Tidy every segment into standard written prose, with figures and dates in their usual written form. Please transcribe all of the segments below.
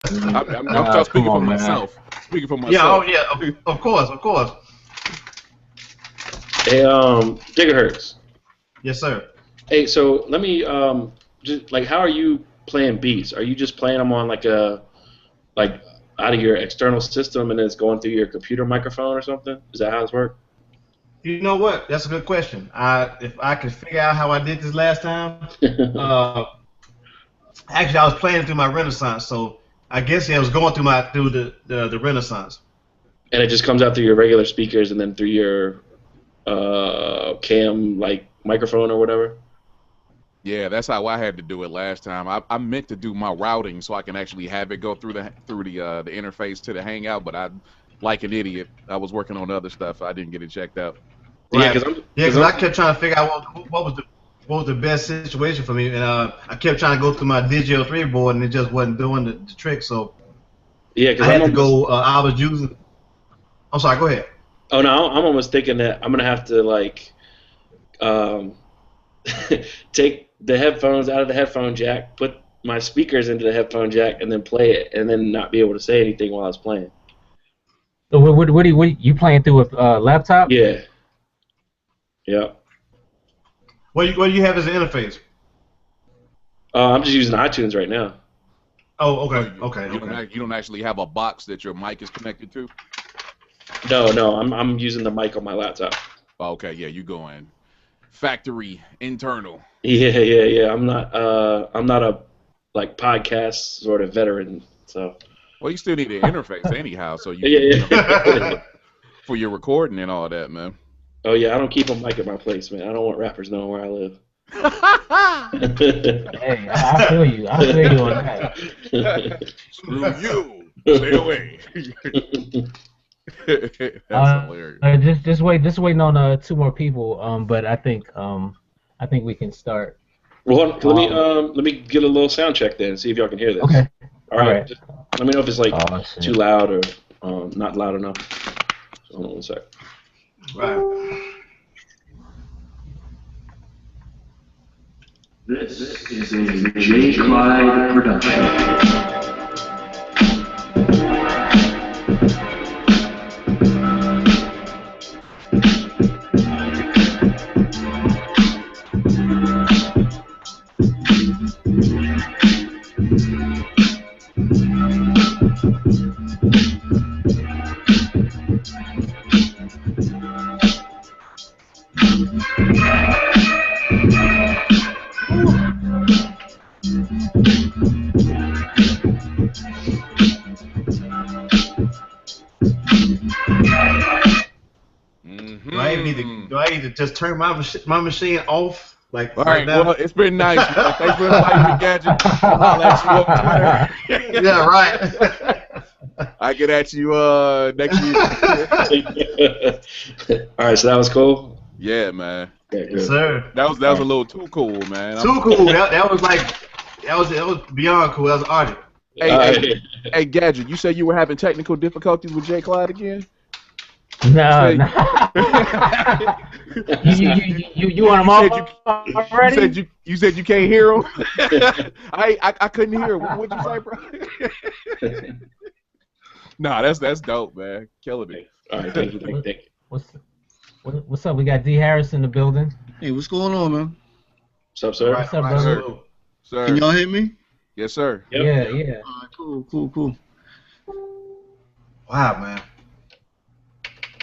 I'm just Come speaking for on, man. myself. Speaking for Yeah, myself. oh yeah, of course, of course. Hey, gigahertz. Yes, sir. Hey, so let me just like, how are you playing beats? Are you just playing them on like out of your external system and it's going through your computer microphone or something? Is that how this works? You know what? That's a good question. If I could figure out how I did this last time, uh, actually I was playing through my Renaissance, so I guess yeah, I was going through the Renaissance. And it just comes out through your regular speakers and then through your cam like microphone or whatever. Yeah, that's how I had to do it last time. I meant to do my routing so I can actually have it go through the interface to the Hangout, but I, like an idiot, I was working on other stuff. I didn't get it checked out. Yeah, Right. because Yeah, because I kept trying to figure out what was the best situation for me, and I kept trying to go through my Digio 3 board, and it just wasn't doing the trick. So yeah, I because had to go. I was using. I'm sorry. Go ahead. oh no, I'm almost thinking that I'm gonna have to like um, take the headphones out of the headphone jack, put my speakers into the headphone jack, and then play it, and then not be able to say anything while I was playing. So what you playing through a laptop? Yeah, yeah. What do you have as an interface? I'm just using iTunes right now. Oh, okay, You, okay, you okay. don't actually have a box that your mic is connected to? No, I'm using the mic on my laptop. Oh, okay, yeah, you going factory internal. Yeah. I'm not a like podcast sort of veteran, so Well, you still need an interface anyhow, so you can, yeah. for your recording and all that, man. Oh yeah, I don't keep a mic at my place, man. I don't want rappers knowing where I live. Hey, I feel you. I feel you on that. Screw you. Stay away. That's hilarious. Just waiting on two more people. But I think we can start. Well, let me get a little sound check then, see if y'all can hear this. Okay. All right. Just let me know if it's like Oh, shit. too loud or not loud enough. So hold on one sec. Right. This is a J. Clyde production. Do I need to just turn my machine off? Like All right right, now? well, it's been nice, man. Thanks for inviting me, Gadget. I'll let you on Twitter. Yeah, right. I get at you next week. All right, so that was cool. Yeah, man. Yeah, Yes, sir. That was a little too cool, man. Too cool. That was like that was beyond cool. That was arty. Hey, Gadget, you said you were having technical difficulties with J. Clyde again? No. You want them all already? You said you can't hear him. I couldn't hear him. What'd you say, bro? Nah, that's dope, man. Killing it. All right, thank you. What's up? We got D. Harris in the building. Hey, what's going on, man? What's up, sir? What's up, brother? Sir. Can y'all hear me? Yes, sir. Yep. Yeah. All right, cool. Wow, man.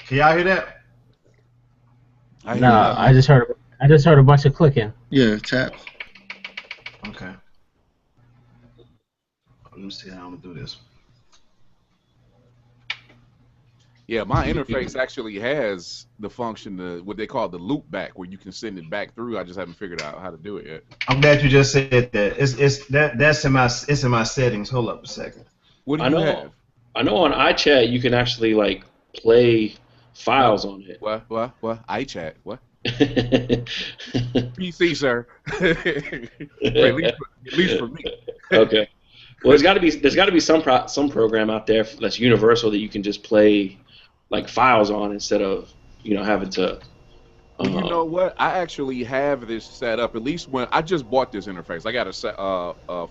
Can y'all hear that? No, I just heard a bunch of clicking. Yeah, tap. Okay. Let me see how I'm gonna do this. Yeah, my interface actually has the function, what they call the loop back, where you can send it back through. I just haven't figured out how to do it yet. I'm glad you just said that. That's in my settings. Hold up a second. What do you have? I know on iChat you can actually like play files on it. What? iChat? What? PC, sir. at least for me. Okay. Well, there's got to be some program out there that's universal that you can just play like files on instead of having to. Well, you know what? I actually have this set up. At least when I just bought this interface, I got a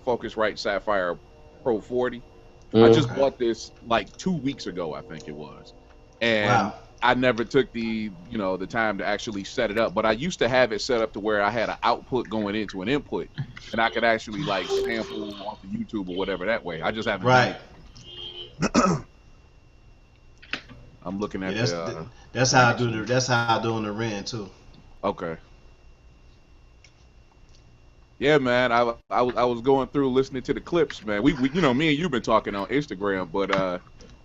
Focusrite Sapphire Pro 40, I just bought this like 2 weeks ago, I think it was, and Wow. I never took the the time to actually set it up. But I used to have it set up to where I had an output going into an input, and I could actually like sample off of YouTube or whatever that way. I just haven't done Right. it. I'm looking at Yeah, that's how I do the that's how I do on the Ren too. Okay. Yeah, man. I was going through listening to the clips, man. We me and you've been talking on Instagram, but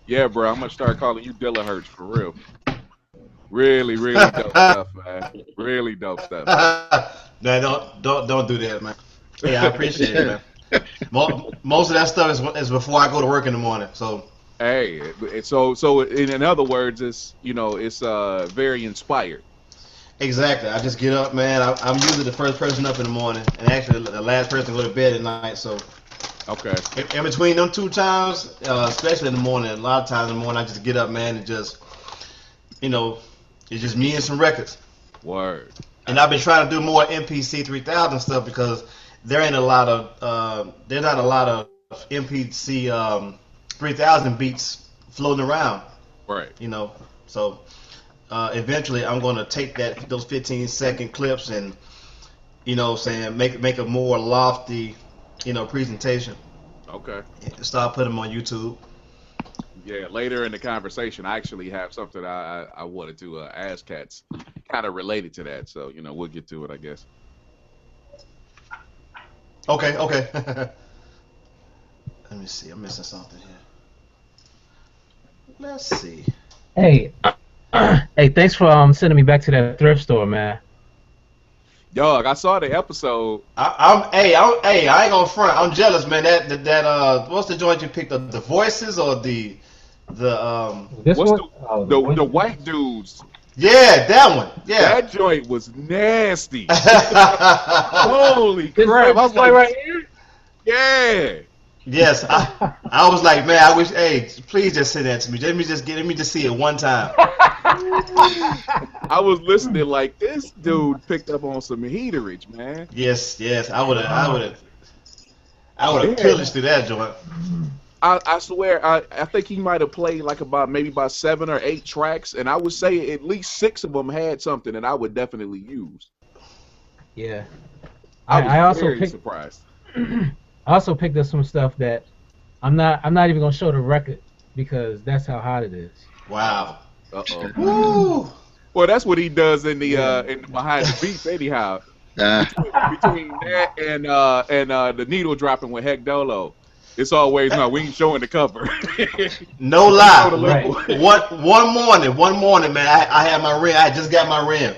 yeah, bro, I'm gonna start calling you Dillahertz for real. Really, really dope stuff, man. Really dope stuff. Man, don't do that, man. Hey, I appreciate it, man. Most of that stuff is before I go to work in the morning. So Hey, so in other words, it's very inspired. exactly, I just get up, man. I'm usually the first person up in the morning, and actually the last person to go to bed at night. So Okay. in between them two times, especially in the morning, a lot of times in the morning I just get up, man, and just it's just me and some records. Word. And I've been trying to do more MPC 3000 stuff because there ain't a lot of there's not a lot of MPC 3000 beats floating around, Right. So eventually I'm gonna take those 15-second clips and saying make a more lofty presentation Okay. and start putting them on YouTube. Yeah. Later in the conversation, I actually have something I wanted to ask cats, kind of related to that. So we'll get to it, I guess. Okay. Let me see. I'm missing something here. Let's see. Hey, hey, thanks for sending me back to that thrift store, man. Dog, I saw the episode. Hey, I ain't gonna front. I'm jealous, man. What's the joint you picked up? The Voices or the This What's one? Oh, the white dudes? yeah, that one. Yeah. That joint was nasty. Holy This crap! I was boy like, right here? yeah. Yes, I was like, man, I wish. Hey, please just send that to me. Let me just see it one time. I was listening like this dude picked up on some heaterage, man. Yes, I would have Yeah. pillaged through that joint. I swear, I think he might have played like about 7 or 8 tracks, and I would say at least 6 of them had something that I would definitely use. Yeah. I was I also very picked surprised. I also picked up some stuff that I'm not even gonna show the record because that's how hot it is. Wow. Uh-oh. Woo. Well, that's what he does in the behind the beats anyhow. Between that and the needle dropping with Heck Dolo, it's always no. We ain't showing the cover. No lie. Right. One morning, man. I had my rim. I just got my rim,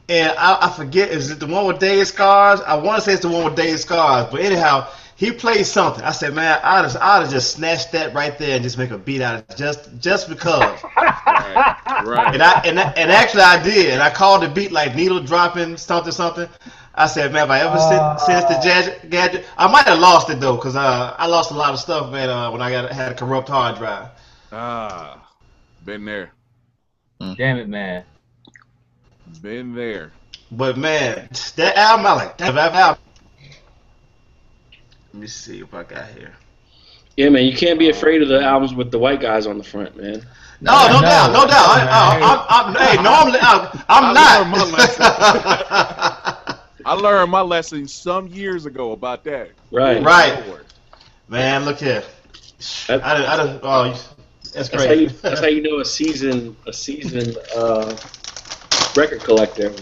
and I forget, is it the one with Dave Scars? I want to say it's the one with Dave Scars, but anyhow, he played something. I said, man, I'd have just snatched that right there and just make a beat out of it, just because. Right. And actually I did, and I called the beat like needle dropping something. I said, man, if I ever send this to Gadget, I might have lost it though, cause I lost a lot of stuff, man, when I had a corrupt hard drive. Been there. Damn it, man. Been there. But man, that album, I like that album. Let me see if I got here. Yeah, man, you can't be afraid of the albums with the white guys on the front, man. No doubt. Normally I'm learned my not. lesson. I learned my lesson some years ago about that. Right. Man, look here. That- That's crazy. That's how you know a seasoned record collector.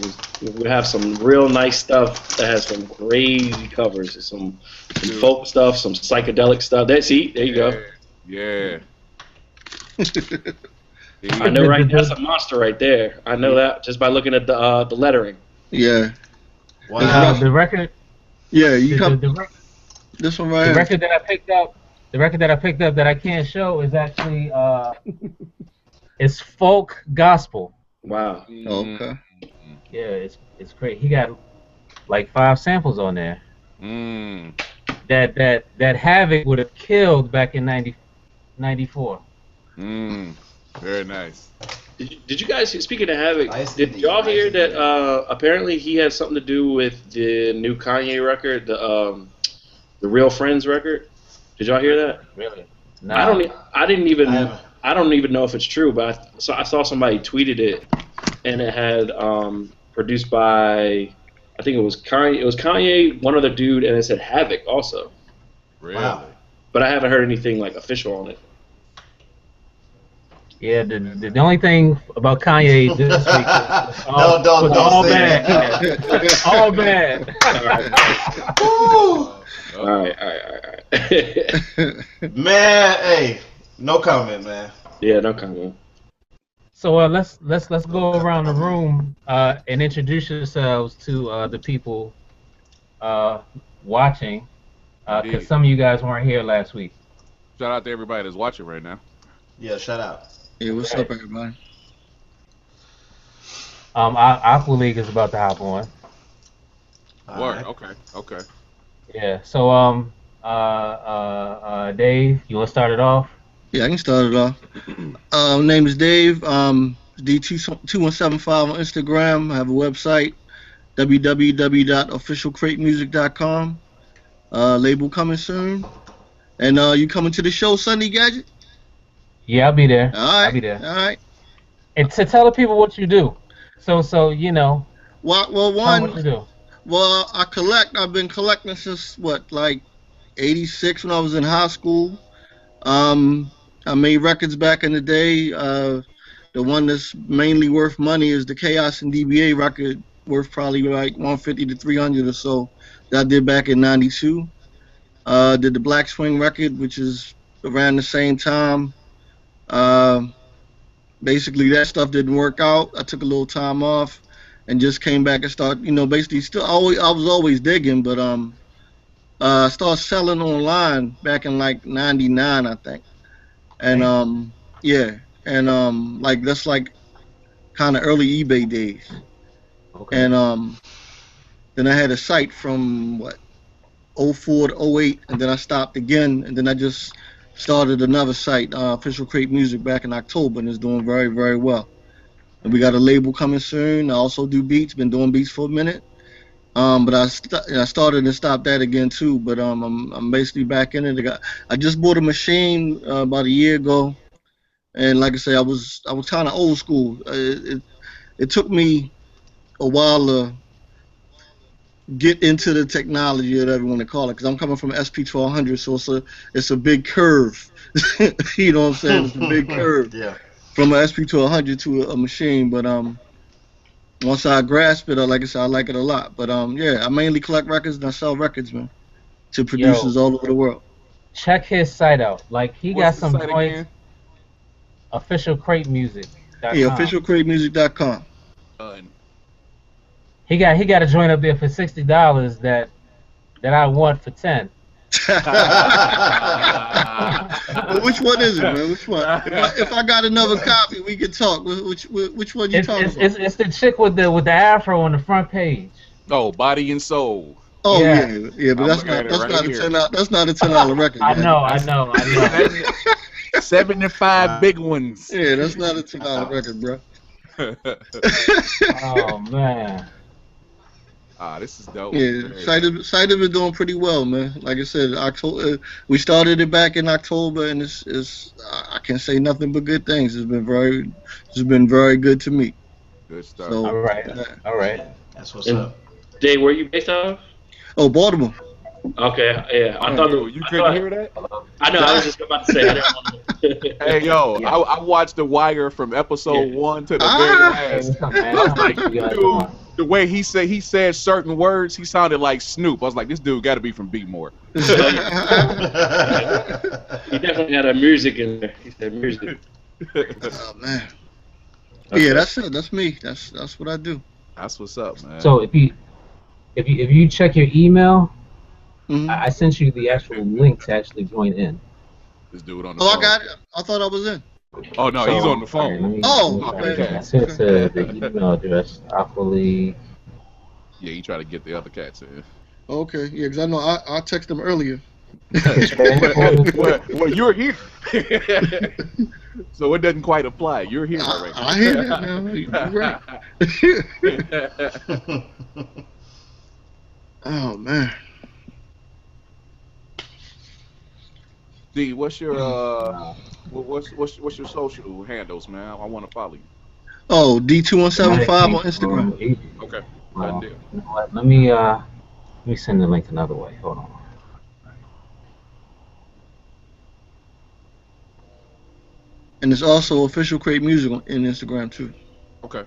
We have some real nice stuff that has some crazy covers, some folk stuff, some psychedelic stuff. There you go. Yeah. I know, right? That's a monster right there. I know that just by looking at the lettering. Yeah. Wow. The record. Yeah, you come. The This one right here. record that I picked up. The record that I picked up that I can't show is actually it's folk gospel. Wow. Okay. Yeah, it's great. He got like 5 samples on there. That Havoc would have killed back in 94. Very nice. Did you guys, speaking of Havoc, did y'all hear that apparently he had something to do with the new Kanye record, the Real Friends record? Did y'all hear that? Really? I don't. I didn't even. haven't. I don't even know if it's true, but I saw somebody tweeted it, and it had produced by, I think it was Kanye. It was Kanye, one other dude, and it said Havoc also. Really? Wow. But I haven't heard anything like official on it. Yeah, the only thing about Kanye this week was Don't all say bad. that. All bad. All right. Man, hey, no comment, man. Yeah, no comment. So let's go around the room and introduce yourselves to the people watching, because Indeed. some of you guys weren't here last week. Shout out to everybody that's watching right now. Yeah, shout out. Yeah, what's up, everybody? Aqua League is about to hop on. Word. Alright. Okay. Yeah. So Dave, you want to start it off? Yeah, I can start it off. Name is Dave. D2175 on Instagram. I have a website, www.officialcratemusic.com. Label coming soon. And you coming to the show Sunday, Gadget? Yeah, I'll be there. All right. I'll be there. All right. And to tell the people what you do. So you know. Well, Tell them one. what you do. Well, I collect. I've been collecting since like '86 when I was in high school. I made records back in the day. The one that's mainly worth money is the Chaos and DBA record, worth probably like 150 to 300 or so. That I did back in '92. Did the Black Swing record, which is around the same time. Basically, that stuff didn't work out. I took a little time off and just came back and started, basically still I was always digging, but I started selling online back in like '99, I think. And yeah, and like that's like kind of early eBay days. Okay. And then I had a site from what '04 to '08, and then I stopped again, and then I just started another site, Official Crate Music, back in October, and it's doing very, very well. And we got a label coming soon. I also do beats. Been doing beats for a minute. But I started and stopped that again too. But I'm basically back in it. I just bought a machine about a year ago, and like I say, I was kind of old school. It took me a while to get into the technology, whatever you want to call it, because I'm coming from SP1200, so it's a big curve. You know what I'm saying? It's a big curve. Yeah. From an SP1200 to a machine, but once I grasp it, like I said, I like it a lot. But yeah, I mainly collect records and I sell records, man, to producers all over the world. Check his site out. Like he What's got the some site joints. again? Officialcratemusic.com. Yeah, officialcratemusic.com. He got a joint up there for $60 that I want for 10. Which one is it, man? Which one? If I got another copy, we can talk. Which one you talking about? It's the chick with the afro on the front page. Oh, Body and Soul. Oh Yeah. yeah, but that's not a $10 record. I man. know. 75 big ones. Yeah, that's not a $10 record, bro. Oh man. This is dope. Yeah, site have been doing pretty well, man. Like I said, October we started it back in October, and it's I can say nothing but good things. It's been very good to me. Good stuff. So, All right. That's what's up. Dave, where you based out of? Oh, Baltimore. Okay, yeah. I thought you couldn't hear that? I know. I was just about to say. I didn't want to. Hey yo, Yeah. I watched The Wire from episode 1 to the very last. I was like, dude, the way he said certain words, he sounded like Snoop. I was like, this dude got to be from Beatmore. He definitely had a music in there. He said music. Oh man. Yeah, that's it. That's me. That's what I do. That's what's up, man. So if you check your email, Mhm. I sent you the actual link to actually join in. This dude on the Oh, phone. I got it. I thought I was in. Oh no, he's on the phone. Okay. I sent the email address. Aqua League. Yeah, he tried to get the other cats in. Okay. Yeah, because I know I texted them earlier. well, you're here. So it doesn't quite apply. You're here already. I hear that now. You're right. Oh man. D, what's your Uh, what's your social handles, man? I want to follow you. Oh, United D2175 on Kingdom, Instagram. easy. Okay, done Well, deal. you know what? Let me send the link another way. Hold on. And it's also official Crate Music in Instagram too. Okay,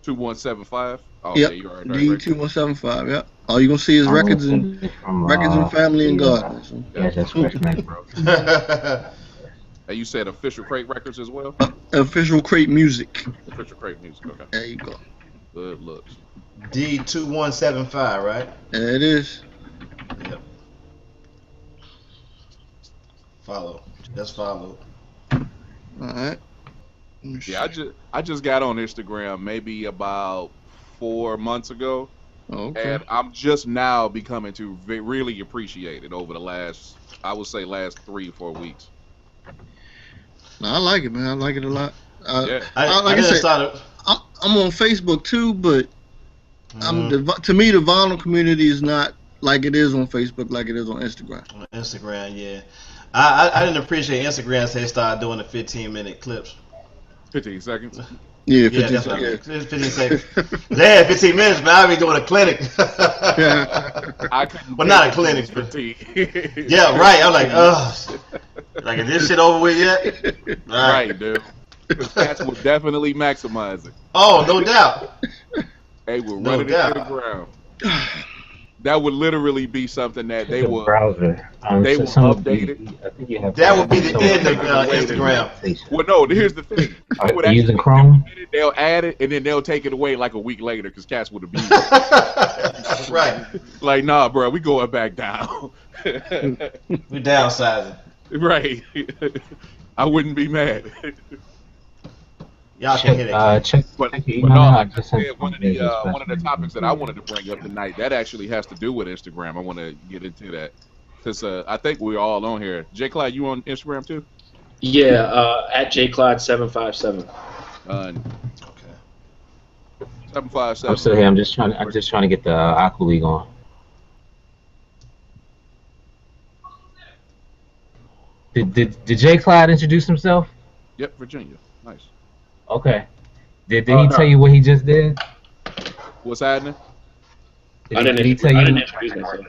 2175. Oh yeah, Yep, you already right there. D2175. Yep. All you gonna see is I'm gonna send it from records and family and the gardening. So. yeah, Gotcha. that's Fresh Mac Bro. Hey, you said official crate records as well. Official Crate Music. Official crate music. Okay, There you go. good looks. D2175, right? There it is. Yep. Follow. Just follow. All right. Yeah, I just got on Instagram maybe about 4 months ago, Okay. and I'm just now becoming to really appreciate it over the last, I would say, last 3 4 weeks. No, I like it, man. I like it a lot. Yeah, I Like I didn't said, start it. I'm on Facebook too, but Mm, to me the vinyl community is not like it is on Facebook, like it is on Instagram. on Instagram, yeah. I didn't appreciate Instagram until they started doing the 15-minute clips. 15 seconds. Yeah, Yeah, 15 that's what I mean. seconds. 15 seconds. Yeah, 15 minutes, man. I'll be doing a clinic. I couldn't Well, take not a it clinic, to but 15. yeah, right. I'm like, ugh. Like, is this shit over with yet? Right, dude. Because cats will definitely maximize it. Oh, no doubt. They will No run it into the doubt. ground. That would literally be something that Check they the will browser. they So will some of update it. I think you have That would be the some end of Take it away. Instagram. Well, no, here's the thing. They Are would you actually using Chrome? implement it, they'll add it, and then they'll take it away like a week later because cats would abuse it. Right. Like, nah, bro, we going back down. We downsizing. Right. I wouldn't be mad. Y'all can hear that. Check But your but email no, now. I like I just sent said, some images one of the topics that I wanted to bring up tonight that actually has to do with Instagram. I want to get into that because I think we're all on here. J. Clyde, you on Instagram too? Yeah, at jcloud757. Uh, Okay. 757. I'm still here. I'm just trying to get the Aqua League on. Did Jay Clyde introduce himself? Yep, Virginia. Nice. Okay. Did Oh, he no. tell you what he just did? What's happening? Did he tell you? I didn't introduce myself.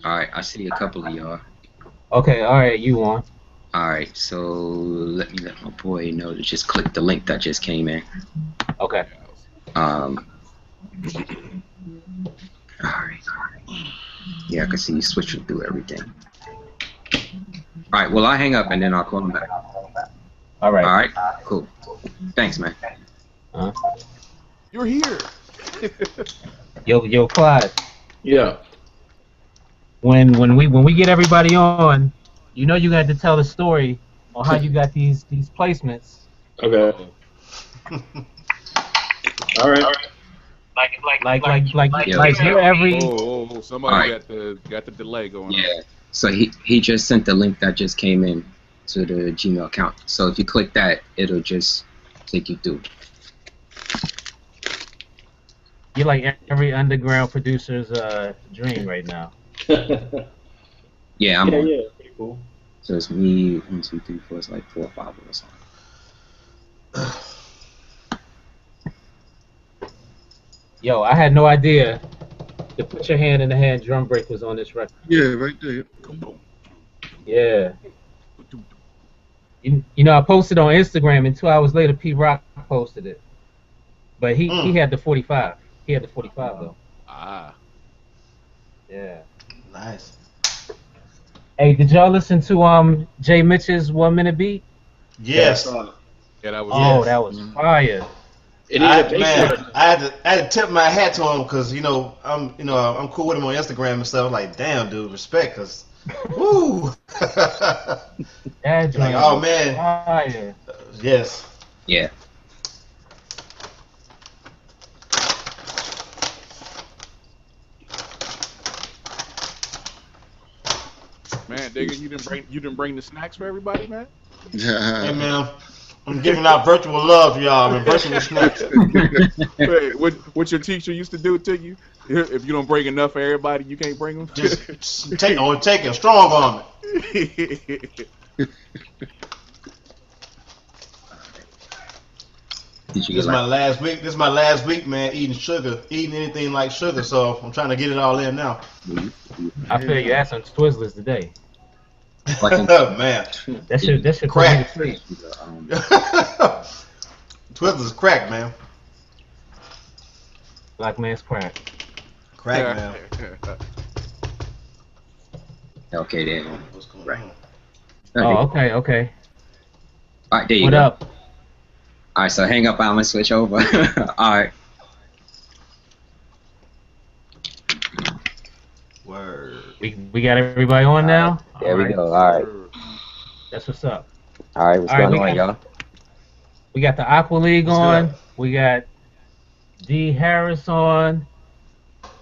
All right, I see a couple of y'all. Okay, all right, you on. All right, so let me let my boy know to just click the link that just came in. Okay. Um, all right. Yeah, I can see you switching through everything. All right, well, I'll hang up and then I'll call him back. All right. All right, cool. Thanks, man. You're here. Yo, Clyde. Yeah. When we get everybody on, you know you got to tell the story on how you got these placements. Okay. All right. Like you're every. Oh, somebody All right. got the delay going on. Yeah. So he just sent the link that just came in to the Gmail account. So if you click that, it'll just take you through. You're like every underground producer's dream right now. Yeah, I'm on. Yeah, pretty cool. So it's me, 1, 2, 3, 4. It's like 4 or 5 of us on. Yo, I had no idea the Put Your Hand in the Hand drum break was on this record. Yeah, right there. Yeah. You know, I posted on Instagram, and 2 hours later, P Rock posted it. But he had the 45. He had the 45 though. Ah. Yeah. Nice. Hey, did y'all listen to Jay Mitch's 1 Minute Beat? Yes. Yeah, that was. Oh, Yes. that was fire. It needed a bass Man, line. I had to tip my hat to him because I'm cool with him on Instagram and stuff. I'm like, damn, dude, respect, cause, woo. That Like, joint oh was man, fire. yes. Yeah. Man, Digga, you didn't bring the snacks for everybody, man. Hey man, I'm giving out virtual love, y'all. I'm virtual snacks. Wait, what your teacher used to do to you? If you don't bring enough for everybody, you can't bring them. Just take a strong arm. Did you This get is my like? last week. This is my last week, man. Eating sugar, eating anything like sugar. So I'm trying to get it all in now. I feel you had some Twizzlers today. Like Man, That should put me to crack. sleep. Twizzlers crack, man. Black man's crack. Crack, man. Okay, then. What's going Right. on? Oh, okay, okay. All right, there you What go. up? All right, so hang up. I'm gonna switch over. All right. Word. We got everybody on now. There we Alright, go. All right. that's what's up. All right. What's All right, going we on, got- y'all? We got the Aqua League What's on. good? We got D Harris on.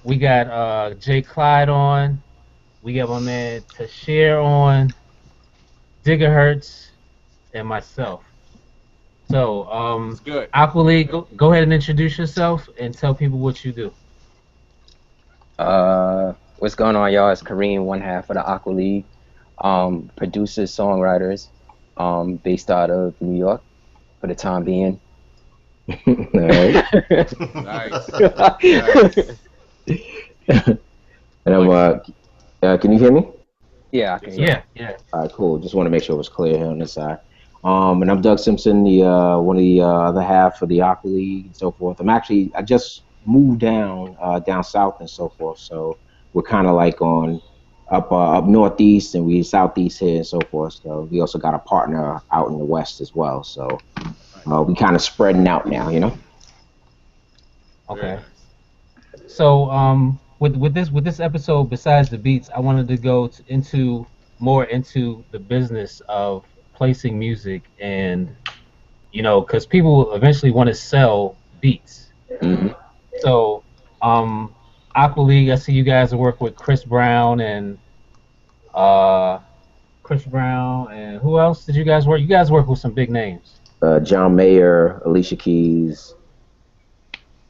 We got Jay Clyde on. We got my man Tashir on. Gigahertz and myself. So, It's good. Aqua League, go ahead and introduce yourself and tell people what you do. What's going on, y'all? It's Kareem, one half of the Aqua League. Producers, songwriters, based out of New York for the time being. All right. Nice. And can you hear me? Yeah, I can hear. Yeah, yeah. All right, cool. Just want to make sure it was clear here on this side. And I'm Doug Simpson, the one of the other half of the Aqua League and so forth. I just moved down south and so forth. So we're kind of like on up northeast and we southeast here and so forth. So we also got a partner out in the west as well. So we kind of spreading out now, you know. Okay. So, with this episode, besides the beats, I wanted to go more into the business of placing music, and because people eventually want to sell beats. hmm So, Aqua League, I see you guys work with Chris Brown and who else did you guys work? You guys work with some big names. John Mayer, Alicia Keys.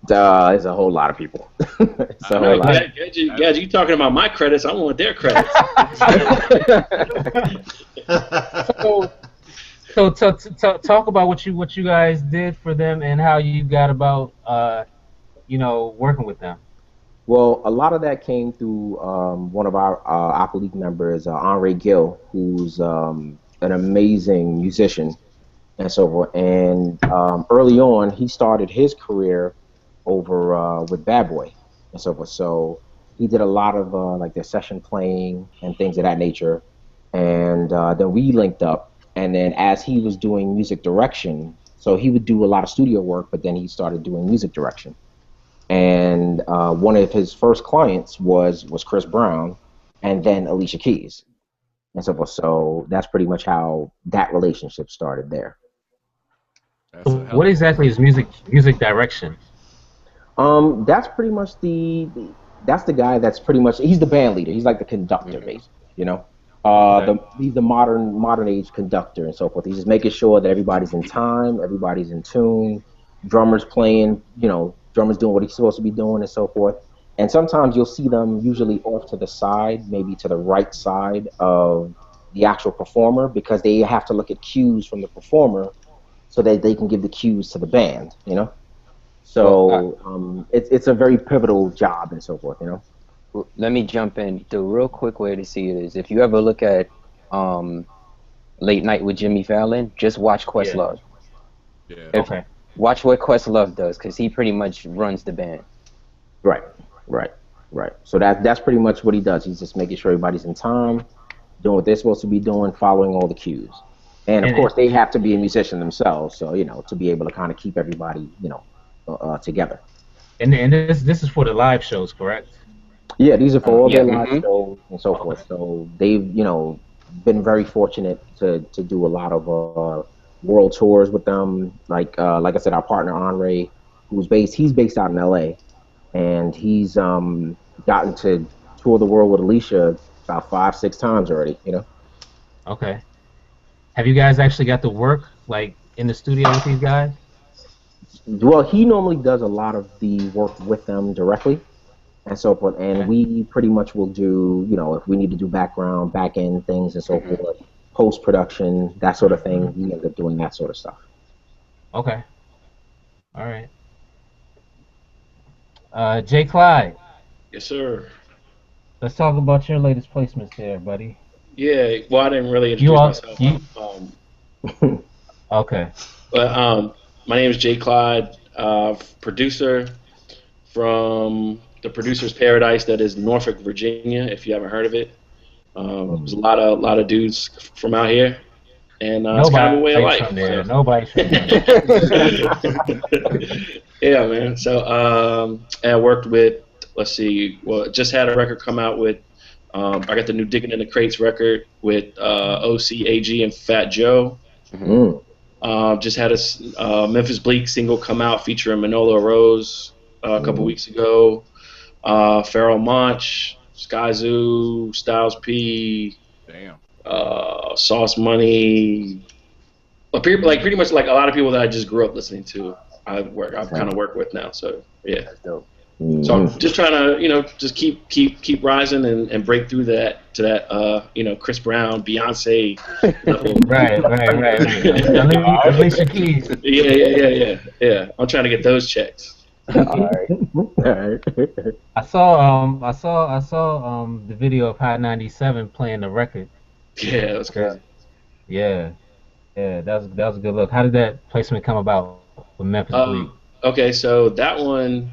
There's a whole lot of people. It's a whole lot. Guys, you talking about my credits? I want their credits. So talk about what you guys did for them and how you got about working with them. Well, a lot of that came through one of our Aqua League members, Henri Gill, who's an amazing musician and so forth. And early on, he started his career over with Bad Boy and so forth. So he did a lot of like their session playing and things of that nature. And then we linked up. And then as he was doing music direction, so he would do a lot of studio work, but then he started doing music direction. And one of his first clients was Chris Brown, and then Alicia Keys, and so forth. So that's pretty much how that relationship started there. What exactly is music direction? That's pretty much that's the guy that's pretty much he's the band leader. He's like the conductor, basically. He's the modern age conductor and so forth. He's just making sure that everybody's in time, everybody's in tune, drummers playing, drummers doing what he's supposed to be doing and so forth. And sometimes you'll see them usually off to the side, maybe to the right side of the actual performer, because they have to look at cues from the performer so that they can give the cues to the band, So it's a very pivotal job and so forth, Let me jump in. The real quick way to see it is if you ever look at Late Night with Jimmy Fallon, just watch Questlove. Yeah. Okay. Watch what Questlove does, because he pretty much runs the band. Right. So that's pretty much what he does. He's just making sure everybody's in time, doing what they're supposed to be doing, following all the cues. And of course, they have to be a musician themselves, so to be able to kind of keep everybody, together. And this is for the live shows, correct? Yeah, these are for all their live mhm. shows and so forth. So they've, been very fortunate to do a lot of world tours with them. Like I said, our partner Henri, he's based out in LA, and he's gotten to tour the world with Alicia about 5-6 times already. Okay. Have you guys actually got to work like in the studio with these guys? Well, he normally does a lot of the work with them directly. and so forth. And Okay. we pretty much will do, if we need to do background, back end things and so forth, post production, that sort of thing. We end up doing that sort of stuff. Okay. All right. Jay Clyde, Yes, sir. let's talk about your latest placements there, buddy. Yeah. Well, I didn't really You introduce are myself. you okay? But my name is Jay Clyde, producer from the Producer's Paradise that is Norfolk, Virginia. If you haven't heard of it, there's a lot of dudes from out here, and it's kind of a way of Nobody's life. from there. So. Nobody's from there. Yeah, man. So and I worked with, let's see, well, just had a record come out with. I got the new Digging in the Crates record with OCAG and Fat Joe. Just had a Memphis Bleak single come out featuring Manolo Rose a couple weeks ago. Pharoah Monch, Sky Zoo, Styles P, Damn. Sauce Money. Pretty much like a lot of people that I just grew up listening to. I've kind of worked with now. So yeah. That's dope. So I'm just trying to, just keep rising and break through to that, Chris Brown, Beyonce level. Right. Alicia Keys. Yeah. I'm trying to get those checks. All right. I saw the video of Hot 97 playing the record. Yeah, that's crazy. Yeah, that was a good look. How did that placement come about with Memphis Bleak? Okay, so that one.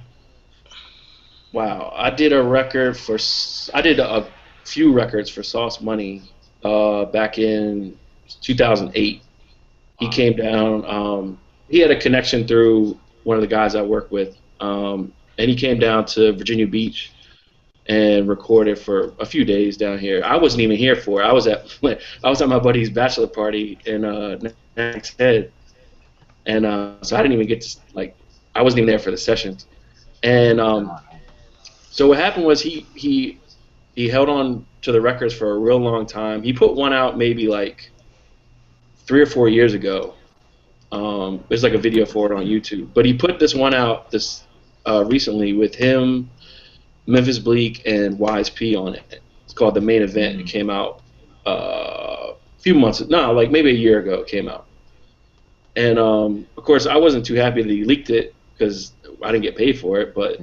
Wow, I did a few records for Sauce Money back in 2008. He came down. He had a connection through one of the guys I work with, and he came down to Virginia Beach and recorded for a few days down here. I wasn't even here for it. I was at my buddy's bachelor party in Nags Head, and so I didn't even get to I wasn't even there for the sessions, and so what happened was he held on to the records for a real long time. He put one out maybe like 3 or 4 years ago. There's like a video for it on YouTube. But he put this one out recently with him, Memphis Bleak, and Wise P on it. It's called The Main Event. It came out maybe a year ago it came out. And of course I wasn't too happy that he leaked it because I didn't get paid for it, but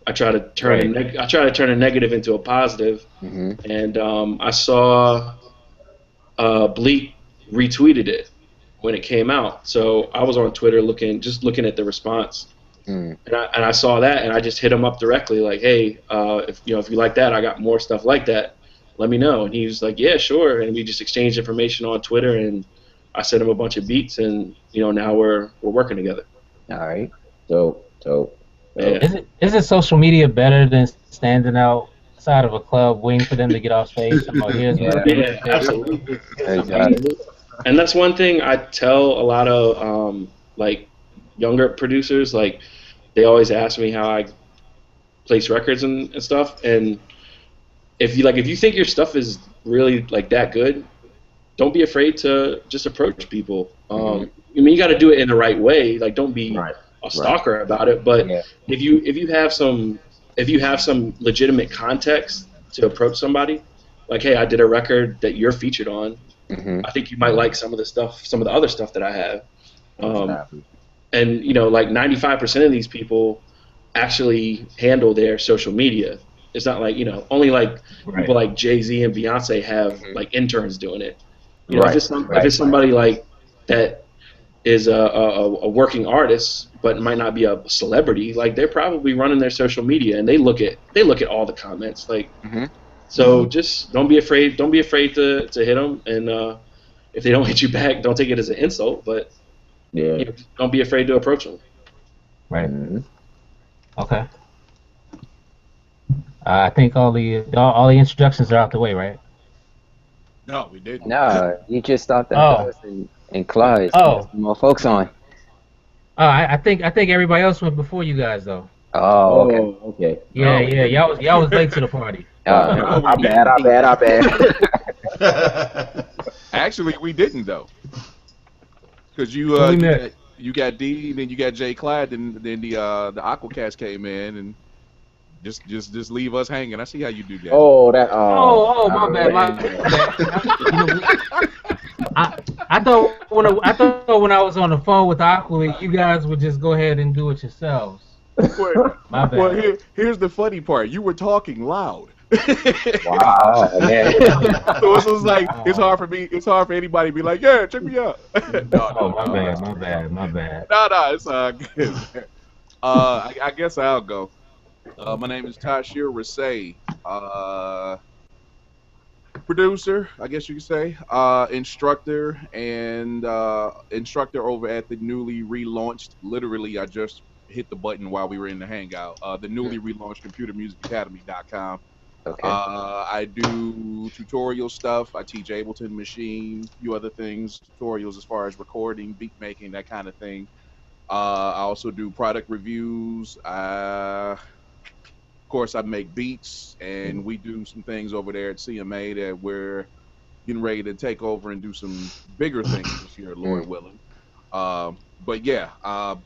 I try to turn a negative into a positive, and I saw Bleak retweeted it when it came out. So I was on Twitter looking at the response, and I saw that, and I just hit him up directly, like, hey, if you like that, I got more stuff like that. Let me know. And he was like, yeah, sure. And we just exchanged information on Twitter, and I sent him a bunch of beats, and now we're working together. All right. Dope. Yeah. Is it social media better than standing outside of a club waiting for them to get off stage? Yeah, absolutely. Exactly. And that's one thing I tell a lot of younger producers. Like, they always ask me how I place records and stuff. And if you think your stuff is really that good, don't be afraid to just approach people. You got to do it in the right way. Like, don't be a stalker about it, but if you have some legitimate context to approach somebody, like, hey, I did a record that you're featured on. I think you might like some of the other stuff that I have. And 95% of these people actually handle their social media. It's not only people like Jay-Z and Beyonce have interns doing it. If it's somebody like that is a working artist but might not be a celebrity, they're probably running their social media, and they look at all the comments, so just don't be afraid to hit them, and if they don't hit you back, don't take it as an insult, but don't be afraid to approach them. Right. Okay. I think all the introductions are out the way, right? No, we didn't. No, you just stopped at us and Clyde. Oh. More folks on. I think everybody else went before you guys though. Oh, okay. Okay. Yeah. Y'all was late to the party. I bad. Actually, we didn't though, because you got D, then you got Jay Clyde, then the Aquacast came in, and Just leave us hanging. I see how you do, Gadget. Oh, that. My bad, my bad. You know, I thought when I was on the phone with Aqua, you guys would just go ahead and do it yourselves. Well, My well, bad. here's the funny part. You were talking loud. Wow, man. So it's just like it's hard for me. It's hard for anybody to be like, yeah, check me out. No, Oh, no, my no. I'm bad, messing my with y'all. bad, my bad. No, it's good. Man. I guess I'll go. My name is Tashir Rasay. Producer, I guess you could say, instructor, and instructor over at the newly relaunched. Literally, I just hit the button while we were in the hangout. The newly relaunched ComputerMusicAcademy.com. Okay. I do tutorial stuff. I teach Ableton Machine, a few other things, tutorials as far as recording, beat making, that kind of thing. I also do product reviews. Of course, I make beats, and we do some things over there at CMA that we're getting ready to take over and do some bigger things this year, Lord willing. But yeah, I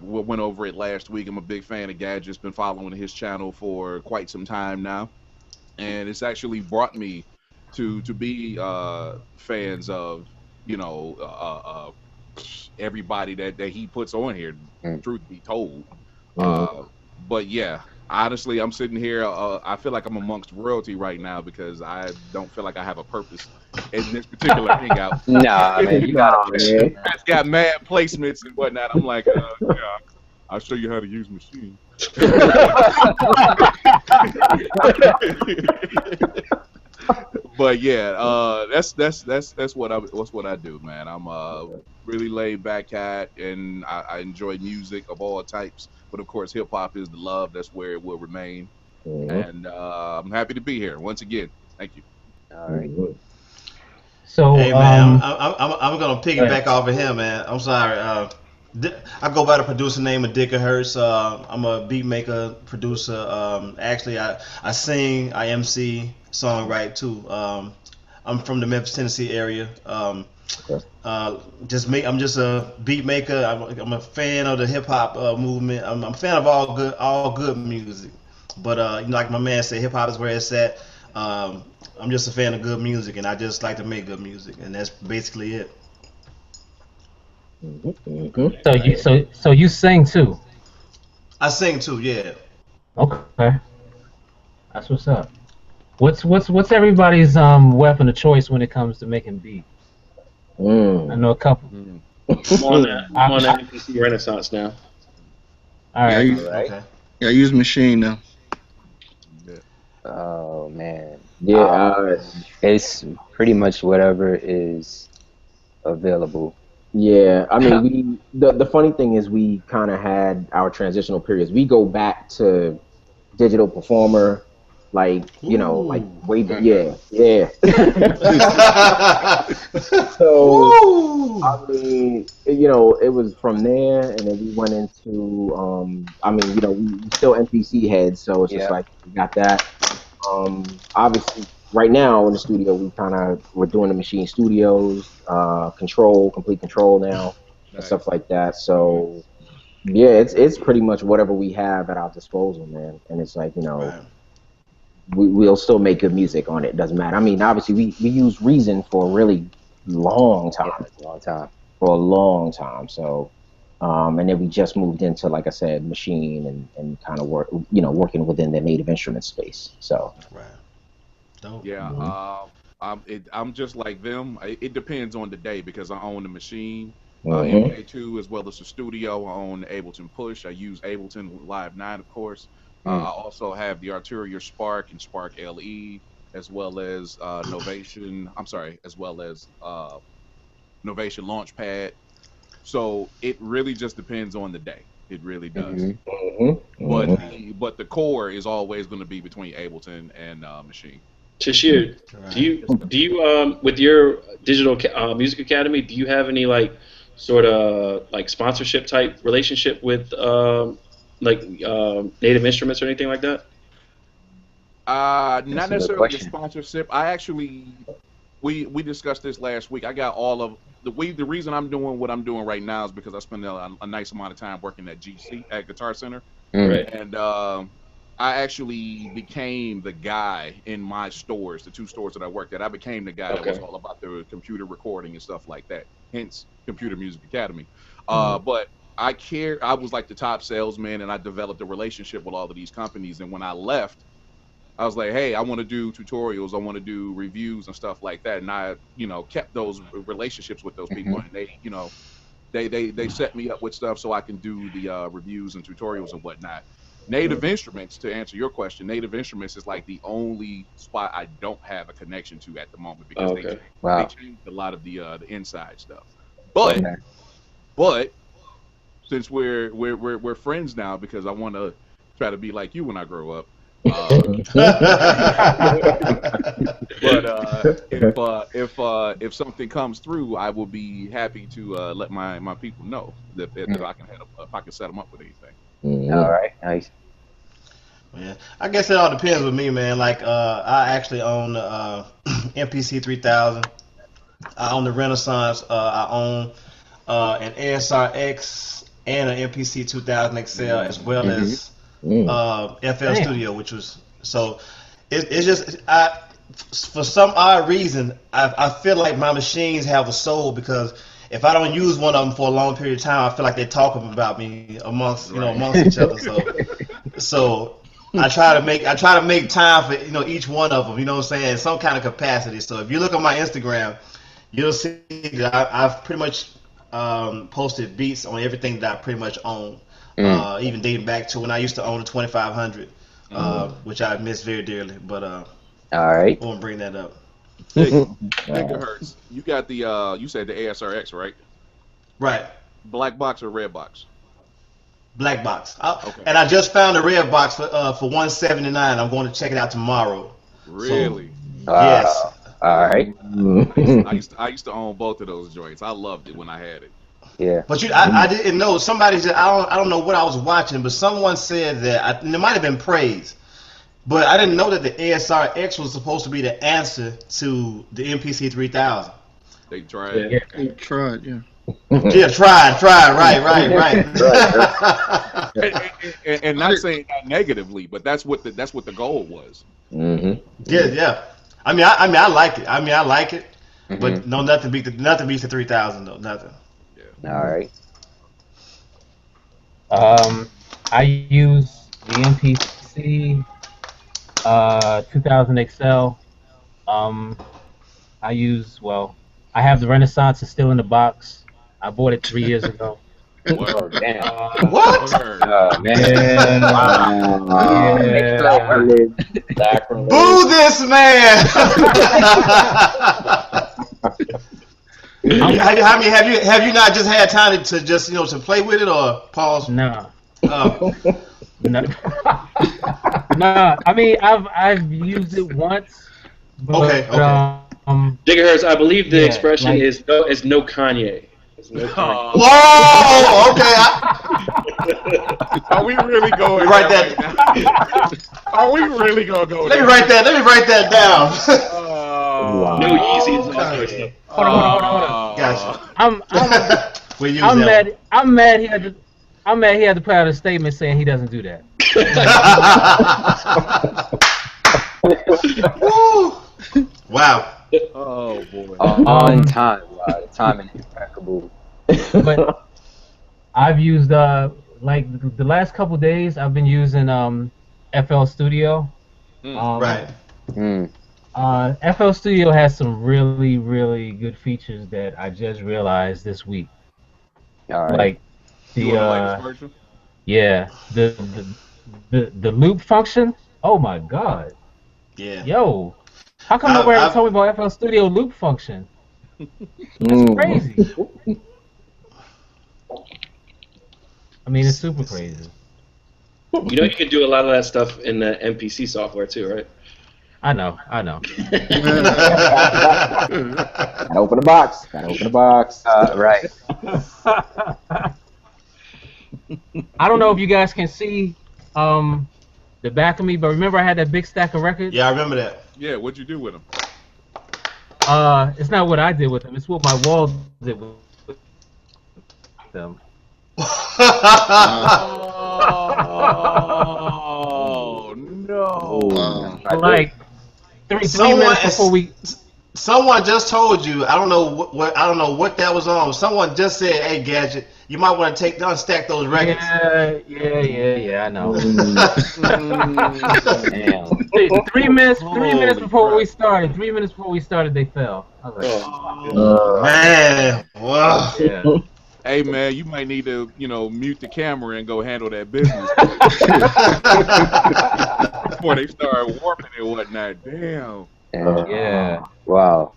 went over it last week. I'm a big fan of Gadget's. Been following his channel for quite some time now, and it's actually brought me to be fans of everybody that he puts on here. Truth be told, but yeah, honestly, I'm sitting here. I feel like I'm amongst royalty right now because I don't feel like I have a purpose in this particular hangout. Nah, man, you got a Nah, purpose, man. man. It's got mad placements and whatnot. I'm like, yeah, I'll show you how to use machine. But yeah, that's what I do, man. I'm really laid back cat, and I enjoy music of all types. But of course, hip hop is the love. That's where it will remain. And I'm happy to be here once again. Thank you. All right. So, Hey man, I'm gonna go ahead. piggyback off of him, man. I'm sorry. I go by the producer name of Dickerhurst. I'm a beat maker, producer. Actually, I sing, I MC, songwrite too. I'm from the Memphis, Tennessee area. Okay. I'm just a beat maker. I'm a fan of the hip hop movement. I'm a fan of all good music. But like my man said, hip hop is where it's at. Um, I'm just a fan of good music, and I just like to make good music, and that's basically it. So you sing too. I sing too, yeah. Okay, that's what's up. What's everybody's weapon of choice when it comes to making beats? I know a couple. Mm. I'm on that. I'm on I, that NPC Renaissance now. all Yeah, I right. use, Right. Okay. yeah, I use machine now. Yeah. Oh man. Yeah. It's pretty much whatever is available. Yeah, I mean, the funny thing is we kind of had our transitional periods. We go back to digital performer, like like Ooh. way back. Yeah, yeah. So Woo. I mean, it was from there, and then we went into I mean, we still NPC heads, so it's just Yeah. like we got that. Obviously, right now in the studio, we're doing the machine studios, complete control now, and stuff Nice. like that. So yeah, it's pretty much whatever we have at our disposal, man. And it's like Right. we'll still make good music on it. Doesn't matter. I mean, obviously we use Reason for a really long Yeah. time, Long time. for a long time. So. And then we just moved into, like I said, machine and kind of working within the native instrument space. So, Right. Dope. Yeah. mhm. I'm just like them. It depends on the day because I own the machine, Mhm. MK2, as well as the studio. I own Ableton Push. I use Ableton Live 9, of course. I also have the Arturia Spark and Spark LE, as well as Novation. I'm sorry, as well as Novation Launchpad. So it really just depends on the day. It really does. Hmm. Mhm. But Mhm. the core is always going to be between Ableton and Machine. Tashir, do Right. you do you with your digital music academy? Do you have any like sort of like sponsorship type relationship with Native Instruments or anything like that? Not That's a good necessarily a question. sponsorship. I actually we discussed this last week. I got all of the reason I'm doing what I'm doing right now is because I spend a nice amount of time working at GC at Guitar Center, Mm. Right. and I actually became the guy in my stores, the 2 stores that I worked at. I became the guy that was all about the computer recording and stuff like that. Hence, Computer Music Academy. But I was like the top salesman, and I developed a relationship with all of these companies. And when I left, I was like, hey, I want to do tutorials, I want to do reviews and stuff like that. And I, kept those relationships with those people, and they, they set me up with stuff so I can do the reviews and tutorials and whatnot. Native Instruments, to answer your question, Native Instruments is like the only spot I don't have a connection to at the moment because they changed a lot of the inside stuff. But since we're friends now, because I want to try to be like you when I grow up. But if something comes through, I will be happy to let my people know that if I can set them up with anything. All right, nice. Yeah, I guess it all depends with me, man. Like, I actually own the MPC 3000. I own the Renaissance. I own an ASRX and an MPC 2000 XL, as well as FL Studio, which was so. It's just for some odd reason I feel like my machines have a soul, because if I don't use one of them for a long period of time, I feel like they're talking about me amongst each other. So I try to make time for each one of them. You know what I'm saying? In some kind of capacity. So if you look on my Instagram, you'll see that I've pretty much posted beats on everything that I pretty much own. Even dating back to when I used to own the 2500, which I miss very dearly. But all right, I won't bring that up. Hey, Megahertz, you got the you said the ASRX, right? Right. Black box or red box? Black box. Okay. And I just found a red box for $179. I'm going to check it out tomorrow. Really? So, yes. All right. I used to own both of those joints. I loved it when I had it. Yeah. But I didn't know. Somebody said, I don't know what I was watching, but someone said that it might have been praise. But I didn't know that the ASRX was supposed to be the answer to the MPC 3000. They tried. Yeah. They tried, yeah. Yeah, tried. Right. and not saying that negatively, but that's what the goal was. Yeah. I mean, I like it. I like it. But no, nothing beats the 3000 though. Nothing. Yeah. All right. I use the MPC 2000 XL. I have the Renaissance. It's still in the box. I bought it 3 years ago. Oh, damn. What? Man. Boo this man! Have you not just had time to just to play with it, or pause? No. Oh. No. No. I mean, I've used it once. But, okay. Gigahertz, I believe the expression is no Kanye. Whoa! Okay. Are we really going? Write that. Are we really gonna go? Let me write that down. Wow. No Yeezys. Hold on. Gotcha. I'm mad. He had to put out a statement saying he doesn't do that. Wow. Oh boy. On time. Wow. The timing is impeccable. But I've used like the last couple days I've been using FL Studio. Right. FL Studio has some really, really good features that I just realized this week. All right. Like the the loop function. Oh my god. Yeah. Yo, how come nobody ever told me about FL Studio loop function? That's crazy. I mean, it's super crazy. You can do a lot of that stuff in the MPC software too, right? I know. Gotta open the box. Right. I don't know if you guys can see the back of me, but remember I had that big stack of records? Yeah, I remember that. Yeah, what'd you do with them? It's not what I did with them. It's what my wall did with them. Oh Wow. Like three Someone minutes before we. someone just told you. I don't know I don't know what that was on. Someone just said, "Hey, Gadget, you might want to unstack those records." Yeah. I know. Damn. Three minutes Holy before we crap. started. 3 minutes before we started, they fell. I was like, Oh man, wow. yeah. Hey man, you might need to, mute the camera and go handle that business before they start warping and whatnot. Damn. Yeah. Wow.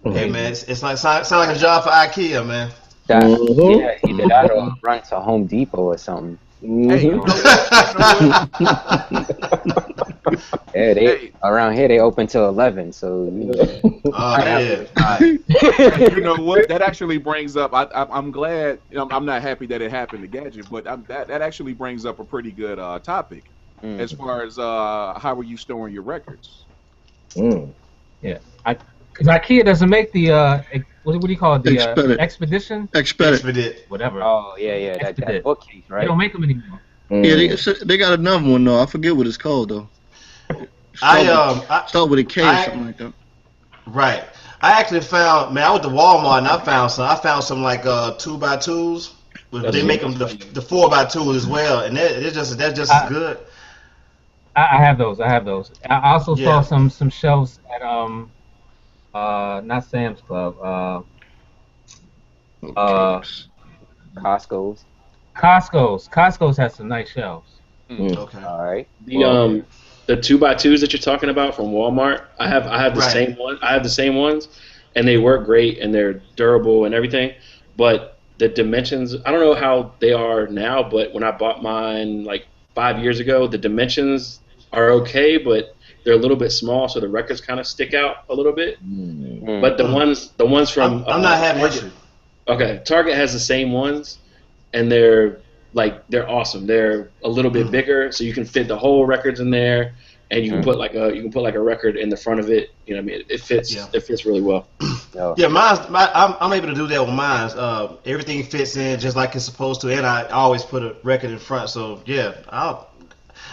Hey man, it's like sound like a job for IKEA, man. That Mhm. yeah, either that or run to Home Depot or something. Hey, you know what? You know what? Yeah, they Hey, around here they open till 11, so Oh yeah. you know what? That actually brings up. I'm glad. I'm not happy that it happened to Gadget, but that actually brings up a pretty good topic as Mm. far as how are you storing your records? Mm. Yeah. Because IKEA doesn't make the what do you call it? The Expedit. expedition, Expedit. Expedite. whatever. Oh yeah, that Expedite. bookcase, They right? don't make them anymore. Yeah, Mm. they got another one though. I forget what it's called though. I Start with, I, start with a K or I something like that. right. I actually found, man. I went to Walmart and I found some. I found some like 2x2s. But That's they make what them the 4x2 as well, and that's just as I, good. I have those. I have those. I also saw Yeah. some shelves at not Sam's Club, Okay. uh Costco's. Costco's. Costco's has some nice shelves. Mm. Okay. All right. the Well, the 2x2s that you're talking about from Walmart. I have the Right. same one. I have the same ones, and they work great and they're durable and everything. But the dimensions, I don't know how they are now, but when I bought mine like 5 years ago, the dimensions are okay, but they're a little bit small, so the records kind of stick out a little bit. Mm. mm. But the ones from I'm not having Target, issue. okay, Target has the same ones, and they're awesome. They're a little bit Mm. bigger, so you can fit the whole records in there, and Mm. you can put like a record in the front of it. You know, what I mean, Yeah. it fits really well. No. Yeah, I'm able to do that with mine. Everything fits in just like it's supposed to, and I always put a record in front. So yeah,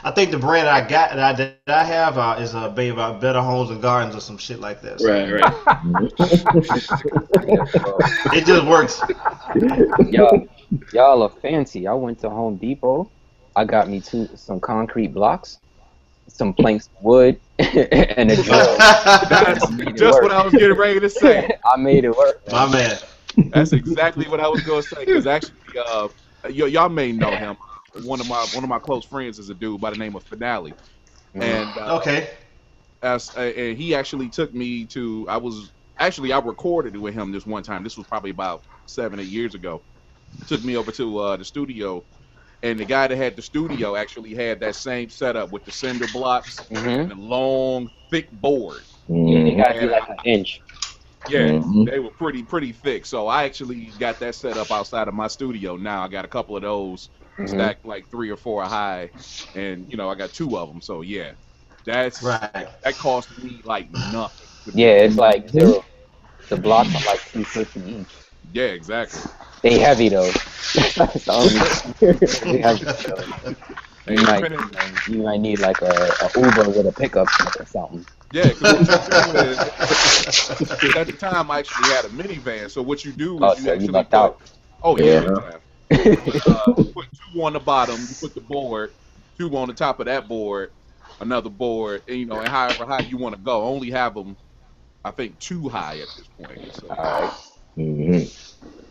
I think the brand that I have is Babe Better Homes and Gardens or some shit like that. So Right, right. Yeah, well, it just works. y'all are fancy. I went to Home Depot. I got me some concrete blocks, some planks of wood, and a drill. That's I made it just what work. I was getting ready to say. I made it work, My man. man. That's exactly what I was going to say. Because actually, y'all may know him. One of my close friends is a dude by the name of Finale, Mm. and Okay. and he actually took me to. I recorded with him this one time. This was probably about 7-8 years ago. Took me over to the studio, and the guy that had the studio actually had that same setup with the cinder blocks Mm-hmm. and the long, thick board. Yeah, they gotta be And like an inch. yeah, Mhm. they were pretty thick. So I actually got that set up outside of my studio. Now I got a couple of those Mm-hmm. stacked like 3 or 4 high, and I got two of them. So yeah, that's Right. that cost me like nothing to Yeah, build. it's like zero. The blocks are like 250 each. Yeah, exactly. They heavy though. That's the only. They heavy. So Hey, you might need like a Uber with a pickup truck or something. yeah, because what you do is at the time I actually had a minivan. So what you do Oh, is you so you actually lucked put, out. oh yeah, Yeah. big time. You put two on the bottom, you put the board, two on the top of that board, another board, and however high you want to go. Only have them, I think, too high at this point. So, All right. Mhm.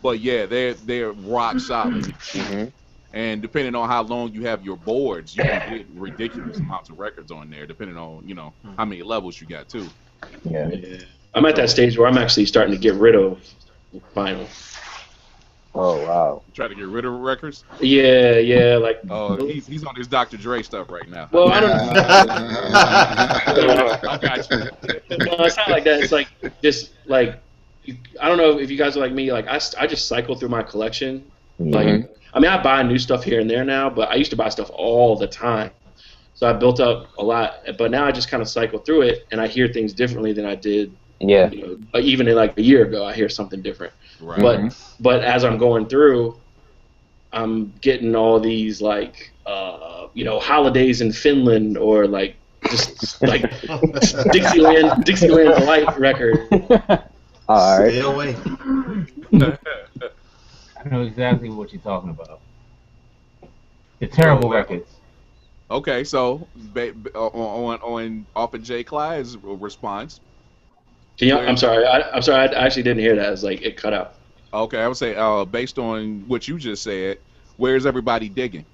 but yeah, they're rock solid, Mm-hmm. and depending on how long you have your boards, you can get ridiculous amounts of records on there, depending on how many levels you got too. Yeah. Yeah. I'm at that So stage where I'm actually starting to get rid of vinyl. Oh wow. try to get rid of records. Yeah, like. He's on his Dr. Dre stuff right now. Well, I don't. I got you. No, it's not like that. It's like just like I don't know if you guys are like me. Like I just cycle through my collection. Like Mhm. I mean, I buy new stuff here and there now, but I used to buy stuff all the time. So I built up a lot, but now I just kind of cycle through it, and I hear things differently than I did. Yeah. Even in like a year ago, I hear something different. Right. But as I'm going through, I'm getting all these like holidays in Finland or like just like Dixieland Delight record. All right. Stay away. I know exactly what you're talking about. The terrible records. Okay, so on off of Jay Clyde's response. I'm sorry. I'm sorry. I actually didn't hear that. It was like it cut out. Okay, I would say based on what you just said, where's everybody digging?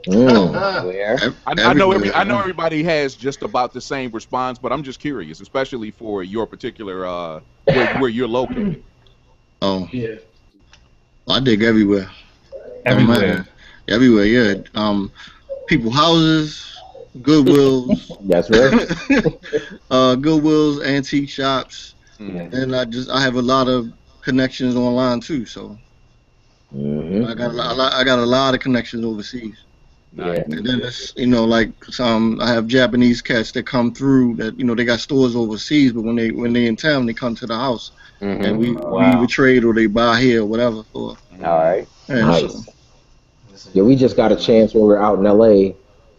Where? I know everybody has just about the same response, but I'm just curious, especially for your particular where you're located. Oh, Yeah. I dig everywhere. Everywhere. Everywhere, yeah. People houses, Goodwills. That's right. Goodwills, antique shops, Yeah. and I have a lot of connections online too. So I got a lot of connections overseas. Yeah. And then it's like I have Japanese cats that come through that they got stores overseas, but when they in town they come to the house and we either trade or they buy here or whatever for. All right. Nice. Yeah, we just got a chance when we were out in LA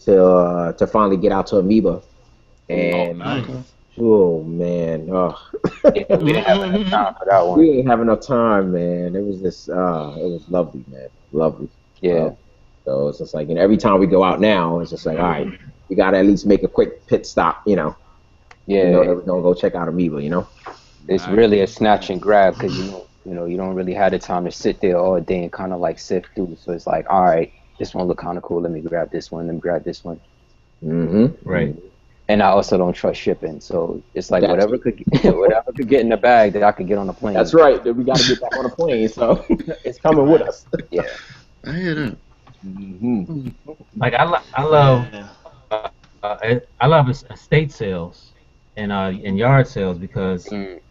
to finally get out to Amoeba, and oh man, We didn't have enough time for that one. we didn't have enough time, man. It was just it was lovely, man, lovely. Yeah. So it's just like every time we go out now, it's just like, all right, we gotta at least make a quick pit stop, Yeah. that we're gonna go check out Amoeba, It's really a snatch and grab because you don't really have the time to sit there all day and kind of like sift through. So it's like, all right, this one look kind of cool. Let me grab this one. Let me grab this one. Right. And I also don't trust shipping, so it's like whatever could get in the bag that I could get on the plane. That's right. We gotta get back on the plane, so it's coming with us. Yeah. I hear that. Like I love estate sales and yard sales because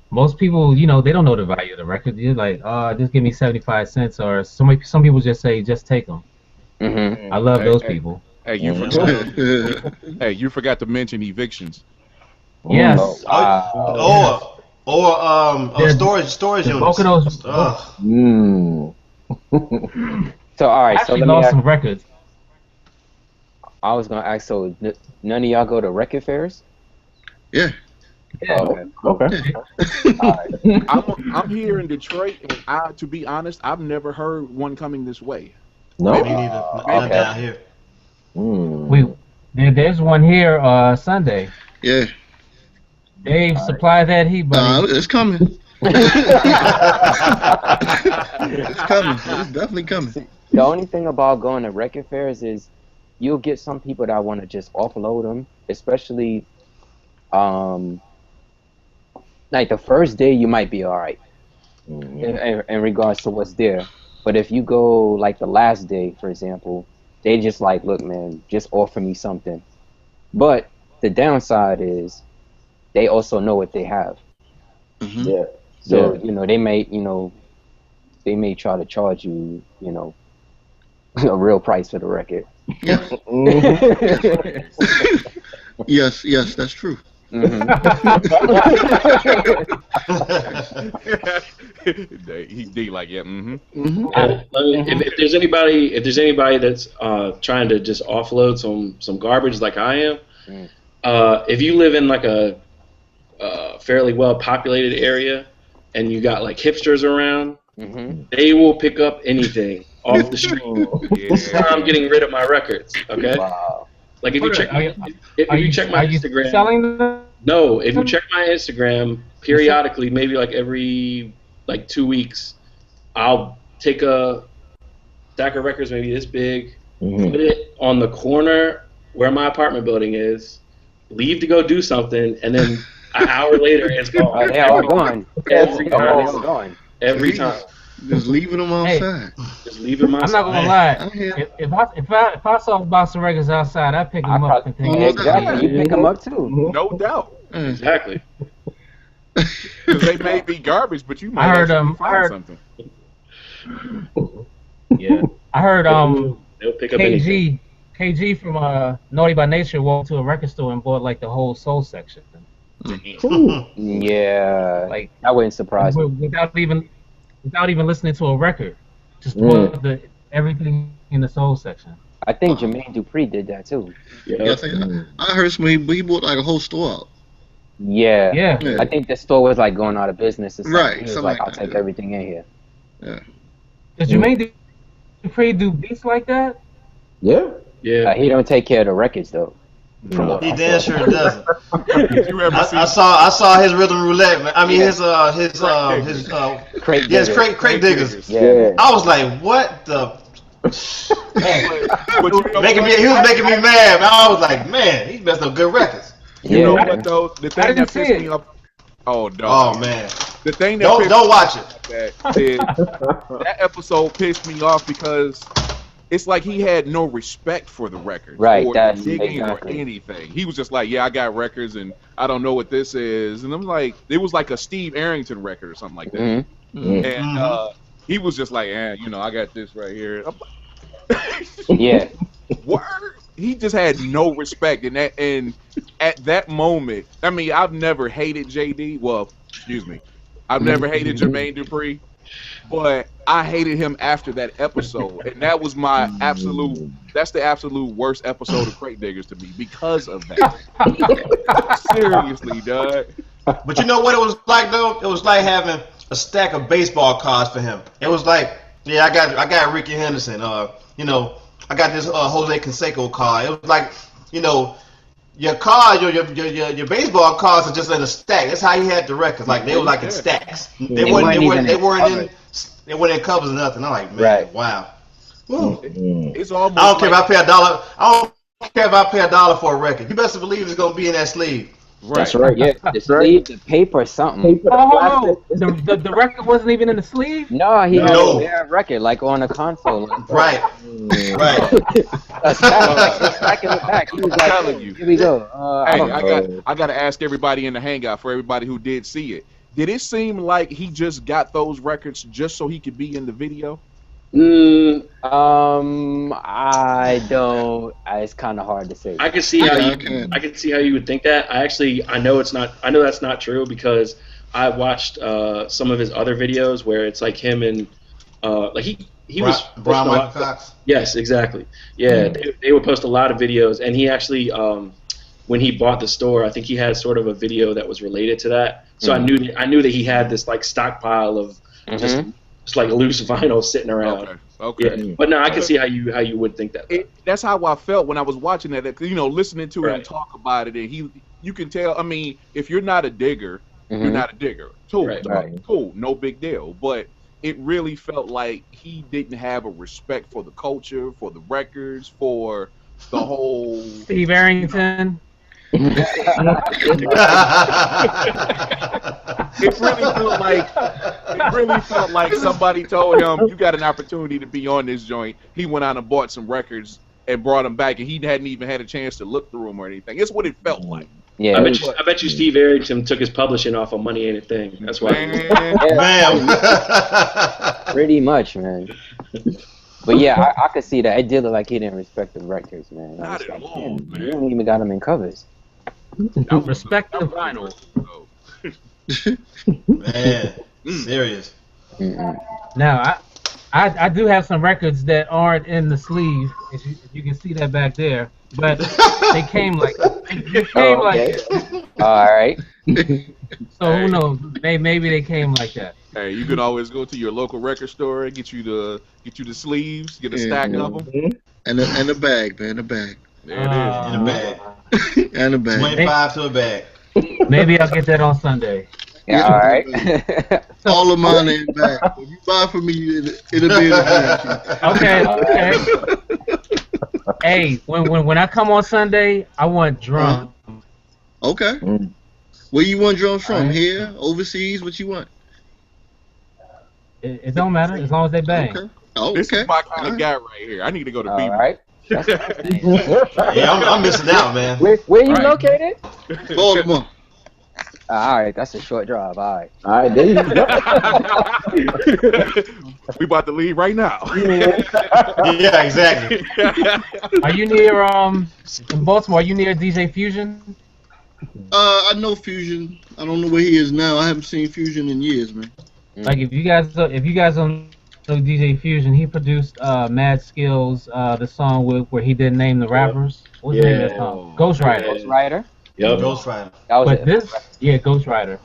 most people, they don't know the value of the record. You're like, just give me 75 cents, or some people just say, just take them. I love those people. Hey, you forgot to mention evictions. Yes. Or storage units. Both of those. So all right, I actually so let me lost ask, some records. I was gonna ask. So none of y'all go to record fairs? Yeah. Yeah. Okay. All right. I'm here in Detroit, and to be honest, I've never heard one coming this way. No. Me neither. Not down here. There's one here Sunday. Yeah. Dave, supply that heat, buddy. It's coming. It's coming. It's definitely coming. The only thing about going to record fairs is you'll get some people that want to just offload them, especially like the first day you might be all right in regards to what's there. But if you go like the last day, for example, they just like, look, man, just offer me something. But the downside is they also know what they have. Yeah. So they may try to charge you a real price for the record. Yes, that's true. He like, yeah. If there's anybody that's trying to just offload some garbage like I am, if you live in like a fairly well populated area and you got like hipsters around, they will pick up anything off the street. This is how I'm getting rid of my records. Okay. Wow. Like if you check my Instagram, selling them? no, if you check my Instagram periodically, maybe like every 2 weeks, I'll take a stack of records maybe this big, put it on the corner where my apartment building is, leave to go do something, and then an hour later it's gone. They are gone. Every time. They are gone. Every time. Just leaving them outside. Just leave them outside. I'm not gonna lie. If I saw a box of records outside, I'd pick them up and take them. Exactly. You pick them up too. No doubt. Exactly. Because they may be garbage, but you might find something. Yeah, I heard They'll pick up anything. KG from Naughty by Nature walked to a record store and bought like the whole soul section. Yeah, Like that wouldn't surprise me. without even listening to a record, just bought everything in the soul section. I think Jermaine Dupri did that too. Yeah, I heard somebody, but he bought like a whole store out. Yeah. Yeah. I think the store was like going out of business or something. Right, He was something like, like I'll that, take yeah. everything in here. Yeah. Does Jermaine Dupri do beats like that? Yeah. Yeah. He don't take care of the records though. From what He I damn saw. sure doesn't. Did you ever see? I saw his rhythm roulette, man. I mean his Crate yes, Diggers. crate diggers. Yeah. I was like, what the man? But you know He was making me mad. I was like, man, he's messed up good records. You know Yeah. what though? The thing didn't that see pissed it. me off. Oh no. Oh man, The thing that don't watch it. that episode pissed me off because it's like he had no respect for the records, Right, or that's digging exactly. or anything. He was just like, "Yeah, I got records, and I don't know what this is." And I'm like, it was like a Steve Arrington record or something like that. Mhm. And he was just like, you know, I got this right here. I'm like, Yeah. word. He just had no respect, and at that moment, I mean, I've never hated JD. Well, excuse me, I've never hated Jermaine Dupri, but I hated him after that episode, and that was my absolute. That's the absolute worst episode of Crate Diggers to me because of that. Seriously, dog. But you know what it was like though? It was like having a stack of baseball cards for him. It was like, yeah, I got Ricky Henderson. You know, I got this Jose Canseco card. It was like, you know, your card, your baseball cards are just in a stack. That's how he had the records. Like they were like in stacks. They weren't in covers or nothing. I'm like, man, Right. wow. Woo. It's almost. I don't care if like, I pay $1. I don't care if I pay $1 for a record. You best believe it's gonna be in that sleeve. That's right. Yeah. The That's right. sleeve, the paper, something. Paper, Oh, plastic. the record wasn't even in the sleeve? No, he had No. a bare record, like on a console. Like, Right. Right. a stack in the back. He was like, telling you. here we go. Hey, don't know. I got to ask everybody in the Hangout, for everybody who did see it. Did it seem like he just got those records just so he could be in the video? I don't. It's kind of hard to say. I can see how I can see how you would think that. I know it's not. I know that's not true because I watched some of his other videos where it's like him and like he was Brian posting a Michael lot- Cox. Yes, exactly. Yeah, they would post a lot of videos, and he actually when he bought the store, I think he had sort of a video that was related to that. So I knew that he had this like stockpile of just like loose vinyl sitting around. Okay. Yeah. But no, I can see how you would think that. That's how I felt when I was watching that. You know, listening to him Right. talk about it, and you can tell. I mean, if you're not a digger, you're not a digger. Cool, Right. cool, no big deal. But it really felt like he didn't have a respect for the culture, for the records, for the whole. Steve Arrington. It really felt like somebody told him, "You got an opportunity to be on this joint." He went out and bought some records and brought them back, and he hadn't even had a chance to look through them or anything. It's what it felt like. Yeah. I bet you Steve Arrington took his publishing off of Money Ain't a Thing. That's why. Bam. Pretty much, man. But yeah, I could see that. It did look like he didn't respect the records, man. Not at all, You man. don't even got them in covers. Respect the vinyl. Man, serious. Now, I do have some records that aren't in the sleeve. If you can see that back there, but they came like All right. So who knows? Maybe they came like that. Hey, you can always go to your local record store and get you the sleeves, get a stack of them. And a bag, man, a bag. There it is. In a bag. And a bag. 25 to a bag. Maybe I'll get that on Sunday. Yeah, all right. All of mine in the bag. If you buy from me, it'll be in the bag. Okay. Hey, when I come on Sunday, I want drums. Okay. Where you want drums from? Here, overseas? What you want? It don't matter as long as they bang. Okay. Oh, This okay. is my kind of guy right here. I need to go to All Beaver. right. Yeah, I'm missing out, man. Where you Right. located? Baltimore. All right, that's a short drive. All right. All right, there you go. We about to leave right now. Yeah, exactly. Are you near in Baltimore? Are you near DJ Fusion? I know Fusion. I don't know where he is now. I haven't seen Fusion in years, man. Like if you guys don't DJ Fusion. He produced Mad Skills, the song where he didn't name the Yep. rappers. What's the name of that Yeah. song? Oh, Ghost Rider. Ghost Yeah. Rider. Yep. Ghost Rider. That was But it. this, yeah, Ghost Rider.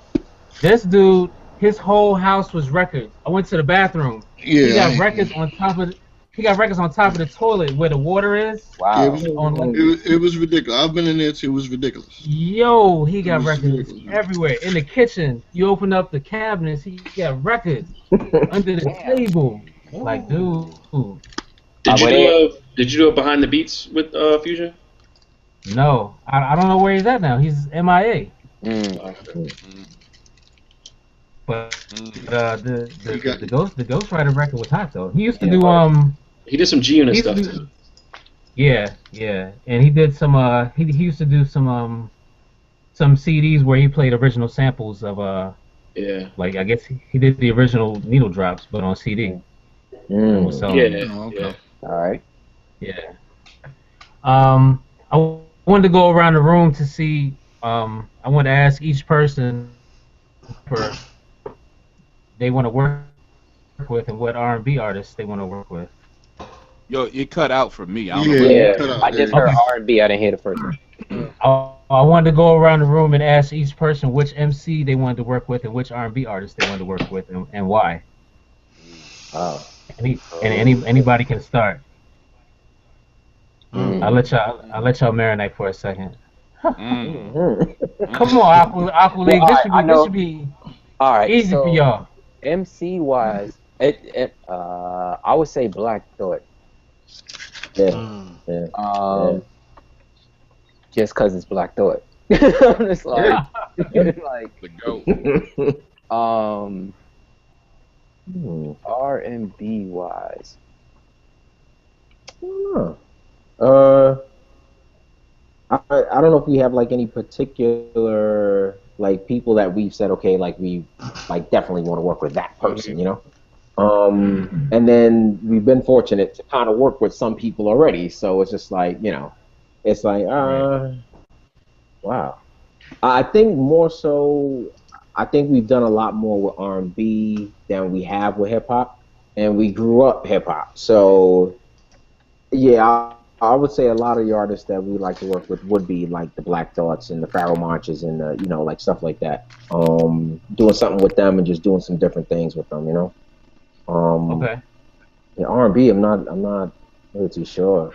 This dude, his whole house was records. I went to the bathroom. He Yeah, got records on top of. He got records on top of the toilet where the water is. yeah, Wow. On like, it was ridiculous. I've been in there too. It was ridiculous. yo, he It got was records ridiculous. everywhere. In the kitchen, you open up the cabinets, he got records under the Damn. table. Like, dude, Were they? Did you do a behind the beats with Fusion? no, I don't know where he's at now. He's MIA. mm, But mm. He got the Ghost Rider record was hot though. He used to Yeah, do it He did some G Unit he used stuff to too. do, yeah, and he did some he used to do some CDs where he played original samples of Yeah. like I guess he did the original needle drops but on CD and was selling them. Yeah. oh, okay. Yeah. All right. Yeah. I wanted to go around the room to see. I want to ask each person for they want to work with and what R&B artists they want to work with. Yo, it cut out for me. I don't Yeah, know. Yeah, cut out I just there. heard Okay. R&B. I didn't hear the first one. I wanted to go around the room and ask each person which MC they wanted to work with and which R&B artist they wanted to work with and why. Wow. Anybody can start. Mm. I'll let y'all marinate for a second. Mm, Mhm. Come on, Aqua League. Well, This I know. should be All right. easy for So y'all. MC wise, I would say Black Thought. Mm. Just cause it's Black Thought. It's like, like the goat. R&B wise. I don't know if we have like any particular like people that we've said okay like we like definitely want to work with that person, you know. And then we've been fortunate to kind of work with some people already, so it's just like it's like wow. I think more so. I think we've done a lot more with R&B than we have with hip hop, and we grew up hip hop, so yeah. I would say a lot of the artists that we like to work with would be like the Black Thoughts and the Pharaoh Marches and the like stuff like that. Doing something with them and just doing some different things with them, Okay. Yeah, R&B, I'm not really too sure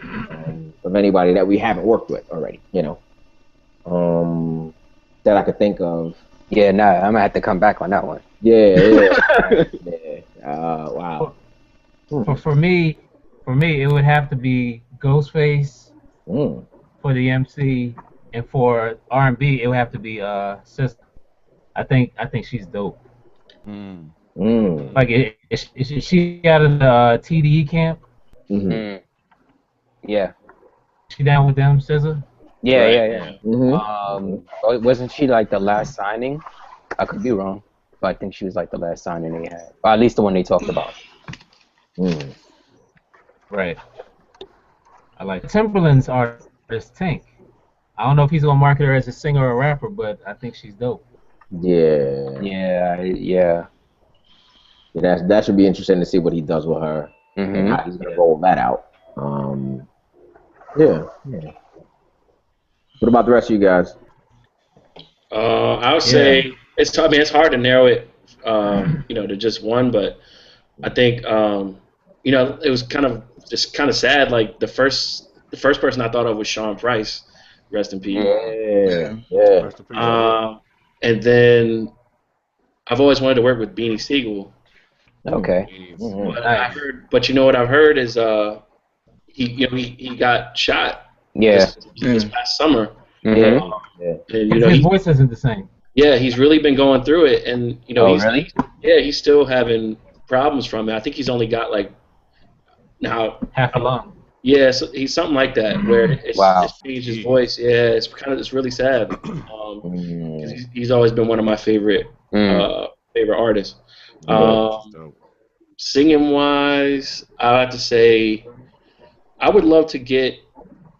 of anybody that we haven't worked with already, that I could think of. Yeah, nah, I'm gonna have to come back on that one. Yeah. Wow. For me, it would have to be Ghostface for the MC, and for R&B, it would have to be SZA. I think she's dope. Mm. Like, is she out of the TDE camp? Yeah. She down with them, SZA? Yeah. Mm-hmm. Wasn't she like the last signing? I could be wrong, but I think she was like the last signing they had, or at least the one they talked about. Right. I like Timberland's artist Tank. I don't know if he's gonna market her as a singer or a rapper, but I think she's dope. Yeah. That should be interesting to see what he does with her and how he's gonna roll that out. Yeah. What about the rest of you guys? I would say it's. I mean, it's hard to narrow it, to just one. But I think, it was kind of sad. Like the first person I thought of was Sean Price, rest in peace. Yeah. Rest in peace. And then I've always wanted to work with Beanie Siegel. Okay. But you know what I've heard is he got shot. Yeah. This past summer. Mm-hmm. And his voice isn't the same. Yeah, he's really been going through it, and really? Yeah, he's still having problems from it. I think he's only got like now half a lung. Yeah, so he's something like that where it's changed his voice. Yeah, it's really sad. 'Cause he's always been one of my favorite artists. Singing wise, I have to say I would love to get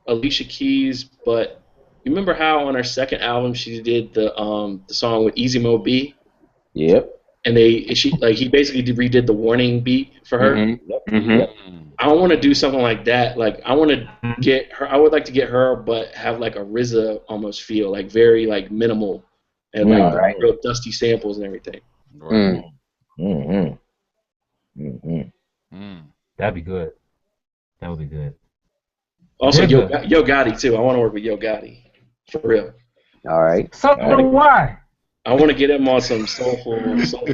Alicia Keys, but you remember how on her second album she did the song with Easy Mo B? Yep. and he basically redid the warning beat for her. I want to do something like that. Like I want to get her. I would like to get her, but have like a RZA almost feel, like very like minimal, and like the real dusty samples and everything. Right. That'd be good. That would be good. Also, Yo Digga. Gotti too. I want to work with Yo Gotti for real. All right. So why? I want to get him on some soulful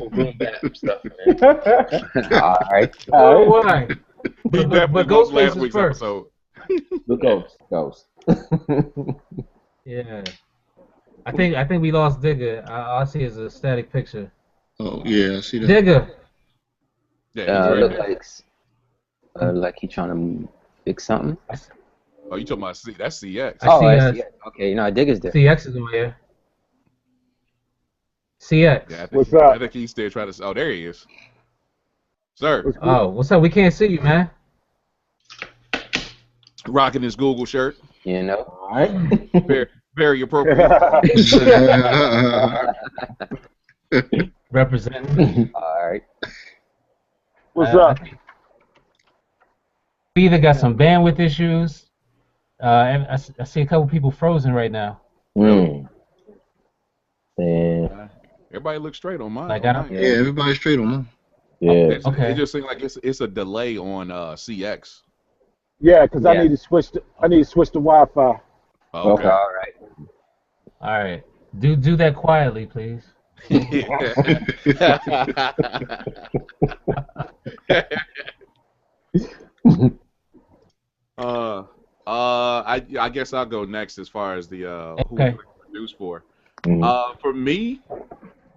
boom bap stuff, man. All right. So why? He definitely But was Ghostface last is week's first. episode. The Ghost. Yeah. I think we lost Digger. All I see is a static picture. Oh yeah, I see that. Digger. Yeah, he's right Look there. like he trying to fix something. Oh, you talking about C? That's CX. I see, yeah. Okay, no, Digger's there. CX is on here. CX. Yeah, What's up? I think he's still trying to. Oh, there he is, sir. Oh, what's up? We can't see you, man. Rocking his Google shirt. You know. All right. Very, very appropriate. Representing. All right. What's up? We either got some bandwidth issues. I see a couple people frozen right now. Yeah. Everybody looks straight on mine. Like, on mine. Yeah, everybody's straight on mine. Yeah. Okay. It just seems like it's a delay on CX. Yeah, because I need to switch. I need to switch to Wi-Fi. Okay. All right. All right. Do that quietly, please. I guess I'll go next as far as the who Okay. we produce for. For me,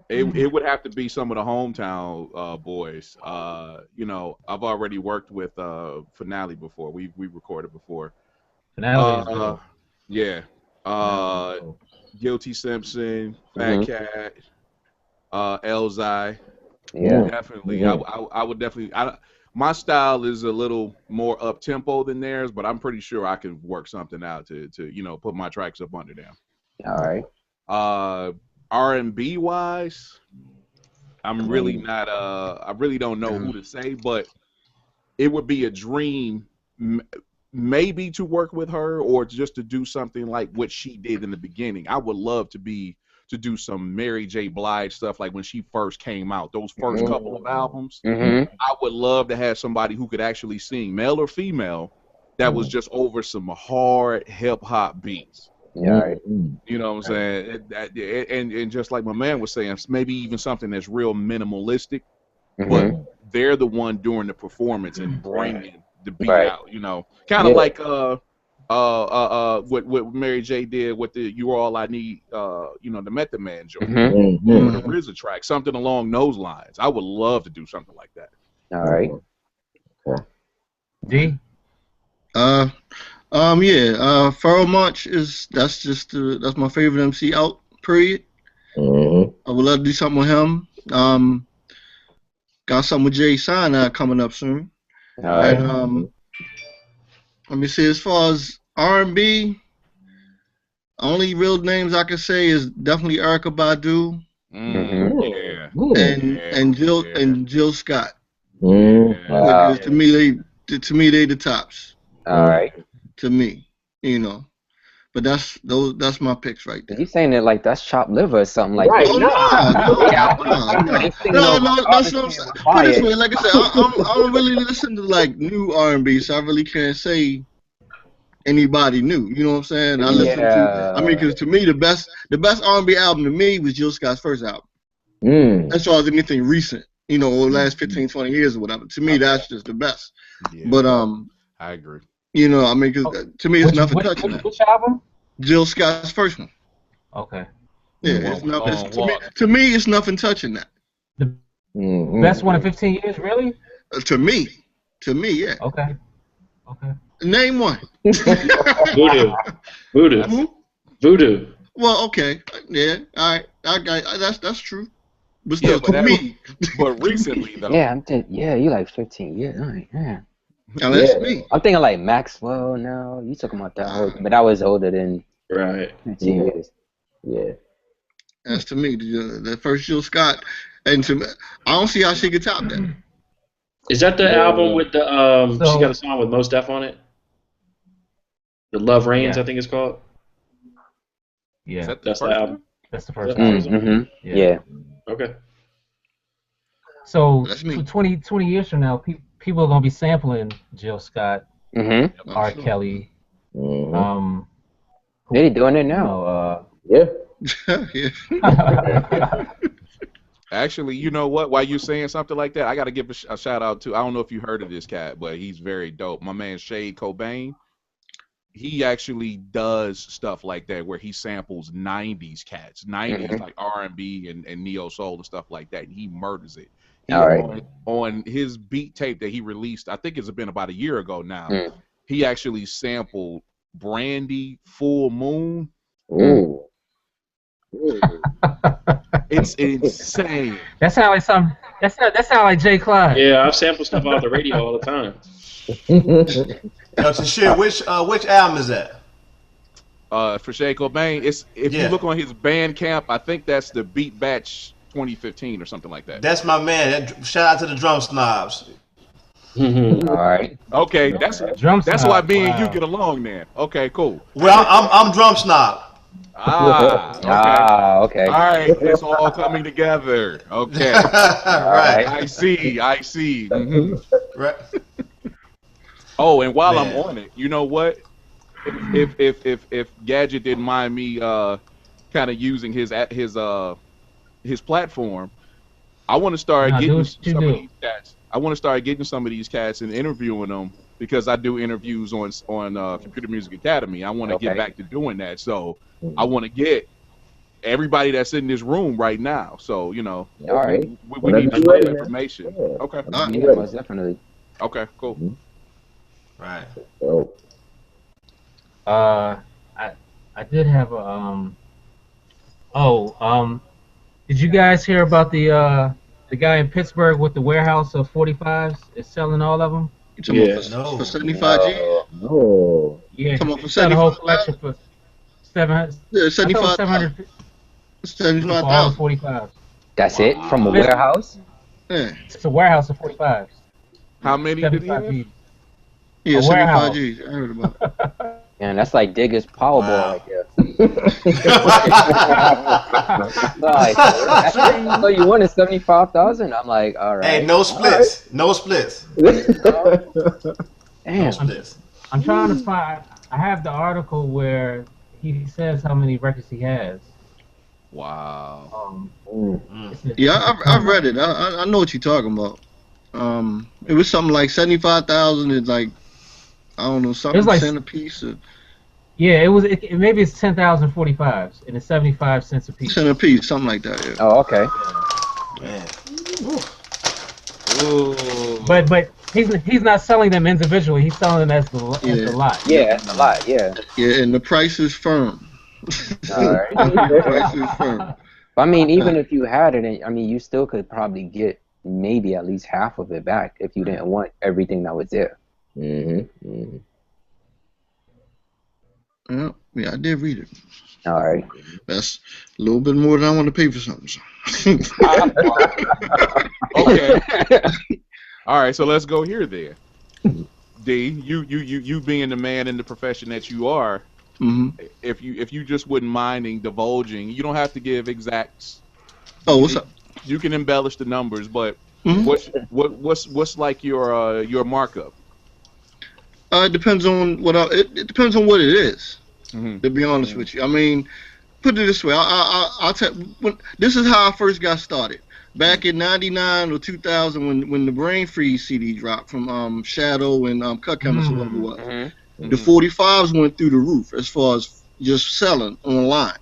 it would have to be some of the hometown boys. You know, I've already worked with Finale before. We recorded before. Finale is good. Yeah. Guilty Simpson, Fat Cat, Elzai. Yeah. Definitely. I would definitely. My style is a little more up tempo than theirs, but I'm pretty sure I can work something out to put my tracks up under them. All right. R&B wise, I'm really not. I really don't know who to say, but it would be a dream, maybe to work with her or just to do something like what she did in the beginning. I would love to do some Mary J. Blige stuff, like when she first came out, those first couple of albums. I would love to have somebody who could actually sing, male or female, that was just over some hard hip hop beats. Yeah. Right. You know what I'm saying? And just like my man was saying, maybe even something that's real minimalistic, but they're the one doing the performance and bringing the beat out. You know, kind of like what Mary J did with the "You Are All I Need," the Method Man joint, or the RZA track, something along those lines. I would love to do something like that. All right. D. Pharoah Monch that's my favorite MC out. Period. I would love to do something with him. Got something with Jay Sinai coming up soon. All right. And, let me see. As far as R&B, only real names I can say is definitely Erykah Badu and Jill Scott. Because to me they the tops. All right. To me, but that's my picks right there. You saying it like that's chopped liver or something like Right. that? No, that's what I'm saying. Put it this way, like I said, I don't really listen to like new R&B, so I really can't say anybody new. You know what I'm saying? I listen to. Because to me the best R&B album to me was Jill Scott's first album. As far as anything recent, over the last 15, 20 years or whatever. To me, that's just the best. Yeah, but I agree. Because to me, it's nothing touching that. Which album? Jill Scott's first one. Okay. Yeah, to me, it's nothing touching that. The best one in 15 years, really? To me, yeah. Okay. Name one. Voodoo. Well, okay, yeah, all right, I got that's true, but still, to me. But recently, though. Yeah, you like 15 years. All right, yeah. Now that's me. I'm thinking like Maxwell. No, you talking about that old, but I was older than 15 years. Yeah. That's to me the first Jill Scott, and to me, I don't see how she could top that. Is that the album with the she got a song with Mos Def on it? The Love Reigns, I think it's called. Yeah, that's the album. That's the first album. Yeah. Okay. So 20 years from now, people are gonna be sampling Jill Scott, R. Kelly. They're doing it now. Yeah. Actually, you know what? While you're saying something like that, I got to give a shout out to. I don't know if you heard of this cat, but he's very dope. My man Shade Cobain. He actually does stuff like that where he samples 90s cats, 90s like R&B and neo soul and stuff like that. And he murders it. On his beat tape that he released, I think it's been about a year ago now. He actually sampled Brandy Full Moon. Ooh. It's insane. That sound like some. That sound like Jay Clyde. Yeah, I've sampled stuff off the radio all the time. To share which album is that? For Shay Cobain, if you look on his Bandcamp, I think that's the Beat Batch 2015 or something like that. That's my man. Shout out to the Drum Snobs. All right. Okay, that's why me and you get along, man. Okay, cool. Well, I'm Drum Snob. Okay. Okay. All right, it's all coming together. Okay. Right. I see. Right. Oh, and while I'm on it, you know what? If Gadget didn't mind me kind of using his platform, I want to start getting some of these cats. I want to start getting some of these cats and interviewing them because I do interviews on Computer Music Academy. I want to get back to doing that. So I want to get everybody that's in this room right now. So, you know, all right, we need to share information. Yeah. Okay. Yeah, most definitely. Okay, cool. Right. Oh. I did have a did you guys hear about the guy in Pittsburgh with the warehouse of 45s? Is selling all of them? For 75 G? No. Yeah, for selling a whole collection for 700. Yeah, 75,000. 75,000. 45s. That's it from a warehouse. Yeah. It's a warehouse of 45s. How many did he have? Yeah, A 75 G's. I heard about it. Man, that's like Digger's Powerball right there. So you wanted 75,000? I'm like, all right. Hey, no splits. Right. No splits. Damn. No splits. I'm trying to find. I have the article where he says how many records he has. Wow. Yeah, I've read it. I know what you're talking about. It was something like 75,000 is like, I don't know, something like, cent a piece. Yeah, it was. Maybe it's 10,000 45s, and it's 75 cents a piece. Cent a piece, something like that. Yeah. Oh, okay. Yeah. But he's not selling them individually. He's selling them as the lot. Yeah, as the lot. Yeah. Yeah, and the price is firm. All right. The price is firm. I mean, even if you had it, I mean, you still could probably get maybe at least half of it back if you didn't want everything that was there. Yeah, I did read it. All right. That's a little bit more than I want to pay for something. So. Okay. All right, so let's go here then. D, you being the man in the profession that you are, if you just wouldn't mind divulging, you don't have to give exacts. Oh, what's up? You can embellish the numbers, but what's like your markup? It depends on it depends on what it is. To be honest with you, I mean, put it this way. I'll tell. This is how I first got started. Back in '99 or 2000, when the Brain Freeze CD dropped from Shadow and Cut Chemist, whoever it was, the 45s went through the roof as far as just selling online.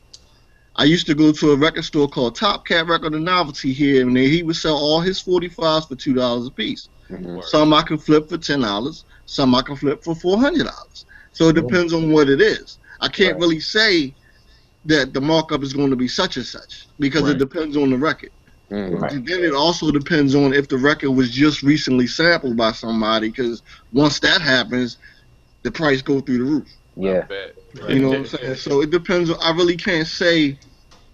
I used to go to a record store called Top Cat Record and Novelty here, and he would sell all his 45s for $2 a piece. Some I can flip for $10, some I can flip for $400. So it depends on what it is. I can't really say that the markup is going to be such and such because it depends on the record. And then it also depends on if the record was just recently sampled by somebody, because once that happens, the price goes through the roof. Yeah. You know what I'm saying? So it depends. I really can't say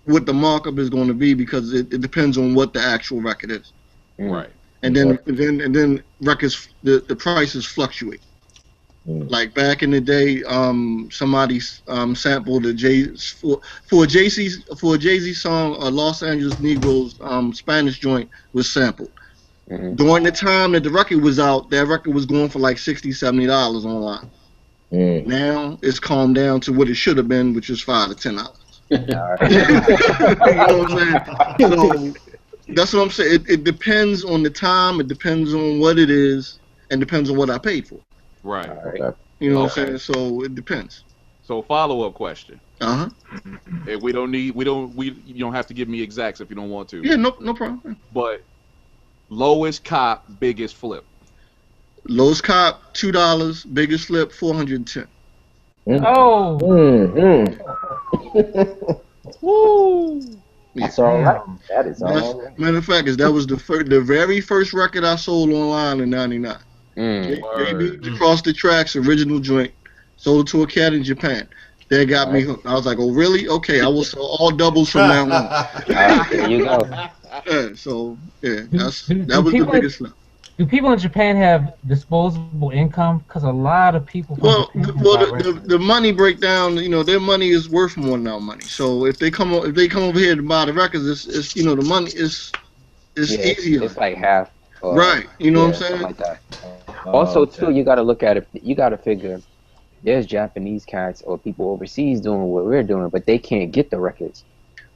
what the markup is going to be because it depends on what the actual record is. Right. And then records the prices fluctuate. Like back in the day, somebody sampled for a Jay-Z song, a Los Angeles Negroes Spanish joint was sampled. During the time that the record was out, that record was going for like $60-$70 online. Now it's calmed down to what it should have been, which is $5 to $10. You know what I'm saying? So that's what I'm saying. It depends on the time. It depends on what it is, and depends on what I paid for. Right. You know what I'm saying? So it depends. So follow-up question. If you don't have to give me exacts if you don't want to. Yeah, no problem. But lowest cop, biggest flip. Lowest cop $2, biggest flip 410. Oh. Woo. That's all right. That is all right. Matter of fact, that was the very first record I sold online in '99. JB Across the Tracks original joint, sold to a cat in Japan. That got me hooked. I was like, oh really? Okay, I will sell all doubles from now on. There you go. That was the biggest flip. Do people in Japan have disposable income? Because a lot of people. The money breakdown, their money is worth more than our money. So if they come over here to buy the records, it's the money is easier. It's like half. Right. You know what I'm saying? Like that. Also, too, you got to look at it. You got to figure there's Japanese cats or people overseas doing what we're doing, but they can't get the records.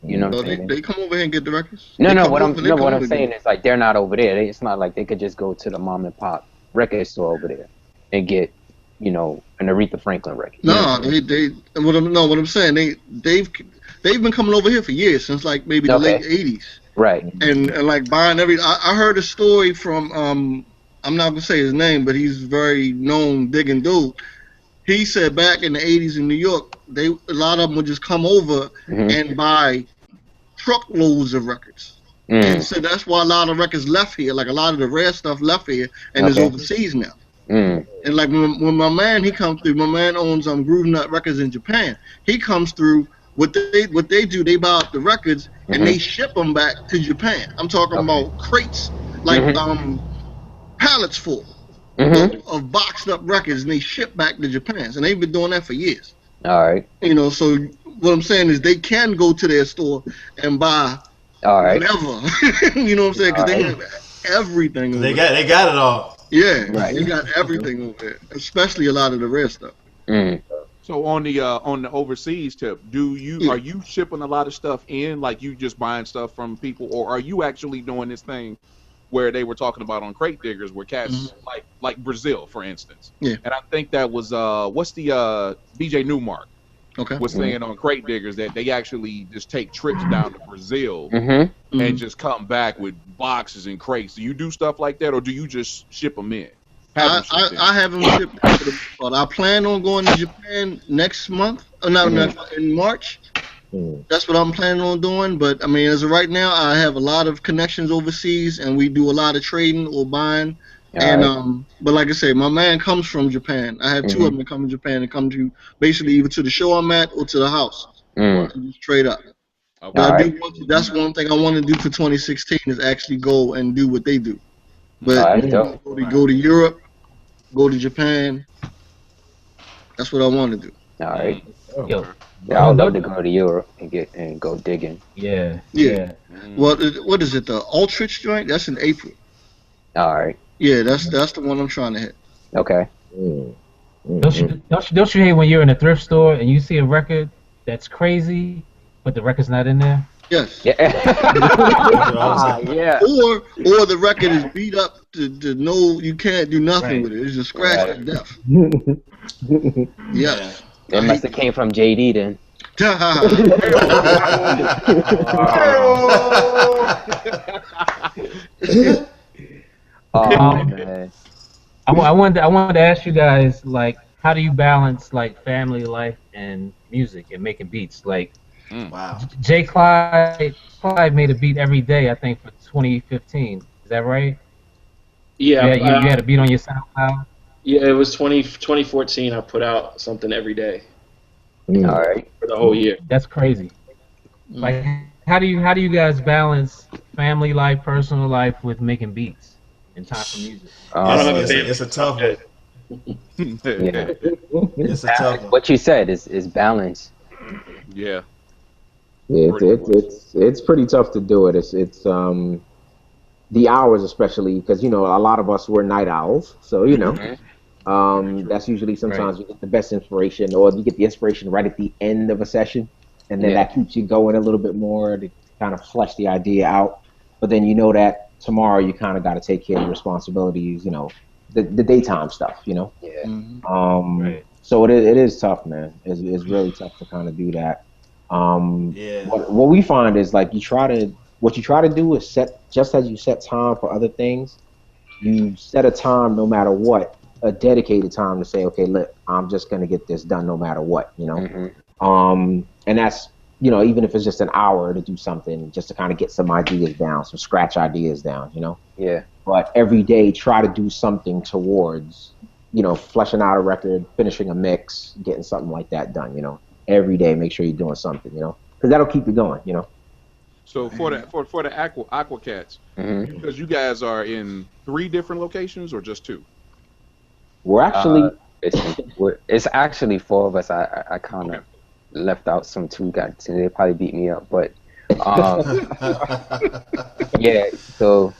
You know what I'm saying? They come over here and get the records? What I'm saying is like they're not over there. It's not like they could just go to the mom and pop record store over there and get, an Aretha Franklin record. No, what I'm saying, they've been coming over here for years, since like maybe the late '80s. Right. And like buying I heard a story from I'm not gonna say his name, but he's very known digging dude. He said back in the '80s in New York, a lot of them would just come over and buy truckloads of records. And so that's why a lot of records left here, like a lot of the rare stuff left here and is overseas now. And like when my man comes through, my man owns Groove Nut Records in Japan. He comes through. What they do, they buy up the records and they ship them back to Japan. I'm talking about crates, like pallets full of boxed up records, and they ship back to Japan. And they've been doing that for years. All right. So what I'm saying is they can go to their store and buy whatever. You know what I'm saying? Because they have everything. They got it all. Yeah, they got everything over there, especially a lot of the rare stuff. So on the overseas tip, are you shipping a lot of stuff in, like you just buying stuff from people, or are you actually doing this thing where they were talking about on Crate Diggers, where cats like Brazil, for instance? Yeah. And I think that was what's the BJ Newmark? Okay. Was saying on Crate Diggers that they actually just take trips down to Brazil and just come back with boxes and crates. Do you do stuff like that, or do you just ship them in? I haven't shipped, but I plan on going to Japan next month. In March. That's what I'm planning on doing. But I mean, as of right now, I have a lot of connections overseas, and we do a lot of trading or buying. But like I say, my man comes from Japan. I have two of them that come from Japan and come to basically either to the show I'm at or to the house. Just trade up. Okay. That's one thing I want to do for 2016 is actually go and do what they do. But go to Europe, go to Japan. That's what I want to do. All right. I would love to go to Europe and go digging. Yeah. What is it? The Ultrich joint? That's in April. All right. Yeah, that's the one I'm trying to hit. Okay. Don't you hate when you're in a thrift store and you see a record that's crazy, but the record's not in there? Yes. Yeah. Yeah. Or the record is beat up to know you can't do nothing with it. It's just scratched to death. Yes. It must have came from JD then. Man. I wanted to ask you guys, like, how do you balance like family life and music and making beats? Like, wow. Jay Clyde made a beat every day, I think, for 2015. Is that right? Yeah. You had a beat on your SoundCloud? Yeah, it was 2014. I put out something every day. All right. For the whole year. That's crazy. Like, how do you guys balance family life, personal life with making beats and time for music? I don't It's have a Uh, it's family, a, it's a so I'm tough one. good. yeah. It's a tough one. What you said is balance. Yeah, Yeah, pretty much. it's pretty tough to do it. It's the hours especially because a lot of us were night owls, so Hmm. Very true. that's usually Right. sometimes you get the best inspiration, or you get the inspiration right at the end of a session, and then Yeah. that keeps you going a little bit more to kind of flesh the idea out. But then you know that tomorrow you kind of got to take care of your responsibilities, the daytime stuff, Yeah. Mhm. Right. So it is tough, man. It's really tough to kind of do that. Yeah. What we find is like what you try to do is set just as you set time for other things, you set a time no matter what, a dedicated time to say, okay, look, I'm just gonna get this done no matter what. Hmm. And that's even if it's just an hour to do something, just to kind of get some ideas down, some scratch ideas down. Yeah. But every day try to do something towards fleshing out a record, finishing a mix, getting something like that done. Every day make sure you're doing something, because that'll keep you going. So for the Aqua Cats, Hmm. because you guys are in 3 different locations or just 2? We're Uh, actually it's actually 4 of us. I kind Okay. of left out some two guys. So they probably beat me up, but um, yeah. So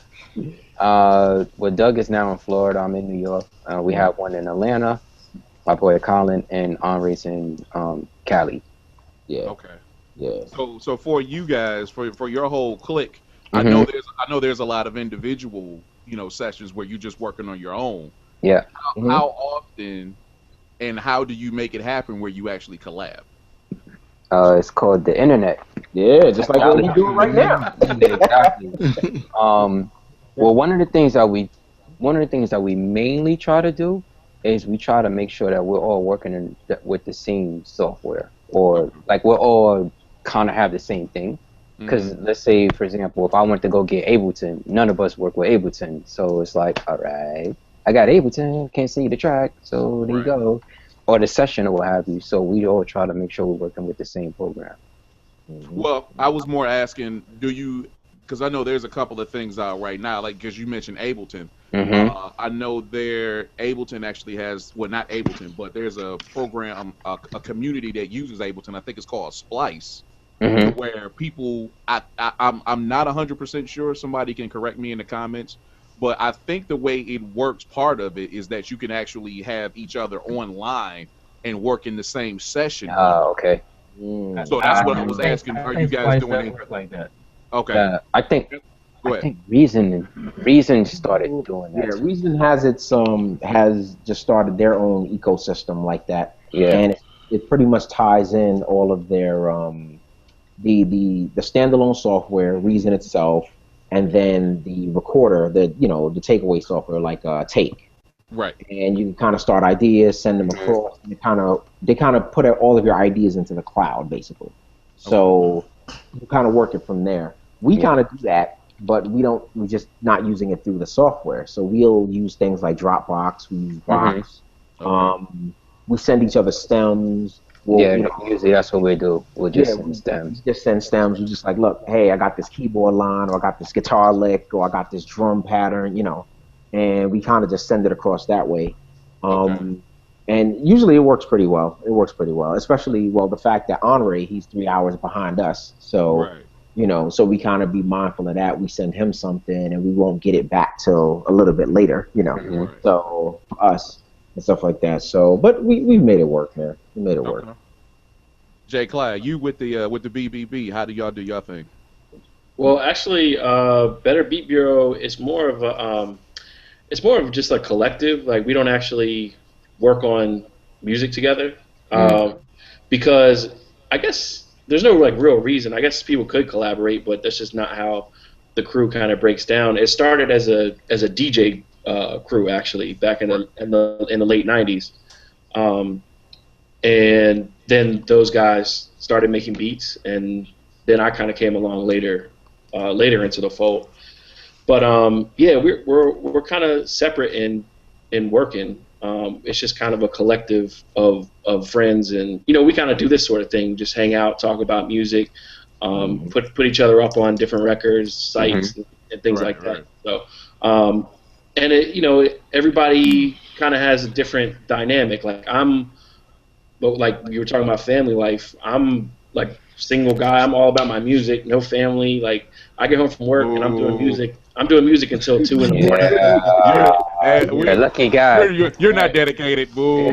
well, Doug is now in Florida. I'm in New York. We have one in Atlanta. My boy Colin and Henri's in Cali. yeah, Okay. yeah. So for you guys, for your whole clique, Hmm. I know there's a lot of individual, sessions where you're just working on your own. Yeah. How often and how do you make it happen where you actually collab? It's called the internet. Yeah, just like what we Technology. doing right now. Exactly. Um, well, one of the things that we mainly try to do is we try to make sure that we're all working with the same software, or Okay. like we're all kind of have the same thing. Hmm. Because let's say, for example, if I went to go get Ableton, none of us work with Ableton, so it's like, all right, I got Ableton, can't see the track, so there you Right. go, or the session or what have you. So we all try to make sure we're working with the same program. Mhm. Well, I was more asking, do you? Because I know there's a couple of things out right now, like because you mentioned Ableton. Hmm. I know Ableton actually has, well, not Ableton, but there's a program, a community that uses Ableton. I think it's called Splice, to Hmm. where people, I'm not 100% sure. Somebody can correct me in the comments, but I think the way it works, part of it is that you can actually have each other online and work in the same session even. Oh, okay. I, So Mm. that's I what I was think asking. I Are you think guys Splice doing does it? work like that. Okay, Yeah, I think go ahead. Reason started doing Yeah, that too. Reason has just started their own ecosystem like that, Yeah. and it pretty much ties in all of their the standalone software, Reason itself, and then the recorder, the takeaway software like Take, Right. and you can kind of start ideas, send them Mhm. across, and they kind of put all of your ideas into the cloud basically. Okay. So you kind of work it from there. We Yeah. kind of do that, but we're just not using it through the software. So we'll use things like Dropbox, we use Hmm. Box. Okay. Um, we send each other stems. We'll, Yeah. Usually that's what we do. We'll yeah, just send we stems. just send stems. We just like, look, hey, I got this keyboard line, or I got this guitar lick, or I got this drum pattern, and we kind of just send it across that way. Okay. Um, and usually it works pretty well. It works pretty well, especially the fact that Henri, he's 3 hours behind us, so Right. so we kind of be mindful of that. We send him something, and we won't get it back till a little bit later. Hmm. Right. So for us and stuff like that. So, but we've made it work, man. We made it work. Okay. Jay Clyde, you with the BBB? How do y'all do y'all thing? Well, actually, Better Beat Bureau is more of a it's more of just a collective. Like we don't actually work on music together Mm. because I guess there's no like real reason. I guess people could collaborate, but that's just not how the crew kind of breaks down. It started as a DJ crew actually back in Right. the late '90s, um, and then those guys started making beats, and then I kind of came along later into the fold. But yeah, we're kind of separate in working. It's just kind of a collective of friends, and we kind of do this sort of thing, just hang out, talk about music, put each other up on different records, sites, and things like that. So, and everybody kind of has a different dynamic. But like you were talking about family life, I'm like single guy. I'm all about my music, no family. Like I get home from work and I'm doing music. I'm doing music until 2 in the morning. You're a lucky guy. You're not dedicated, boo.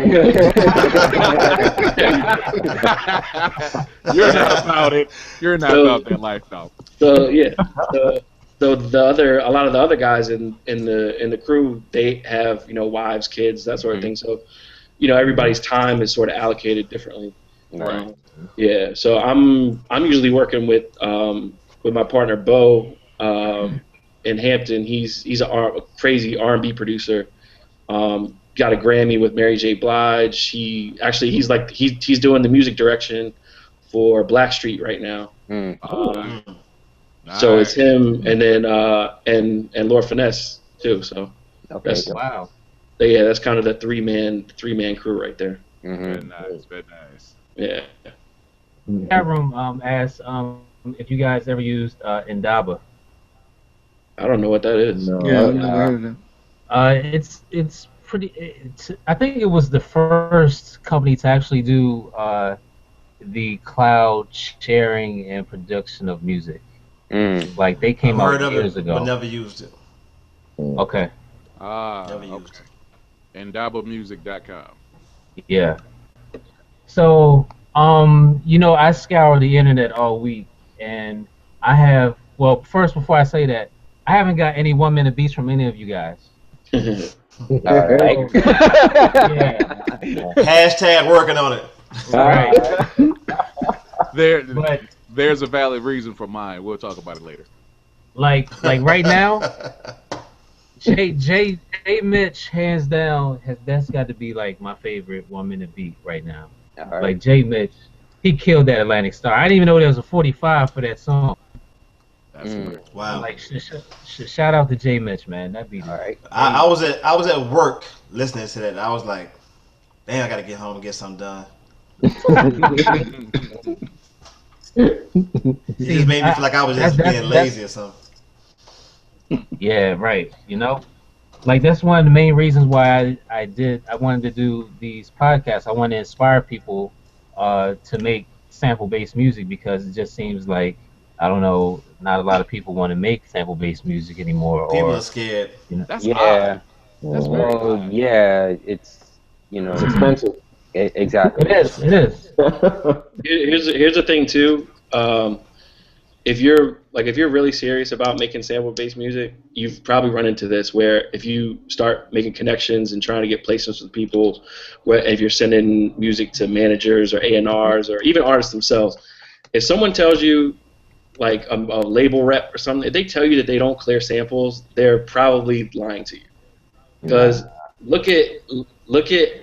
You're not about it. You're not about that life, though. So yeah. So a lot of the other guys in the crew, they have wives, kids, that sort of thing. So everybody's time is sort of allocated differently. Right. Yeah. So I'm usually working with my partner Bo in Hampton. He's a crazy R&B producer. Got a Grammy with Mary J. Blige. He's doing the music direction for Blackstreet right now. So it's him and then and Lord Finesse too. So Wow. Yeah, that's kind of the three man crew right there. Very nice, very nice. Yeah. Chat room asks if you guys ever used Indaba. I don't know what that is. No, yeah, I've never heard of that. It's pretty. I think it was the first company to actually do the cloud sharing and production of music. Like they came out years ago. But never used it. Okay. Never used it. IndabaMusic.com. Yeah. So, I scour the internet all week, and I have. Well, first, before I say that, I haven't got any 1 minute beats from any of you guys. Alright. Yeah. Hashtag working on it. Right. There's a valid reason for mine. We'll talk about it later. Like right now, J Mitch, hands down, that's got to be like my favorite 1 minute beat right now. Right. Like J Mitch, he killed that Atlantic Star. I didn't even know there was a 45 for that song. That's correct. Wow. Like shout out to J Mitch, man. That beat. All right. I was at work listening to that. And I was like, damn, I gotta get home and get something done. It just made me feel like I was just being lazy or something. Yeah, right. Like that's one of the main reasons why I wanted to do these podcasts. I wanted to inspire people to make sample-based music because it just seems like, I don't know, not a lot of people want to make sample-based music anymore. People are scared. That's odd. That's yeah, it's It's expensive. Exactly. It is. Here's the thing too. If you're really serious about making sample-based music, you've probably run into this where if you start making connections and trying to get placements with people, where if you're sending music to managers or A&Rs or even artists themselves, if someone tells you, like a label rep or something, if they tell you that they don't clear samples, they're probably lying to you. Because look at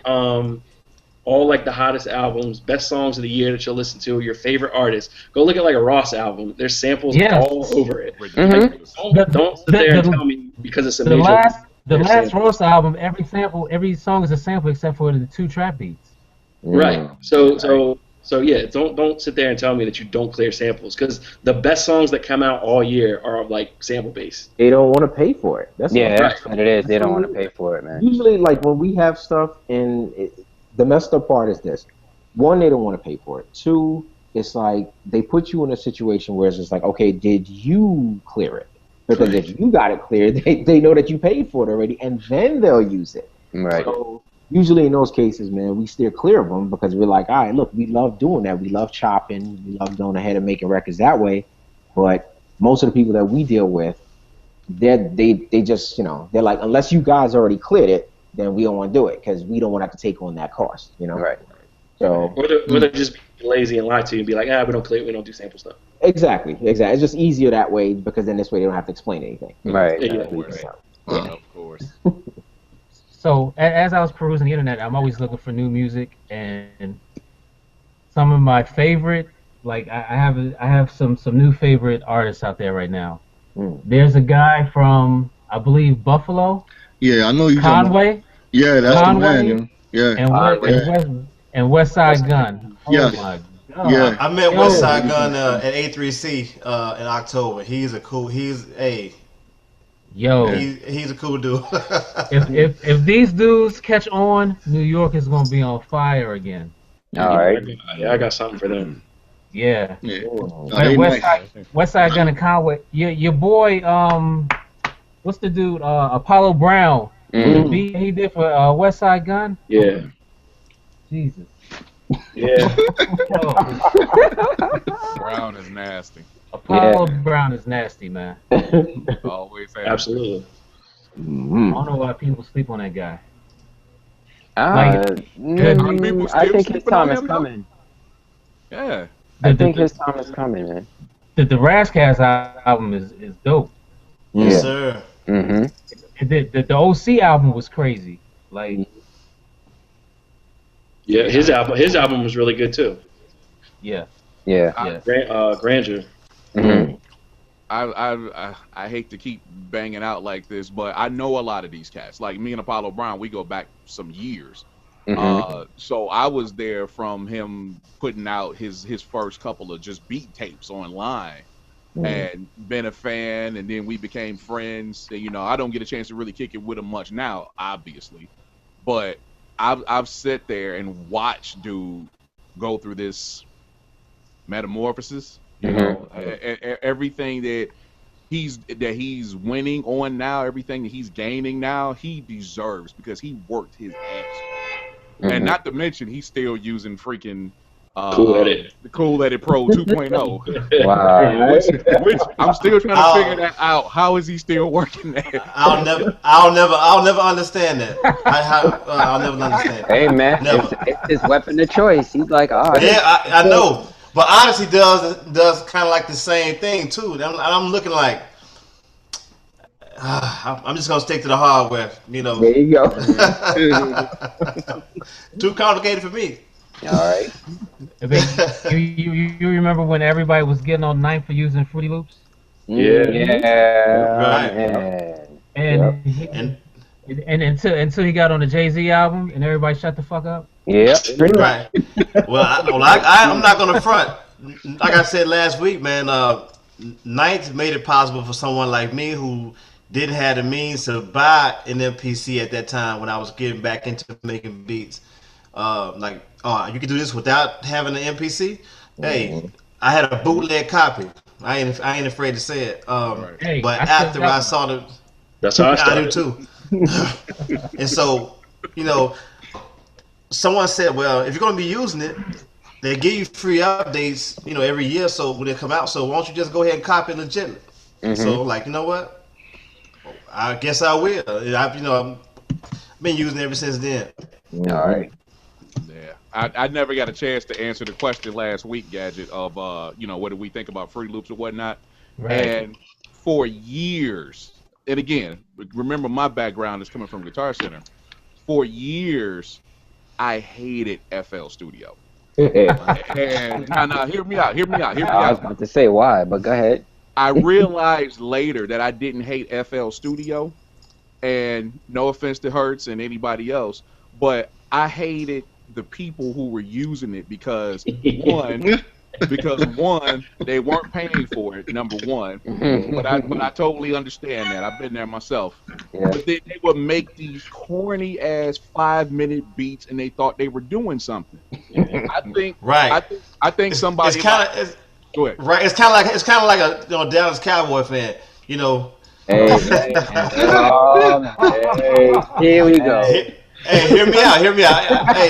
all like the hottest albums, best songs of the year that you'll listen to, your favorite artists. Go look at like a Ross album. There's samples all over it. Like, don't sit there and tell me because it's a major. The last Ross album, every song is a sample except for the 2 trap beats. Right. So yeah, don't sit there and tell me that you don't clear samples because the best songs that come out all year are like sample based. They don't want to pay for it. That's what it is. They don't want to pay for it, man. Usually, like when we have stuff, the messed up part is this: one, they don't want to pay for it. Two, it's like they put you in a situation where it's just like, okay, did you clear it? Because if you got it cleared, they know that you paid for it already, and then they'll use it. Right. So usually in those cases, man, we steer clear of them because we're like, all right, look, we love doing that. We love chopping. We love going ahead and making records that way. But most of the people that we deal with, they just, they're like, unless you guys already cleared it, then we don't want to do it because we don't want to have to take on that cost, Right. So or they're just lazy and lie to you and be like, we don't clear, we don't do sample stuff. Exactly. It's just easier that way because then this way they don't have to explain anything. Right. Of course. So as I was perusing the internet, I'm always looking for new music, and some of my favorite, like I have some new favorite artists out there right now. There's a guy from, I believe, Buffalo. Yeah, I know you. Conway. Yeah, that's Conway, the man. Yeah. And West Side Gun. Oh my Yeah. I met Yo, Westside Gun at A3C in October. He's a cool. yo, Yeah. He's a cool dude. if these dudes catch on, New York is gonna be on fire again. All Yeah, right. I got something for them. Yeah. Yeah. Mm. Oh, they West nice. Side, West Side Gun and Conway. Your boy, what's the dude? Apollo Brown. The Mm. beat he did for West Side Gun. Yeah, Jesus. yeah. Yo, Brown is nasty. Apollo Brown is nasty, man. Always has. Absolutely. I don't know why people sleep on that guy. Uh, Good. Are people I still think his sleeping on time is him, though? coming. Yeah. I think his time is coming, man. The Razzcast album is dope. Yes, Yeah. sir. Mm-hmm. The OC album was crazy. Like, Yeah, his album was really good too. yeah, Yeah. yeah. Grandeur. Mm-hmm. I hate to keep banging out like this, but I know a lot of these cats. Like me and Apollo Brown, we go back some years. Mm-hmm. So I was there from him putting out his first couple of just beat tapes online, and been a fan, and then we became friends. And, I don't get a chance to really kick it with him much now, obviously, but I've sat there and watched dude go through this metamorphosis. Everything that he's winning on now, everything that he's gaining now, he deserves, because he worked his ass off. And not to mention, he's still using freaking the Cool Edit Pro 2.0. Wow. which I'm still trying to figure that out. How is he still working that? I'll never understand that. I'll never understand. Hey, man, Never. it's his weapon of choice. He's like, all right. Yeah, I know. But Odyssey does kind of like the same thing too. I'm looking like I'm just gonna stick to the hardware. There you go. Too complicated for me. All right. You remember when everybody was getting on Ninth for using Fruity Loops? Yeah. Right. Man. And and until he got on the Jay-Z album and everybody shut the fuck up. Yeah. Right. Well, I'm not gonna front. Like I said last week, man. Ninth made it possible for someone like me who didn't have the means to buy an MPC at that time when I was getting back into making beats. You can do this without having an MPC. Hey, I had a bootleg copy. I ain't afraid to say it. Hey, but I still after got I one. saw the, That's how I I started. do too. And so, someone said, well, if you're gonna be using it, they give you free updates, every year. So when they come out, so why don't you just go ahead and copy it legitimately? So like, you know what? I guess I will. I've been using it ever since then. All right. Yeah, I never got a chance to answer the question last week, Gadget, of what do we think about Fruity Loops or whatnot. Right. And for years, and again, remember my background is coming from Guitar Center. For years, I hated FL Studio. And now, hear me out. I was about to say why, but go ahead. I realized later that I didn't hate FL Studio, and no offense to Hertz and anybody else, but I hated the people who were using it because one, they weren't paying for it, number one. But I totally understand that. I've been there myself. Yeah. But then they would make these corny ass 5-minute beats, and they thought they were doing something. I think Right. I think somebody. It's kind of Go ahead. right. It's kind of like a Dallas Cowboy fan. Hey, here we go. Hey, hear me out. Hey,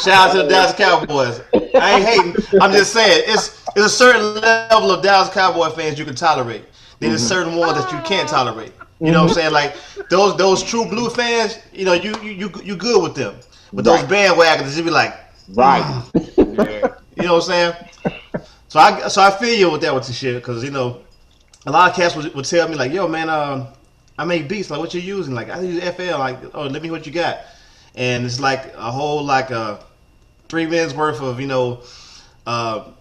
shout out to the Dallas Cowboys. I ain't hating. I'm just saying it's a certain level of Dallas Cowboy fans you can tolerate. Then there's certain ones that you can't tolerate. You know what I'm saying? Like those true blue fans, you good with them. But those bandwagons, you be like, Right. yeah. You know what I'm saying? So I feel you with that with the shit, because a lot of cats would tell me like, yo man, I make beats, like what you using? Like I use FL, like, oh, let me hear what you got. And it's like a whole 3 minutes worth of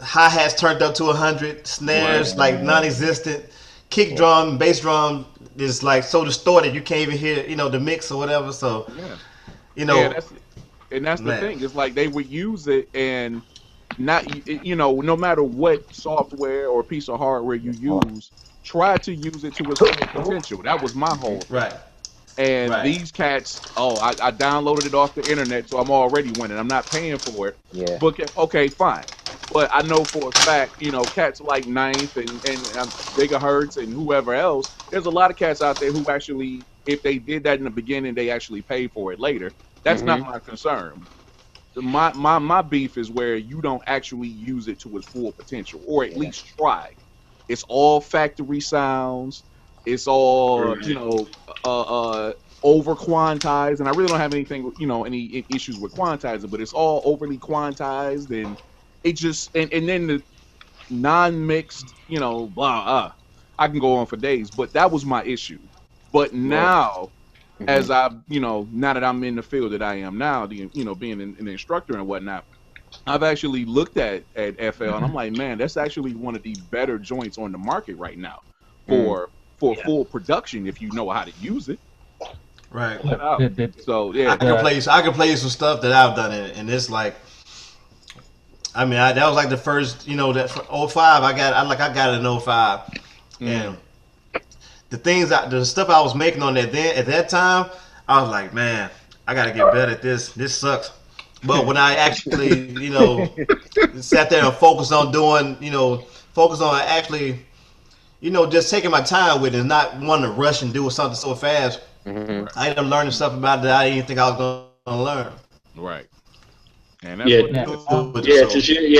hi-hats turned up to 100, snares like non-existent, kick drum, bass drum is like so distorted you can't even hear the mix or whatever. So that's the thing. It's like they would use it, and no matter what software or piece of hardware you use, try to use it to its full potential. That was my whole thing. Right. And Right. these cats, I downloaded it off the internet, so I'm already winning. I'm not paying for it. Yeah. But okay, fine. But I know for a fact, cats like Ninth and Gigahertz and whoever else, there's a lot of cats out there who actually, if they did that in the beginning, they actually pay for it later. That's not my concern. My beef is where you don't actually use it to its full potential, or at least try. It's all factory sounds. It's all over quantized, and I really don't have any issues with quantizing, but it's all overly quantized, and it just and then the non-mixed, I can go on for days, but that was my issue. But now, as now that I'm in the field that I am now, being an instructor and whatnot, I've actually looked at FL, and I'm like, man, that's actually one of the better joints on the market right now for full production if you know how to use it. Right. So yeah, I can play you some stuff that I've done in it, and it's like, I mean, that was like the first, that 05. I got it in 05, and the stuff I was making on that then at that time, I was like, man, I got to get better at this. This sucks. But when I actually, sat there and focused on doing, actually, just taking my time with it and not wanting to rush and do something so fast, I ended up learning stuff about it that I didn't think I was going to learn. Right. And that's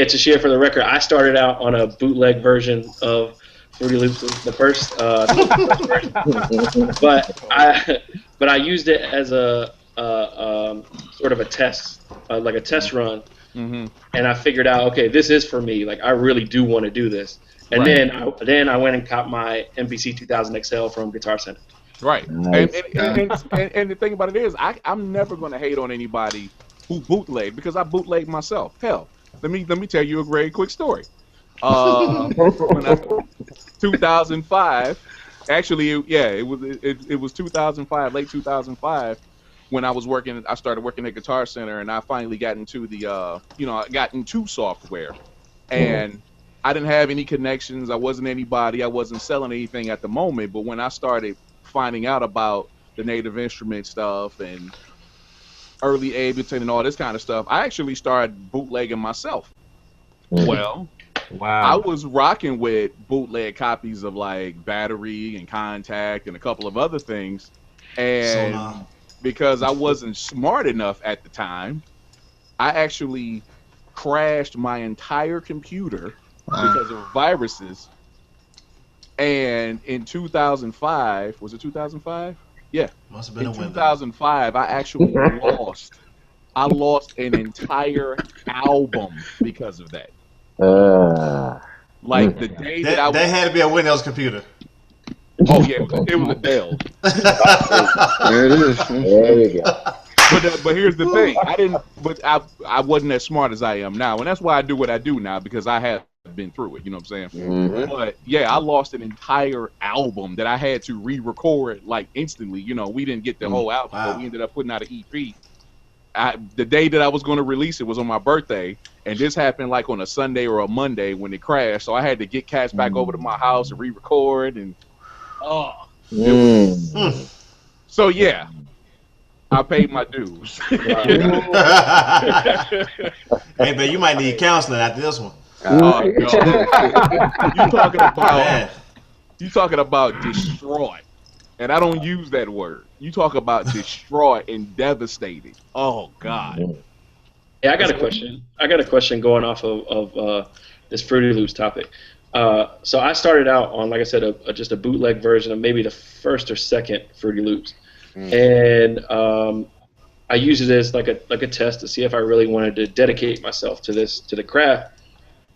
to share for the record, I started out on a bootleg version of Fruity Loops, the first version, but I used it as a sort of a test, like a test run, and I figured out, okay, this is for me. Like, I really do want to do this. And then I went and caught my MPC 2000 XL from Guitar Center. Right. Nice. And the thing about it is, I'm never going to hate on anybody who bootleg, because I bootleg myself. Hell, let me tell you a very quick story. 2005. Actually, it was 2005, late 2005, when I started working at Guitar Center, and I finally got into I got into software, and I didn't have any connections. I wasn't anybody. I wasn't selling anything at the moment. But when I started finding out about the Native Instrument stuff and early Ableton and all this kind of stuff, I actually started bootlegging myself. Well, I was rocking with bootleg copies of like Battery and Contact and a couple of other things, and because I wasn't smart enough at the time, I actually crashed my entire computer because of viruses. And in 2005, was it 2005? Yeah. Must have been in 2005, I actually lost an entire album because of that. Like the day that had to be a Windows computer. Oh yeah, it was a Dell. There it is. There you go. But here's the thing, I wasn't as smart as I am now, and that's why I do what I do now, because I have been through it. You know what I'm saying? But yeah, I lost an entire album that I had to re-record like instantly. We didn't get the whole album, but we ended up putting out an EP. The day that I was going to release it was on my birthday, and this happened like on a Sunday or a Monday when it crashed. So I had to get cats back over to my house and re-record, and so yeah, I paid my dues. Hey, man, you might need counseling after this one. You talking about destroy, and I don't use that word. You talk about destroy and devastated. Oh God. Yeah, I got a question going off of this Fruity Loops topic. So I started out on, like I said, just a bootleg version of maybe the first or second Fruity Loops, and I used it as like a test to see if I really wanted to dedicate myself to the craft.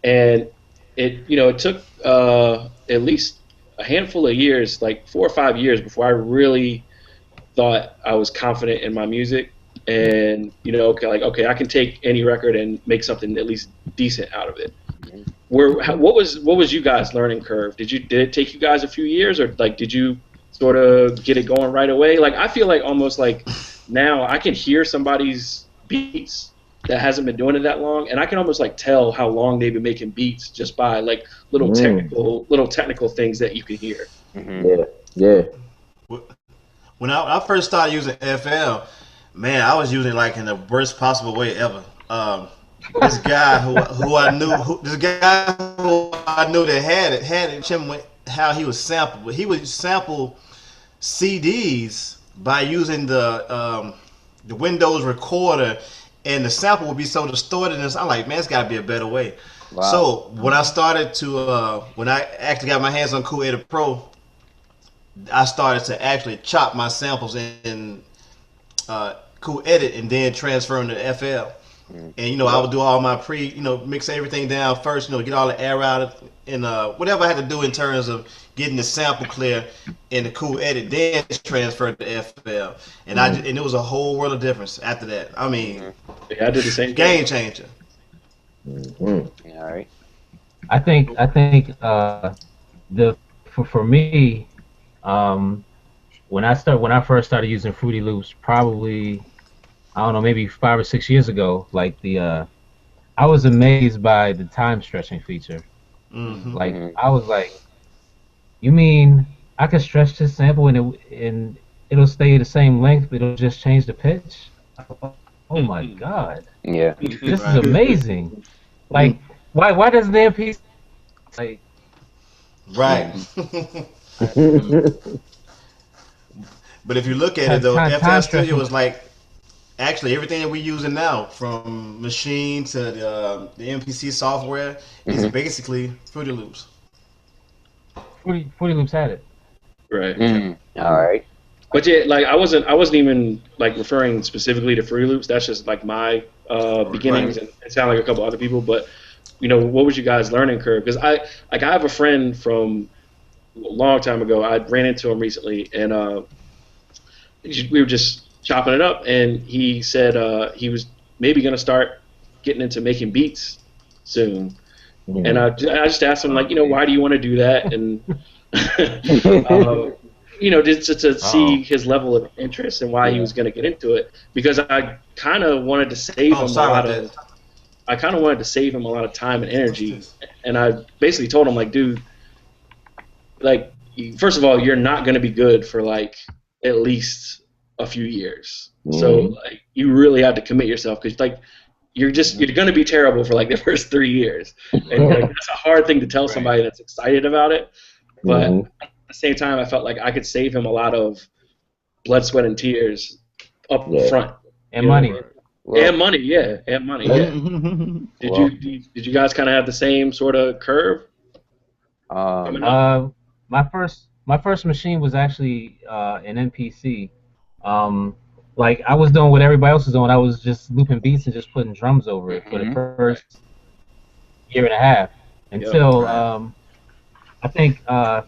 And it took at least a handful of years, like 4 or 5 years, before I really thought I was confident in my music. And okay, I can take any record and make something at least decent out of it. What was you guys' learning curve? Did it take you guys a few years, or like did you sort of get it going right away? Like I feel like almost like now I can hear somebody's beats that hasn't been doing it that long, and I can almost like tell how long they've been making beats just by like little technical things that you can hear. Yeah, yeah. When I first started using FL, man, I was using it like in the worst possible way ever. This guy who I knew that had it him with how he was sampled, but he would sample CDs by using the Windows recorder, and the sample would be so distorted. And I'm like, man, it's got to be a better way. Wow. So when I started to when I actually got my hands on Cool Edit Pro, I started to actually chop my samples in Cool Edit and then transfer them to FL. And I would do all my mix everything down first, get all the air out and whatever I had to do in terms of getting the sample clear in the Cool Edit, then transfer to FL. And and it was a whole world of difference after that. I mean, I did the same game changer. All right. I think for me, when I first started using Fruity Loops, probably I don't know, maybe 5 or 6 years ago, like I was amazed by the time stretching feature. Like I was like, you mean I could stretch this sample and it'll stay the same length, but it'll just change the pitch? Oh my God! Yeah. This is amazing. Like, why doesn't the MP like? Right. But if you look at it though, FL Studio was like actually everything that we're using now, from Machine to the MPC software, is basically Fruity Loops. Fruity Loops had it. Right. All right. But yeah, like I wasn't even like referring specifically to Fruity Loops. That's just like my beginnings, and it sounded like a couple other people. But what was your guys' learning curve? Because I have a friend from a long time ago. I ran into him recently, and we were just chopping it up, and he said he was maybe gonna start getting into making beats soon. And I just asked him, like, why do you want to do that? And just to see his level of interest and why he was going to get into it, because I kind of wanted to save him a lot of time and energy. And I basically told him, like, dude, like, first of all, you're not going to be good for like at least a few years. So like, you really have to commit yourself, because like you're going to be terrible for like the first 3 years, and like, that's a hard thing to tell somebody that's excited about it. But at the same time, I felt like I could save him a lot of blood, sweat, and tears up front, and money. And money, yeah. Did you guys kind of have the same sort of curve? My first machine was actually an MPC. Like I was doing what everybody else was doing. I was just looping beats and just putting drums over it for the first year and a half until I think a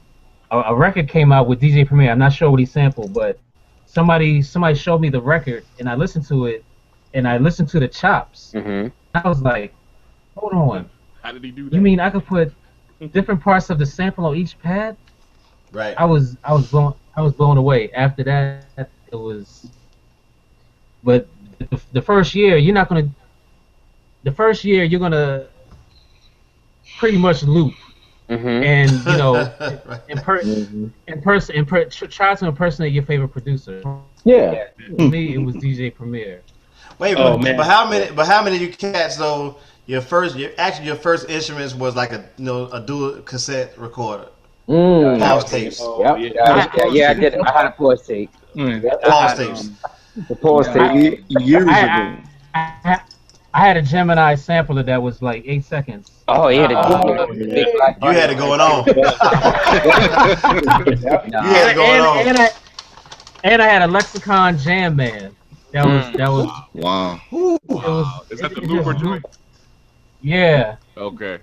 record came out with DJ Premier. I'm not sure what he sampled, but somebody showed me the record, and I listened to it, and I listened to the chops. I was like, hold on. How did he do that? You mean I could put different parts of the sample on each pad? Right. I was blown away. After that, it was. But the first year, you're gonna pretty much loop, and try to impersonate your favorite producer. Yeah. For me, it was DJ Premier. Wait, but how many of you cats though? Your first instruments was like a dual cassette recorder. Pause tapes. I did. I had a pause tape. Pause tapes. The pause tape years ago. I had a Gemini sampler that was like 8 seconds. Oh, yeah, you had it going on. You had it going on. And I had a Lexicon Jam Man. That was wow. Is that the looper joint? Yeah. Okay.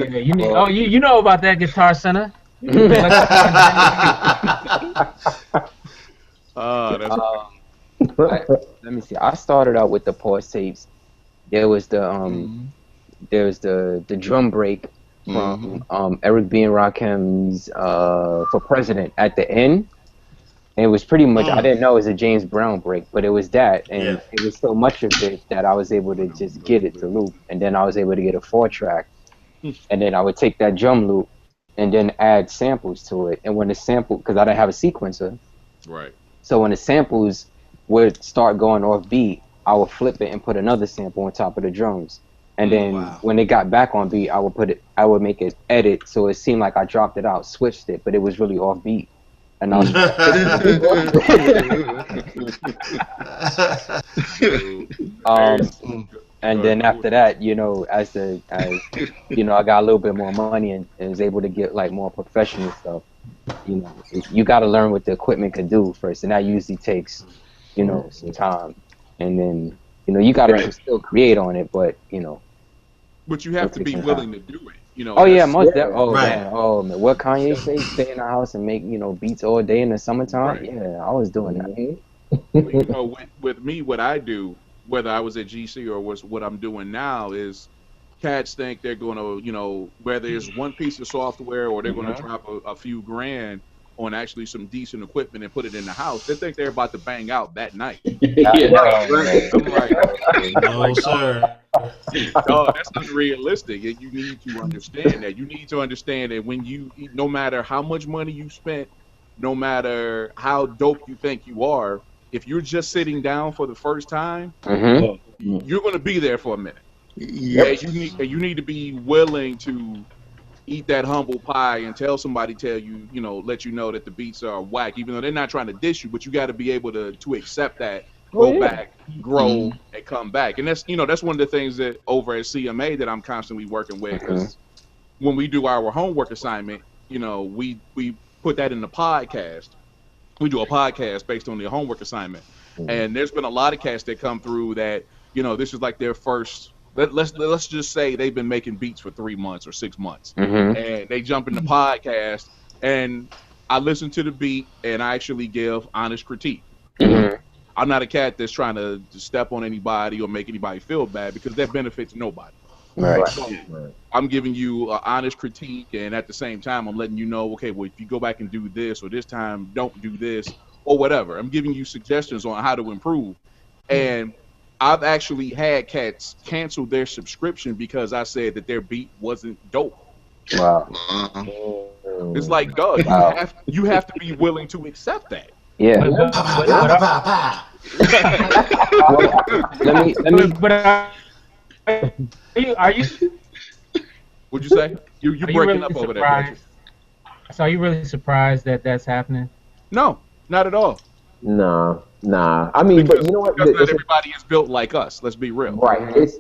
Yeah, you know about that Guitar Center. Let me see. I started out with the pause tapes. There was the drum break from Eric B. and Rakim's For President at the end. And it was pretty much, I Mm. didn't know it was a James Brown break, but it was that. And Yeah. it was so much of it that I was able to just get it to loop. And then I was able to get a 4-track. And then I would take that drum loop and then add samples to it. And when the sample, because I didn't have a sequencer, Right. so when the samples would start going off beat, I would flip it and put another sample on top of the drums. And then when they got back on beat, I would make it edit so it seemed like I dropped it out, switched it, but it was really off beat. And I was and then after that, you know, as you know, I got a little bit more money and was able to get like more professional stuff. You know, you got to learn what the equipment can do first, and that usually takes, you know, some time. And then, you know, you got to still create on it, but you know. But you have to be willing to do it. You know. Oh yeah, most definitely. man. Oh man, what Kanye say? Stay in the house and make, you know, beats all day in the summertime. Right. Yeah, I was doing that. You know, with me, what I do, whether I was at GC or was what I'm doing now, is cats think they're going to, you know, whether it's one piece of software or they're going to drop a few grand on actually some decent equipment and put it in the house. They think they're about to bang out that night. Right. I'm like, No, sir. no, that's unrealistic. And you need to understand that. You need to understand that when you, no matter how much money you spent, no matter how dope you think you are, if you're just sitting down for the first time, you're going to be there for a minute. Yep. And you need to be willing to eat that humble pie and tell you, you know, let you know that the beats are whack, even though they're not trying to diss you, but you got to be able to accept that, go back, grow, and come back. And that's, you know, that's one of the things that over at CMA that I'm constantly working with, because when we do our homework assignment, you know, we put that in the podcast. We do a podcast based on the homework assignment. And there's been a lot of cats that come through that, you know, this is like their first, let's just say they've been making beats for 3 months or 6 months, and they jump in the podcast, and I listen to the beat and I actually give honest critique. I'm not a cat that's trying to step on anybody or make anybody feel bad, because that benefits nobody. So I'm giving you an honest critique, and at the same time, I'm letting you know, okay, well, if you go back and do this, or this time don't do this, or whatever. I'm giving you suggestions on how to improve. And I've actually had cats cancel their subscription because I said that their beat wasn't dope. Wow. It's like, dog, you have to be willing to accept that. Yeah. Let me. But are you? What'd you say? You're breaking really up over there, surprised? So are you really surprised that that's happening? No, not at all. Nah. I mean, but you know what? Because not everybody is built like us. Let's be real. Right. It's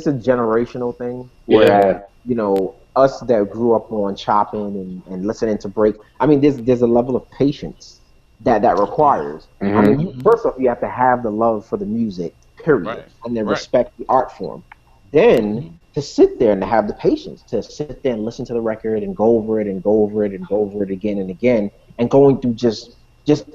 a generational thing. Where you know, us that grew up on chopping and listening to break. I mean, there's a level of patience that requires. I mean, first off, you have to have the love for the music, period, and then respect the art form. Then to sit there and to have the patience to sit there and listen to the record and go over it and go over it and go over it again and again, and going through just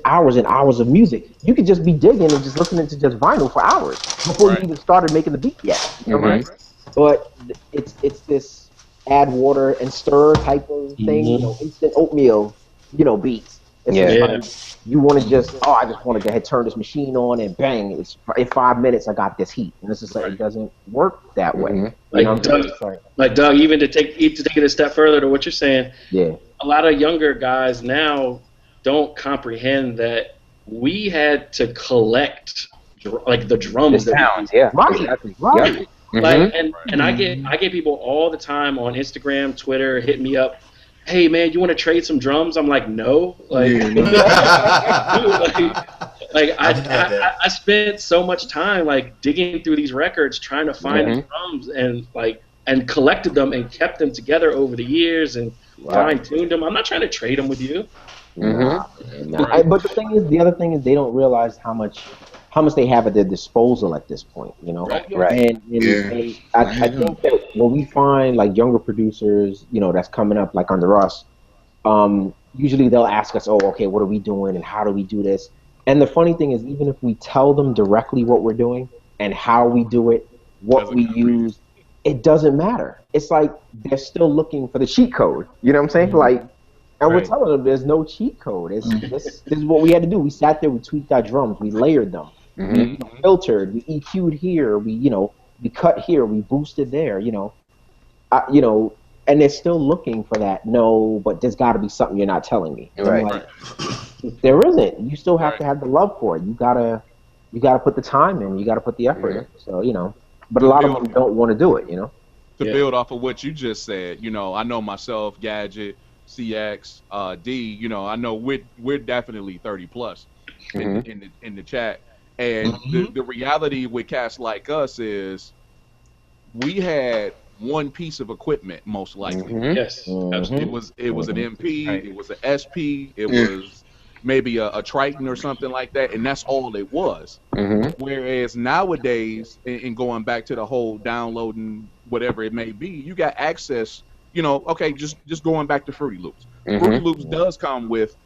hours and hours of music. You could just be digging and just listening to just vinyl for hours before you even started making the beat yet. You know, right? But it's this add water and stir type of thing, you know, instant oatmeal, you know, beats. It's like you want to just, I just want to go ahead, turn this machine on and bang, in 5 minutes I got this heat. And this is like, it doesn't work that way. Like Doug, even to take it a step further to what you're saying, a lot of younger guys now don't comprehend that we had to collect like the drums, the sounds, right. Like, and I get people all the time on Instagram, Twitter, hit me up. Hey man, you want to trade some drums? I'm like, no. Like, I spent so much time like digging through these records, trying to find the drums, and collected them and kept them together over the years and fine-tuned them. I'm not trying to trade them with you. But the other thing is they don't realize how much they have at their disposal at this point, you know. And I think that when we find like younger producers, you know, that's coming up like under us, usually they'll ask us, okay, what are we doing and how do we do this? And the funny thing is, even if we tell them directly what we're doing and how we do it, what we use, it doesn't matter. It's like they're still looking for the cheat code. You know what I'm saying? Like, And we're Right. telling them there's no cheat code. This is what we had to do. We sat there, we tweaked our drums, we layered them, Mhm. we filtered, we EQ'd here, we cut here, we boosted there, and they're still looking for that. No, but there's got to be something you're not telling me. And I'm Right. like, there isn't. You still have Right. to have the love for it. You gotta put the time in. You gotta put the effort in. So but a lot of them don't want to do it. To build off of what you just said, I know myself, Gadget, CX, D. I know we're definitely 30 plus in the chat, and the reality with cats like us is we had one piece of equipment most likely. Yes, absolutely. It was an MP, Right. it was an SP, it was maybe a Triton or something like that, and that's all it was. Whereas nowadays, and going back to the whole downloading whatever it may be, you got access. Okay, just going back to Fruity Loops. Fruity Loops does come with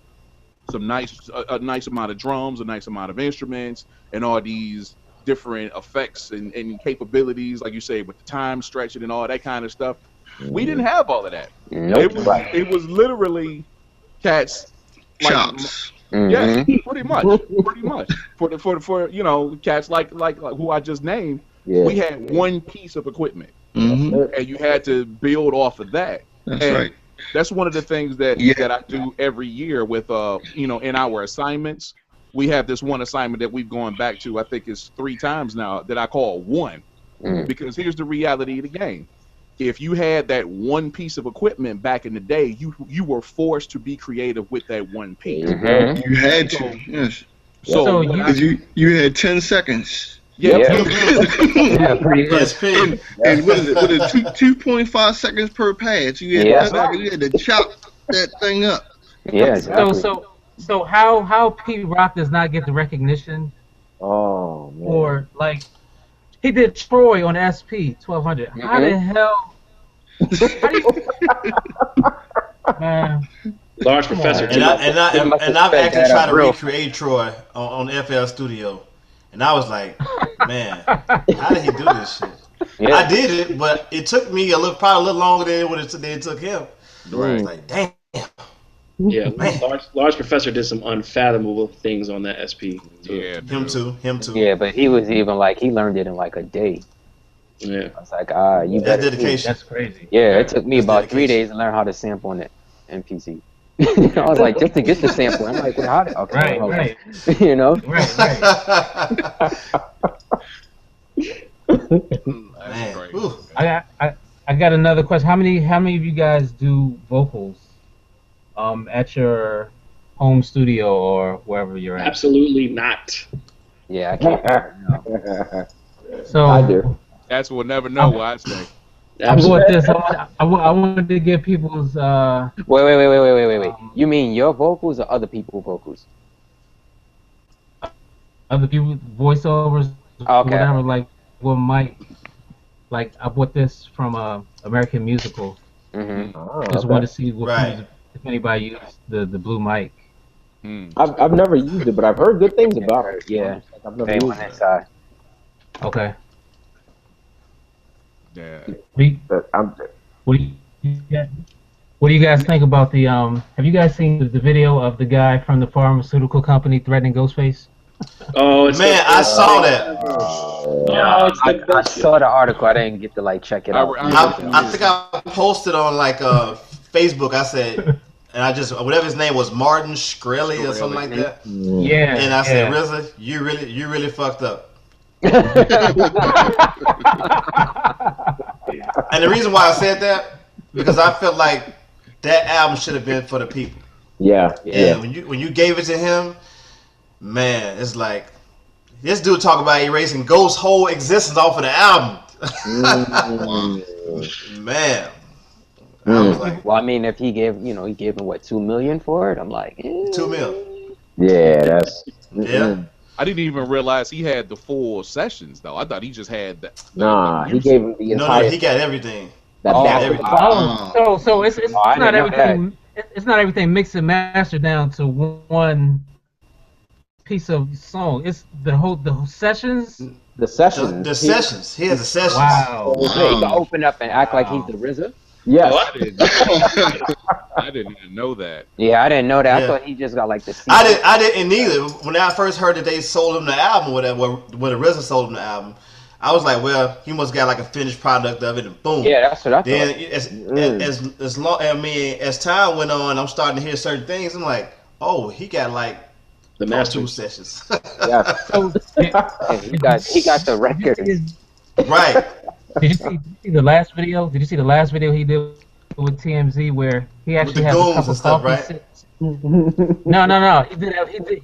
some a nice amount of drums, a nice amount of instruments, and all these different effects and capabilities, like you say, with the time stretching and all that kind of stuff. We didn't have all of that. Nope. It was literally cats like Chops. yes, pretty much for cats like who I just named. Yeah. We had one piece of equipment, Mm-hmm. and you had to build off of that. That's And right. that's one of the things that I do every year with in our assignments. We have this one assignment that we've gone back to, I think it's 3 times now, that I call one. Because here's the reality of the game. If you had that one piece of equipment back in the day, you were forced to be creative with that one piece. You had to. Yes. So Because you had 10 seconds. yeah, Yeah, pretty much. SP. And what is it? 2.5 seconds per pass. You had Yeah. 10 seconds. You had to chop that thing up. Yeah, exactly. So how Pete Rock does not get the recognition Oh man. for like he did Troy on SP 1200. How the hell? How do you, man? Large Professor. And I've sped actually that tried up to real recreate Troy on FL Studio, and I was like, man, how did he do this shit? Yeah. I did it, but it took me probably a little longer than it took him. I was like, damn. Yeah, Large Professor did some unfathomable things on that SP. yeah, Him too. Yeah, but he was even like he learned it in like a day. Yeah. I was like, you That's better. dedication. That's crazy. Yeah, it took me That's about 3 dedication. days to learn how to sample on it MPC. I was like, just to get the sample. I'm like, well, how did? Okay, hold on. Right. Right. Man. great. Ooh. I got another question. How many of you guys do vocals at your home studio or wherever you're at? Absolutely not. Yeah, I can't. No. So I do. Cats will never know what I say. I'm going with this. I wanted to get people's Wait. You mean your vocals or other people's vocals? other people's voiceovers, Okay. whatever. Like what might like I bought this from American Musical. Mm-hmm. Oh, Just okay. wanted to see what Right. if anybody used the blue mic. I've never used it, but I've heard good things about it. Yeah. I've never Same used on it. that side. Okay. Yeah. But What do you guys think about the have you guys seen the video of the guy from the pharmaceutical company threatening Ghostface? Oh, it's Man, I saw that. I saw the article. I didn't get to like check it out. I think I posted on like Facebook. I said, and I just whatever his name was, Martin Shkreli or something like that. Yeah. And I said, yeah. RZA, you really fucked up. And the reason why I said that because I felt like that album should have been for the people. Yeah. And when you gave it to him, man, it's like this dude talk about erasing Ghost's whole existence off of the album. Man, I was like, Well, I mean, if he gave him what, $2 million for it, I'm like, $2 million. Yeah, that's Yeah. I didn't even realize he had the full sessions though. I thought he just had that. nah. He gave him the No, entire. he got everything. that Oh, back- everything. So it's I not didn't know everything. It's not everything mixed and mastered down to one piece of song. It's the whole sessions. the sessions. The sessions. He has the sessions. Wow. So he can open up and act like he's the RZA. Yes. I didn't even know that. Yeah, I didn't know that. I Yeah. thought he just got like the. I didn't either. When I first heard that they sold him the album, whatever, when the RZA sold him the album, I was like, well, he must got like a finished product of it, and boom. Yeah, that's what I Then thought. as long, I mean, as time went on, I'm starting to hear certain things. I'm like, oh, he got like The Pro master. Tools sessions. Yeah. So, Yeah, he got the record. Right. Did you see the last video? Did you see the last video he did with TMZ where he With actually the has a goons cup and of stuff, coffee? right? No.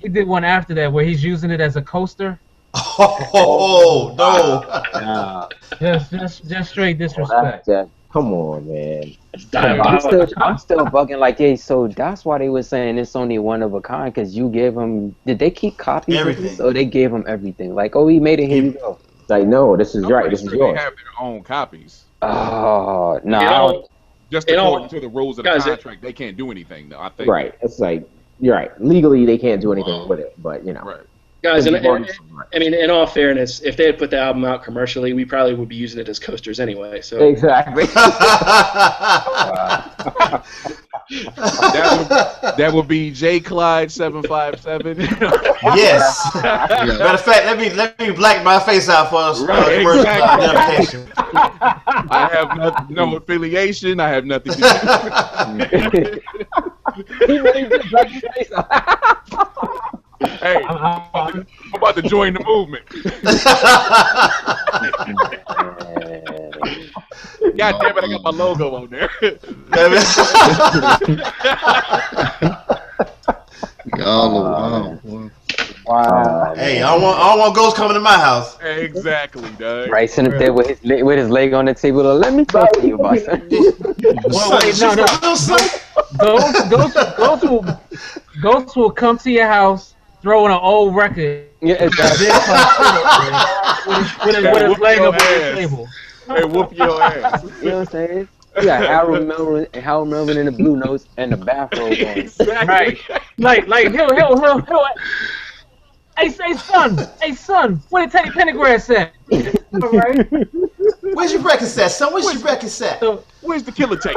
He did one after that where he's using it as a coaster. Oh, no. Nah, Just straight disrespect. come on, man. It's I'm diabolical. still bugging like, hey, so that's why they were saying it's only one of a kind, because you gave them. Did they keep copies of Everything. this, or they gave them everything? Like, oh, we made it. Here you go. Like, no, this is I'm right. pretty This is sure yours. they have their own copies. Oh no, You I know, don't. Just It all- according to the rules of the guys, contract, they can't do anything though. I think. Right. It's like, you're right. Legally, they can't do anything with it, but, you know. Right. Guys, You've already- I mean, in all fairness, if they had put the album out commercially, we probably would be using it as coasters anyway. So Exactly. That would be J Clyde 757. Yes. Matter of fact, let me black my face out for us. Right, Commercial exactly. identification. I have no affiliation. I have nothing to He really did black his face out. do. Hey, I'm about to join the movement. God damn it, I got my logo on there. Y'all are wild. Wow. Hey, I don't want ghosts coming to my house. Exactly, Doug. Right, sitting up there with his leg on the table. Let me talk to you about something. Wait, no. Ghosts will come to your house, throw in an old record, Yeah, then exactly. come sit with his leg up on the table. Hey, whoop your ass. You know what I'm saying? You got Harold Melvin in the Blue Notes and the bathrobe on. Exactly. Right. Like he'll Hey son, where the Teddy Pendergrass at? All right. Where's your record set, son? Where's your record set? So, Where's the killer tape?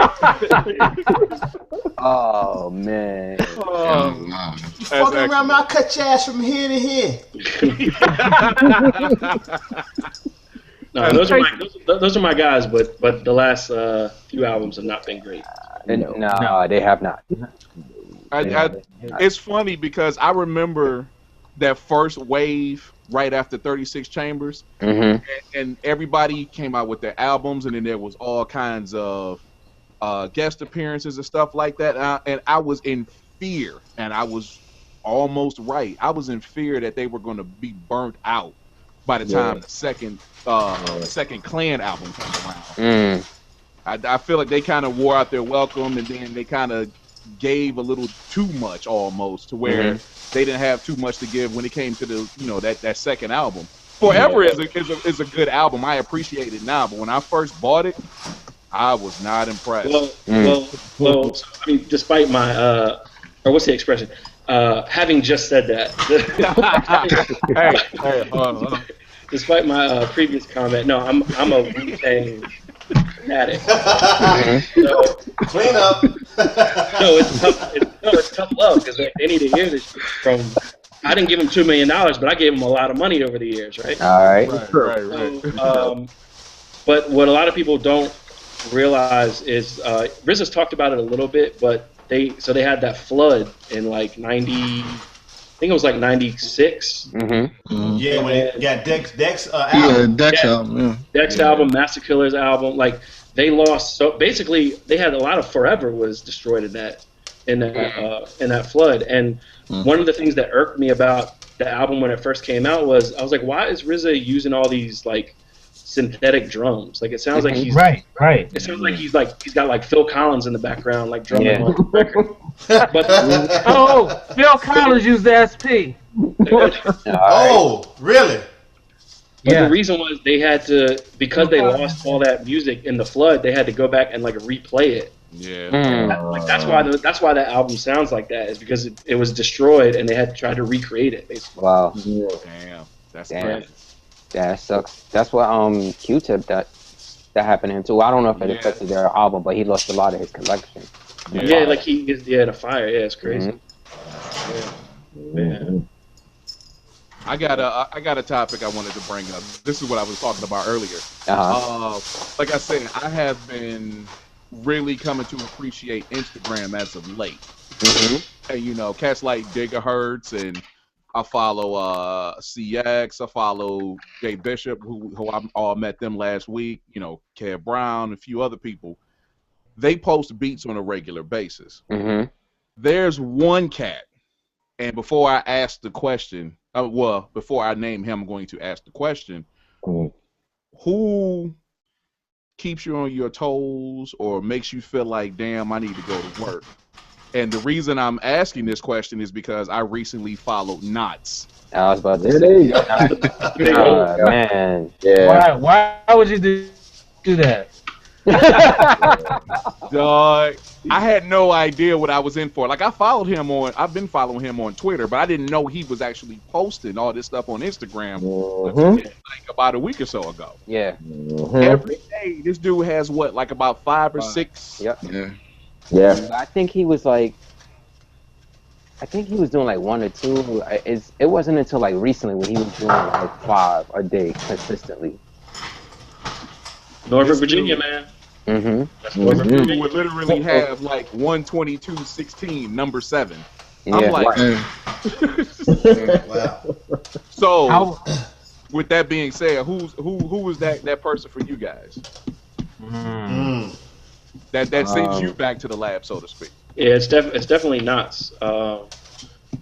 Oh man. Wow. You fucking around me, I'll cut your ass from here to here. no, those are my guys, but the last few albums have not been great. No, they have not. It's funny because I remember that first wave right after 36 Chambers, and everybody came out with their albums, and then there was all kinds of guest appearances and stuff like that, and I was in fear, and I was almost right. I was in fear that they were going to be burnt out by the time the second Clan album came around. I feel like they kind of wore out their welcome, and then they kind of gave a little too much almost to where they didn't have too much to give when it came to the that second album. Forever is a good album. I appreciate it now, but when I first bought it, I was not impressed. Well. So, I mean, despite my or what's the expression? Having just said that, hey, hold on. Despite my previous comment, no, I'm a Wu-Tang fanatic. So, Clean up. no, it's tough love because they need to hear this shit from. I didn't give him $2 million, but I gave him a lot of money over the years, right? All right. Right. So, but what a lot of people don't realize is RZA's talked about it a little bit, but they had that flood in like 90. I think it was like 96. Yeah, when it got Dex Yeah, album. Dex album. Dex album, Master Killer's album, like they lost. So basically, they had a lot of Forever was destroyed in that flood. And one of the things that irked me about the album when it first came out was I was like, why is RZA using all these like synthetic drums? Like it sounds like he's right. It sounds like he's got like Phil Collins in the background, like drumming on the record. But Phil Collins used the SP. Oh, really? But the reason was they had to, because they lost all that music in the flood, they had to go back and like replay it. Yeah. That's why that album sounds like that, is because it was destroyed and they had to try to recreate it basically. Wow. Damn. That's crazy. That sucks. That's what Q-Tip that happened to him too. I don't know if it affected their album, but he lost a lot of his collection. Yeah, like he is. Yeah, the fire. Yeah, it's crazy. Mm-hmm. I got a topic I wanted to bring up. This is what I was talking about earlier. Like I said, I have been really coming to appreciate Instagram as of late. Mm-hmm. And you know, cats like Gigahertz, and I follow CX. I follow Jay Bishop, who I all met them last week. You know, Kev Brown, a few other people. They post beats on a regular basis. Mm-hmm. There's one cat, and before I ask the question, before I name him, I'm going to ask the question: who keeps you on your toes or makes you feel like, damn, I need to go to work? And the reason I'm asking this question is because I recently followed Knots. I was about to say. Oh, man. Yeah. Why would you do that? Dog, I had no idea what I was in for. Like, I've been following him on Twitter, but I didn't know he was actually posting all this stuff on Instagram until like about a week or so ago. Yeah. Every day, this dude has like about 5 or 6. Yep. Yeah. I think he was doing like 1 or 2. It wasn't until like recently when he was doing like 5 a day consistently. Norfolk, Virginia, man. Mm-hmm. That's Norfolk, Virginia. You would literally have like 122.16, number 7. Yeah. I'm like, Wow. So, with that being said, who was that person for you guys? That sends you back to the lab, so to speak. Yeah, it's definitely Knots.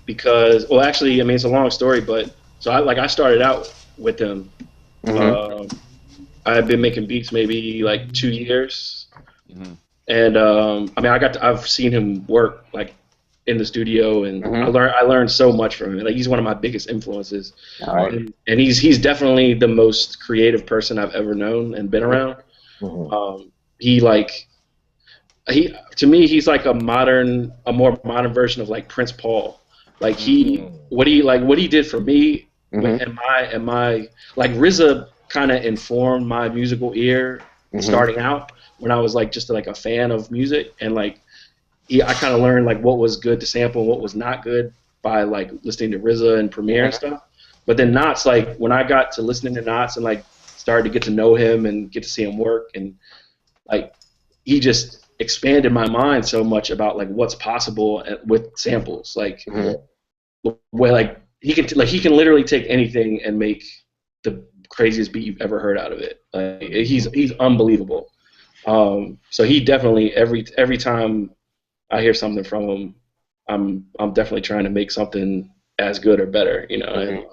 Because, well, actually, I mean, it's a long story, but so I started out with him. I've been making beats maybe like 2 years, and I mean, I've seen him work like in the studio, and I learned so much from him. Like, he's one of my biggest influences, and he's definitely the most creative person I've ever known and been around. To me, he's like a more modern version of like Prince Paul. Like what he did for me, and my like RZA kind of informed my musical ear starting out when I was like just like a fan of music, and like I kind of learned like what was good to sample and what was not good by like listening to RZA and Premiere and stuff. But then Knots, like when I got to listening to Knots and like started to get to know him and get to see him work, and like he just expanded my mind so much about like what's possible with samples. Like where like he can literally take anything and make the craziest beat you've ever heard out of it. Like, he's unbelievable. So he definitely every time I hear something from him, I'm definitely trying to make something as good or better, you know. And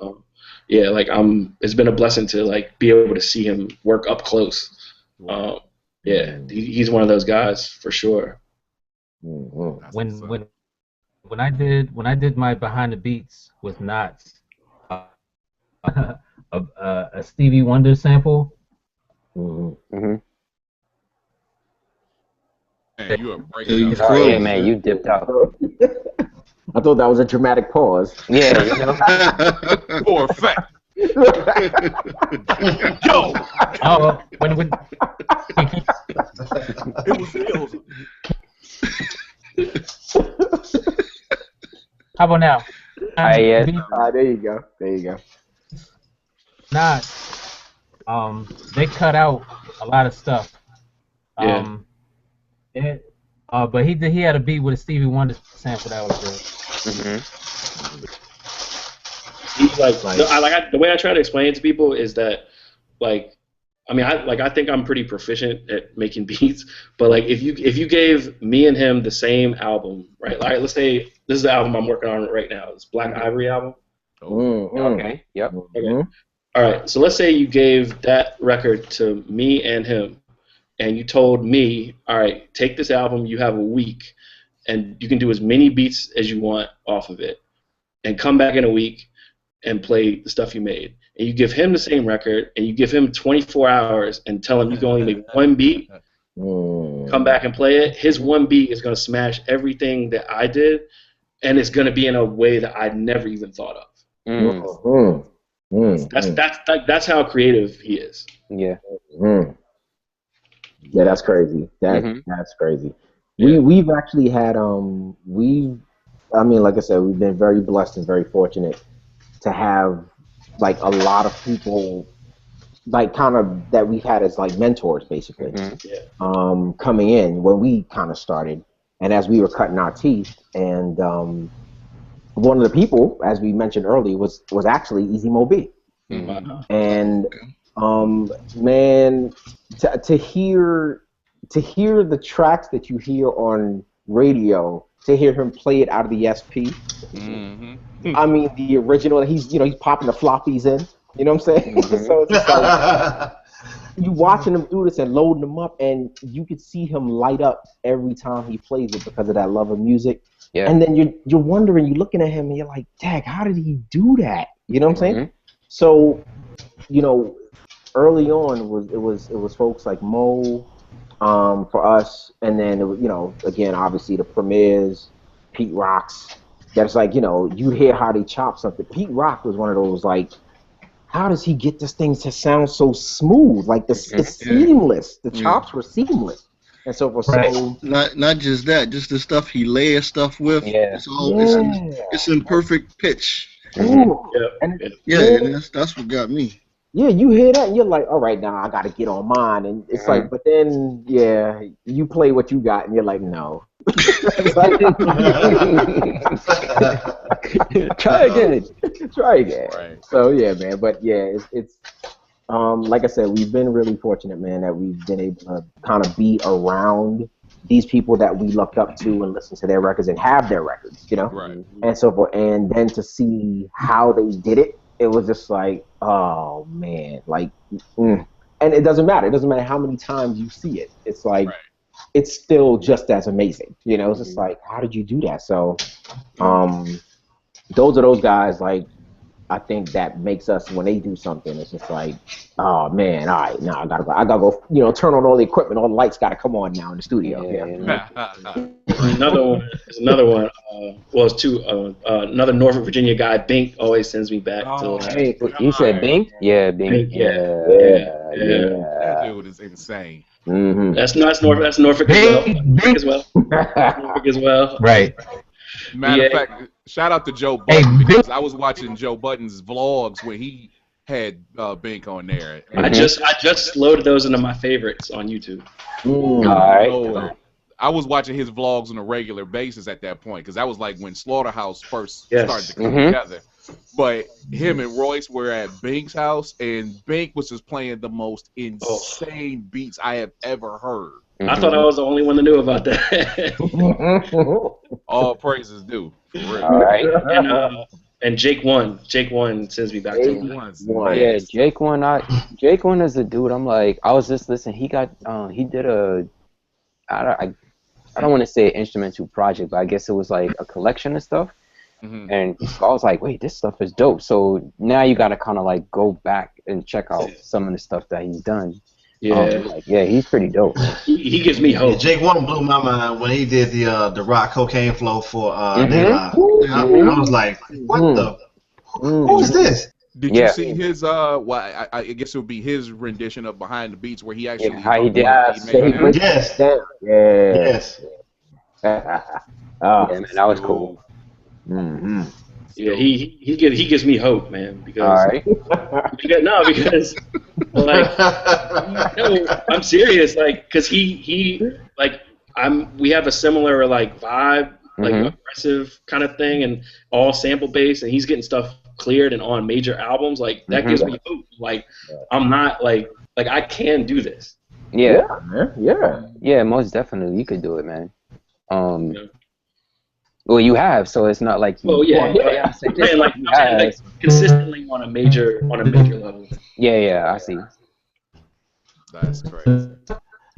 yeah, like it's been a blessing to like be able to see him work up close. Yeah, he's one of those guys for sure. When I did my behind the beats with Knots, a Stevie Wonder sample. Man, you are breaking up. Oh, yeah, man, you dipped out. I thought that was a dramatic pause. Yeah, you know. For a fact. Yo. Oh, when it was ill. How about now? Yeah. There you go. There you go. Not. They cut out a lot of stuff. But he had a beat with a Stevie Wonder sample that was good. He's the way I try to explain it to people is that, like, I mean, I think I'm pretty proficient at making beats, but like if you gave me and him the same album, right? Like, let's say this is the album I'm working on right now. It's Black Ivory album. Okay. Yep. Okay. All right. So let's say you gave that record to me and him, and you told me, all right, take this album. You have a week, and you can do as many beats as you want off of it, and come back in a week and play the stuff you made. And you give him the same record, and you give him 24 hours and tell him you can only make one beat, come back and play it. His one beat is going to smash everything that I did, and it's going to be in a way that I never even thought of. That's how creative he is. Yeah. Yeah, that's crazy. That's crazy. We've actually had I mean, like I said, we've been very blessed and very fortunate to have like a lot of people like kind of that we've had as like mentors basically. Coming in when we kind of started and as we were cutting our teeth and one of the people, as we mentioned earlier, was actually Easy Mo B. And man, to hear the tracks that you hear on radio, to hear him play it out of the SP. I mean, the original. He's he's popping the floppies in. You know what I'm saying? So it's just like you watching him do this and loading them up, and you could see him light up every time he plays it because of that love of music. Yeah. And then you're wondering, you're looking at him, and you're like, "Dag, how did he do that?" You know what I'm saying? So, early on it was folks like Mo, for us, and then it was, again, obviously the premieres, Pete Rocks. That's like, you hear how they chop something. Pete Rock was one of those like, how does he get this thing to sound so smooth? Like it's seamless. The chops were seamless. And so so not just that, just the stuff he layers stuff with. It's all it's in perfect pitch. And that's what got me. Yeah, you hear that and you're like, all right, now I got to get on mine. And it's like, but then, you play what you got and you're like, no. Try again. Right. So, yeah, man. But, yeah, it's like I said, we've been really fortunate, man, that we've been able to kind of be around these people that we look up to and listen to their records and have their records, Right. And so forth. And then to see how they did it, it was just like, oh man, like, and it doesn't matter. It doesn't matter how many times you see it. It's like, it's still just as amazing. It's just like, how did you do that? So, those are those guys. Like, I think that makes us when they do something, it's just like, oh man, all right, now I gotta go, turn on all the equipment, all the lights gotta come on now in the studio. Another one. Well, it's two. Another Norfolk, Virginia guy, Bink, always sends me back to. You said Bink? Yeah, Bink. That dude is insane. That's Norfolk. That's Norfolk as well. Norfolk as well. Right. Matter of fact, shout out to Joe Budden because I was watching Joe Budden's vlogs where he had Bink on there. I just loaded those into my favorites on YouTube. All right. Lord. I was watching his vlogs on a regular basis at that point because that was like when Slaughterhouse first started to come together. But him and Royce were at Bink's house, and Bink was just playing the most insane beats I have ever heard. I thought I was the only one that knew about that. All praises due. For real. All right. And Jake One sends me back to him. Yeah, Jake One is a dude. I'm like, I was just listening. He did a, I don't want to say an instrumental project, but I guess it was like a collection of stuff. And so I was like, wait, this stuff is dope. So now you got to kind of like go back and check out some of the stuff that he's done. He's pretty dope. He gives me hope. Jake One blew my mind when he did the rock cocaine flow for I was like, what the? Who is this? Did you see his I guess it would be his rendition of Behind the Beats where he actually how he did yes. Oh, yeah, man, that was cool. Yeah, he gives me hope, man. Because because like I'm serious, like because he like we have a similar like vibe, like aggressive kind of thing, and all sample based, and he's getting stuff cleared and on major albums. Like that gives me hope. Like I'm not like I can do this. Yeah, most definitely you could do it, man. Well, you have, so it's not like you. I'm saying like consistently on a major level. Yeah, I see. That's crazy.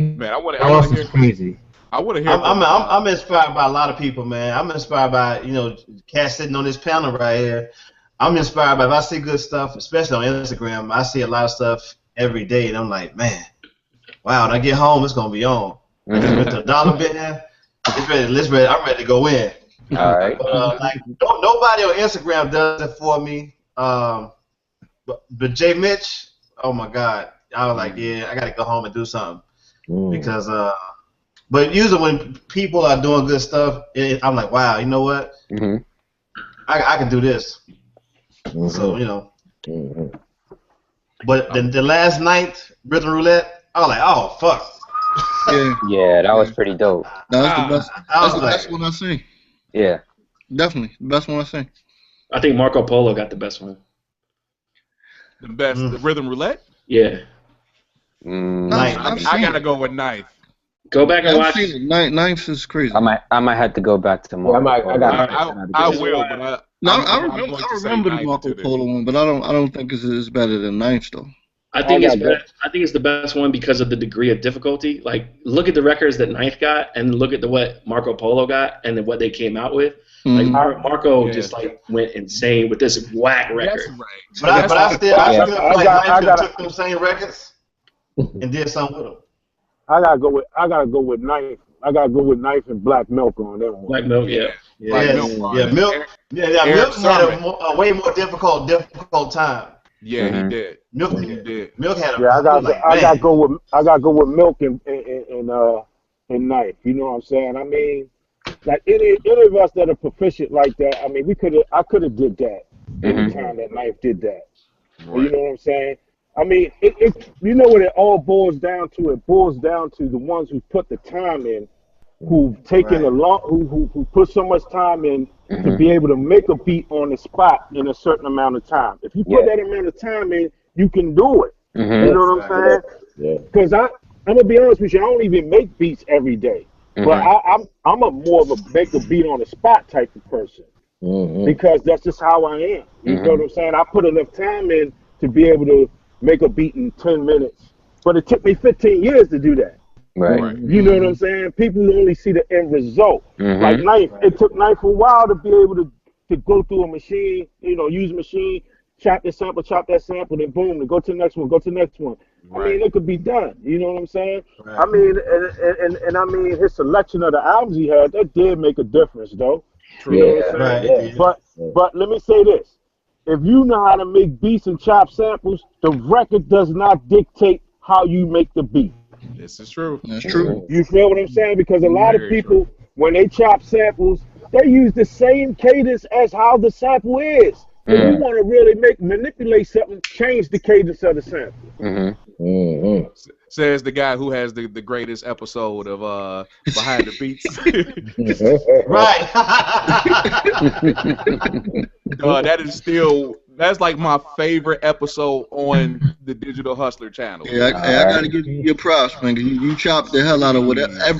Man, I want to hear crazy. I want to hear. I'm inspired by a lot of people, man. I'm inspired by cats sitting on this panel right here. I'm inspired by if I see good stuff, especially on Instagram. I see a lot of stuff every day, and I'm like, man, wow! When I get home, it's gonna be on. I just went to $1 bin. I'm ready to go in. All right. Like nobody on Instagram does it for me. But Jay Mitch, oh my God, I was like, yeah, I gotta go home and do something. because but usually when people are doing good stuff, I'm like, wow, you know what? Mm-hmm. I can do this. So but the last night rhythm roulette, I was like, oh fuck. Yeah, that was pretty dope. That's the best. I That's was the like, best one I seen. Yeah. Definitely the best one I seen. I think Marco Polo got the best one. The best, the rhythm roulette. Yeah. Ninth. I gotta go with ninth. Go back and watch. I've seen it. Ninth is crazy. I might have to go back to Marco Polo. I will, but I remember the Marco Polo one, but I don't think it's better than Ninth though. I think it's better. I think it's the best one because of the degree of difficulty. Like, look at the records that Ninth got, and look at what Marco Polo got, and then what they came out with. Like Marco just like went insane with this whack record. That's right. But I still feel like Ninth took them same records and did something with them. I gotta go with Ninth. I gotta go with Ninth and Black Milk on that one. Black Milk, yeah. Milk had a way more difficult time. Yeah, he did. Milk had a I gotta go with Milk and Knife. You know what I'm saying? I mean, like any of us that are proficient like that, I mean, I could have did that any time that Knife did that. Right. You know what I'm saying? I mean, it you know what it all boils down to? It boils down to the ones who put the time in, who've taken who put so much time in to be able to make a beat on the spot in a certain amount of time. If you put that amount of time in, you can do it. You know what I'm saying? Yeah. Because I'm gonna be honest with you, I don't even make beats every day, but I'm a more of a make a beat on the spot type of person because that's just how I am. You know what I'm saying? I put enough time in to be able to make a beat in 10 minutes, but it took me 15 years to do that. Right. You know what I'm saying? People only see the end result. Like Knife, it took Knife a while to be able to go through a machine, use a machine, chop that sample, then boom, to go to the next one, I mean, it could be done. You know what I'm saying? Right. I mean, and I mean, his selection of the albums he had, that did make a difference, though. True. You know what I'm saying? But let me say this. If you know how to make beats and chop samples, the record does not dictate how you make the beat. This is true. That's true. You feel what I'm saying? Because a lot of people, when they chop samples, they use the same cadence as how the sample is. If you want to really manipulate something, change the cadence of the sample. Says the guy who has the greatest episode of Behind the Beats. Right. That's like my favorite episode on the Digital Hustler channel. Yeah, I gotta give you your props, man. You chopped the hell out of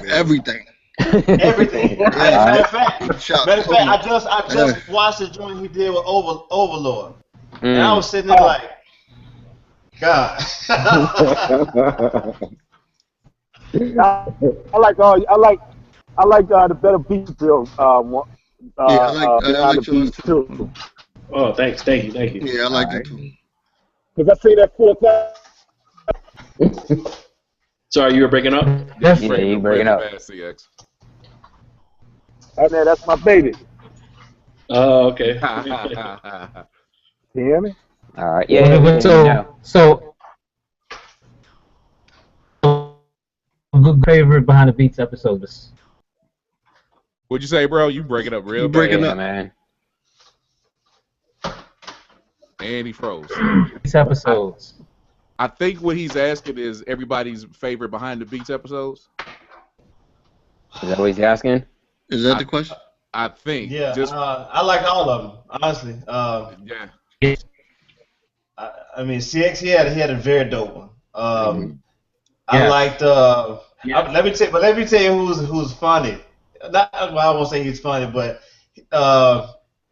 everything. Everything. Matter of fact, I just watched the joint he did with Overlord, and I was sitting there like, God. I like the Better Beat Bill. I like yours too. Oh, thank you. Yeah, I like that too. Because I say that 4,000. Sorry, you were breaking up? Yeah, you breaking up. CX. I know that's my baby. Oh, okay. You hear me? All right. Yeah. So, good favorite Behind the Beats episodes. What'd you say, bro? You breaking up real bad. Breaking up, man. And he froze. These episodes. I think what he's asking is everybody's favorite Behind the Beats episodes. Is that what he's asking? Is that the question? I think. Yeah. I like all of them, honestly. Yeah. I mean, CX he had a very dope one. I liked. Let me tell you who's funny. Not well, I won't say he's funny, but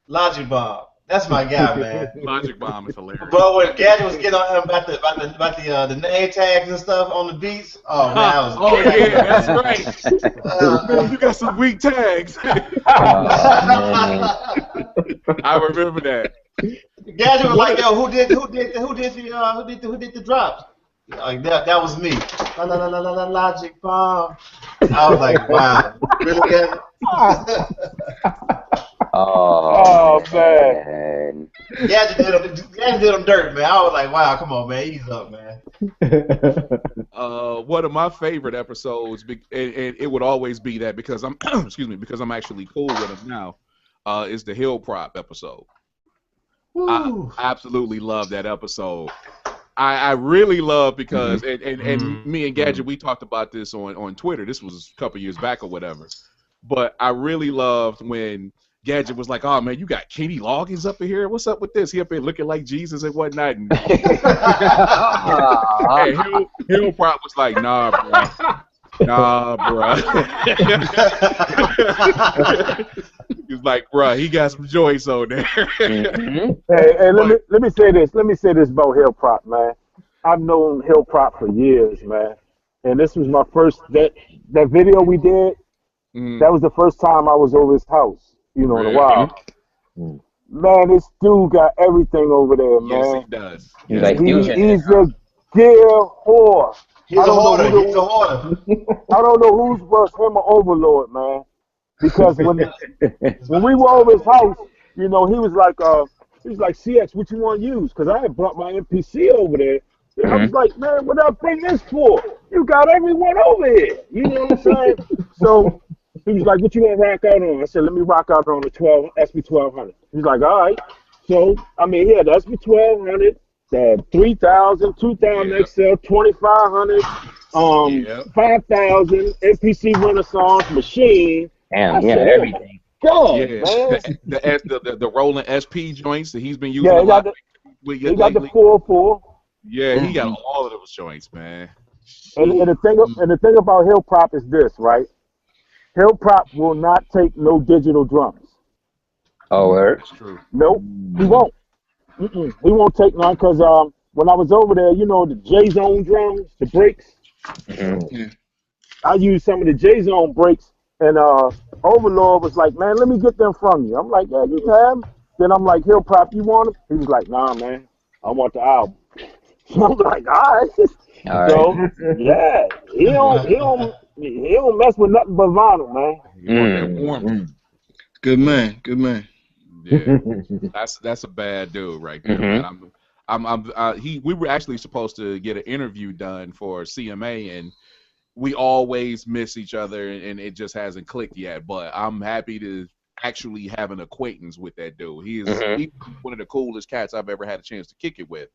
Logic Bomb. That's my guy, man. Logic Bomb is hilarious. But when Gadget was getting on him about the name tags and stuff on the beats, oh man, that was yeah, that's right. Man, you got some weak tags. I remember that. Gadget was like, "Yo, who did the drops?" Like that was me. Logic Bomb. I was like, "Wow, really, Gadget?" Oh Oh man. man. Gadget did him dirt, man. I was like, wow, come on, man, ease up, man. One of my favorite episodes, and it would always be that because I'm excuse me, because I'm actually cool with him now, is the Hill Prop episode. I Woo. absolutely love that episode. I really love because and me and Gadget we talked about this on Twitter. This was a couple years back or whatever. But I really loved when Gadget was like, "Oh man, you got Kenny Loggins up in here. What's up with this? He up here looking like Jesus and whatnot." And Hill Prop was like, "Nah, bro. He's like, bro, he got some joints on there." Hey, let me say this. Let me say this about Hill Prop, man. I've known Hill Prop for years, man. And this was my first that video we did. That was the first time I was over his house, in a while. Man, this dude got everything over there, man. Yes, he does. He's Yes, like, He's a gear whore. He's a hoarder. He's a hoarder. I don't know who's worse, him or Overlord, man. Because when we were over his house, he was like, CX, what you want to use? Because I had brought my MPC over there. I was like, man, what I bring this for? You got everyone over here. You know what I'm saying? So he was like, what you want to rock out on? I said, let me rock out on the SB1200. He's like, all right. So, he had the SB1200, the 3000, 2000 XL, 2500, 5000, MPC Renaissance, machine. Damn, he had everything. God, yeah, man. the rolling SP joints that he's been using Yeah, a lot. He got the 4-4. Yeah, he got all of those joints, man. And the thing about Hill Prop is this, right? Hill Prop will not take no digital drums. Oh, word? That's true. Nope, he won't. He won't take none because when I was over there, the J-Zone drums, the breaks, I used some of the J-Zone breaks, and Overlord was like, man, let me get them from you. I'm like, yeah, you can have them. Then I'm like, Hill Prop, you want them? He was like, nah, man, I want the album. So I'm like, all right. So yeah, he don't mess with nothing but vinyl, man. You want that warmth. Good man. Good man. Yeah, that's a bad dude right there, man. We were actually supposed to get an interview done for CMA, and we always miss each other, and it just hasn't clicked yet. But I'm happy to actually have an acquaintance with that dude. He's one of the coolest cats I've ever had a chance to kick it with.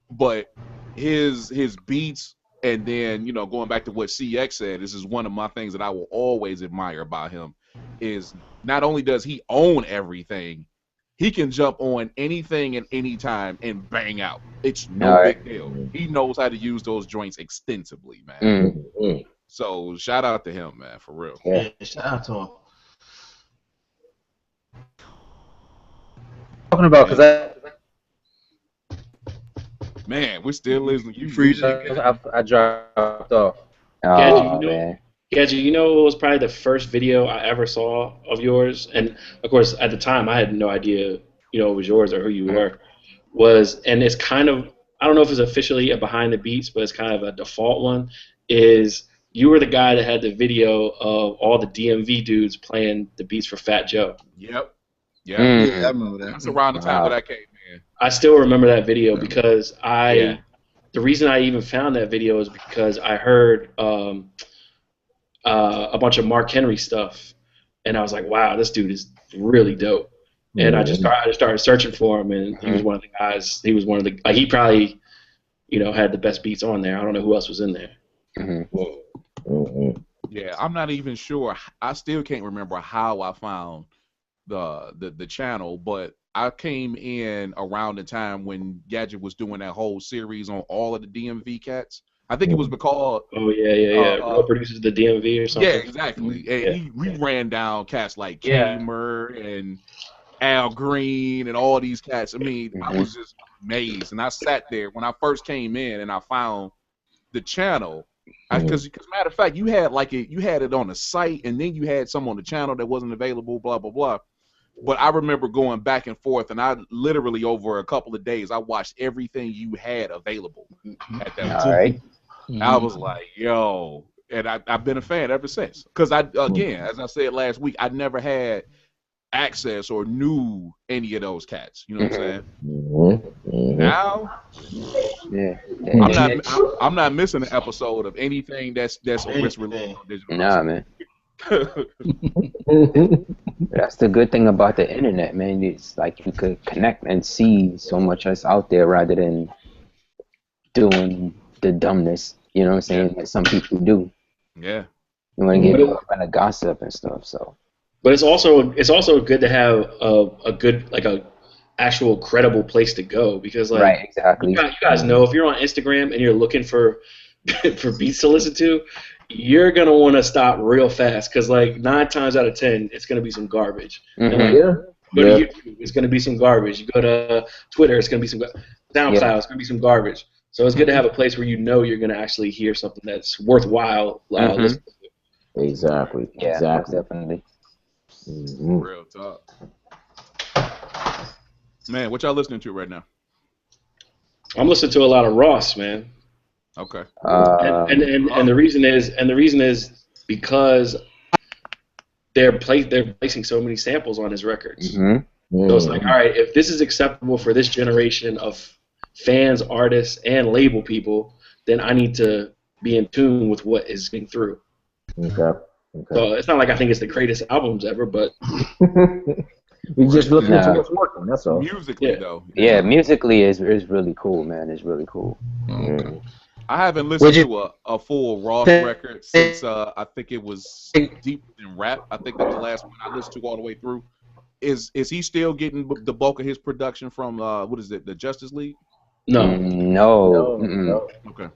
But his beats, and then going back to what CX said, this is one of my things that I will always admire about him. Is not only does he own everything, he can jump on anything at any time and bang out. It's no big deal. He knows how to use those joints extensively, man. So shout out to him, man, for real. Yeah, shout out to him. Talking about because Man, we're still listening. You freezing? I dropped off. Gadget, what was probably the first video I ever saw of yours? And of course, at the time, I had no idea, it was yours or who you were. And it's kind of, I don't know if it's officially a behind the beats, but it's kind of a default one. Is you were the guy that had the video of all the DMV dudes playing the beats for Fat Joe. Yep. Yeah, I remember that. That's around the time that I came in. I still remember that video because the reason I even found that video is because I heard a bunch of Mark Henry stuff, and I was like, wow, this dude is really dope. And I started searching for him, and he was one of the guys. He was one of the he probably had the best beats on there. I don't know who else was in there. Yeah, I'm not even sure. I still can't remember how I found the channel, but I came in around the time when Gadget was doing that whole series on all of the DMV cats. I think it was because Real Producers of the DMV or something. Yeah, exactly. And we ran down cats like Kamer and Al Green and all these cats. I mean, I was just amazed, and I sat there when I first came in and I found the channel. Because matter of fact, you had it on the site, and then you had some on the channel that wasn't available. Blah blah blah. But I remember going back and forth, and I literally over a couple of days, I watched everything you had available at that time. All right. I was like, yo, and I've been a fan ever since. Because again, as I said last week, I never had access or knew any of those cats. You know what I'm saying? Mm-hmm. Now, Yeah. I'm not missing an episode of anything that's released on digital. Nah, man. Mm-hmm. That's the good thing about the internet, man. It's like you could connect and see so much that's out there rather than doing the dumbness, you know what I'm saying, that some people do. Yeah. You want to get caught up in the gossip and stuff, so. But it's also good to have a good, like, a actual credible place to go, because, like, Right, exactly. you guys know, if you're on Instagram and you're looking for for beats to listen to, you're gonna want to stop real fast, because, like, 9 times out of 10 it's gonna be some garbage. And, like, go to YouTube, it's gonna be some garbage. You go to Twitter, it's gonna be some SoundCloud, it's gonna be some garbage. So it's good to have a place where you know you're gonna actually hear something that's worthwhile listening to. Exactly. Yeah, Exactly. definitely. Mm-hmm. Real talk. Man, what y'all listening to right now? I'm listening to a lot of Ross, man. Okay. And the reason is because they're placing so many samples on his records. Mm-hmm. So it's like, all right, if this is acceptable for this generation of fans, artists, and label people, then I need to be in tune with what is being through. Okay. So it's not like I think it's the greatest albums ever, but we just looking at what's working. That's all. Musically, though. Yeah, musically is really cool, man. It's really cool. Okay. I haven't listened to a full Ross record since I think it was Deeper Than Rap. I think that was the last one I listened to all the way through. Is he still getting the bulk of his production from what is it, the Justice League? No. Okay.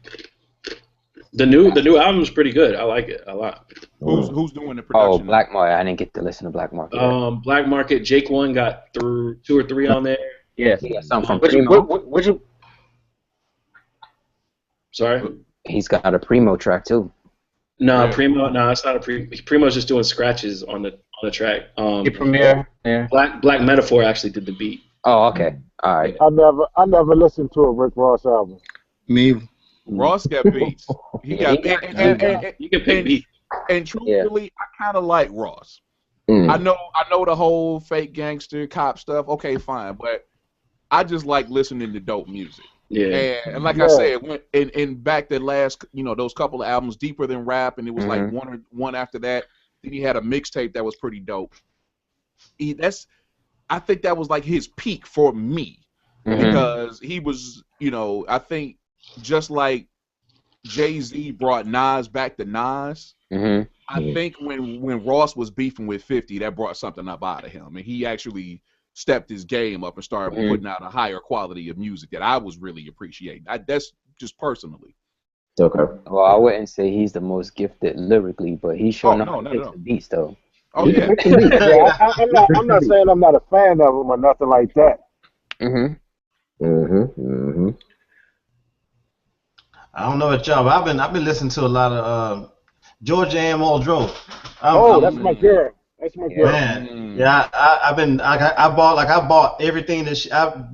The new album is pretty good. I like it a lot. Who's doing the Oh, production? Black Market. I didn't get to listen to Black Market. Black Market. Jake One got through 2 or 3 on there. Yeah. He got something from Primo. Sorry. He's got a Primo track too. No, Primo. No, it's not a Primo. Primo's just doing scratches on the track. Premiere. Yeah. Black Metaphor actually did the beat. Oh, okay. All right. I never listened to a Rick Ross album. Me. Ross got beats. He got You can pick beats. And truthfully, I kind of like Ross. Mm. I know the whole fake gangster cop stuff. Okay, fine, but I just like listening to dope music. Yeah. And like I said, in back the last, those couple of albums, Deeper Than Rap, and it was like one after that. Then he had a mixtape that was pretty dope. I think that was like his peak for me because he was, I think just like Jay-Z brought Nas back to Nas. I think when Ross was beefing with 50, that brought something up out of him, and he actually stepped his game up and started putting out a higher quality of music that I was really appreciating. That's just personally. Okay. Well, I wouldn't say he's the most gifted lyrically, but he sure knows how to fix the beats though. Oh yeah. I'm not saying I'm not a fan of him or nothing like that. I don't know about y'all, but I've been listening to a lot of Georgia A. Muldrow. That's my girl. That's my girl. Man, yeah, I bought everything that I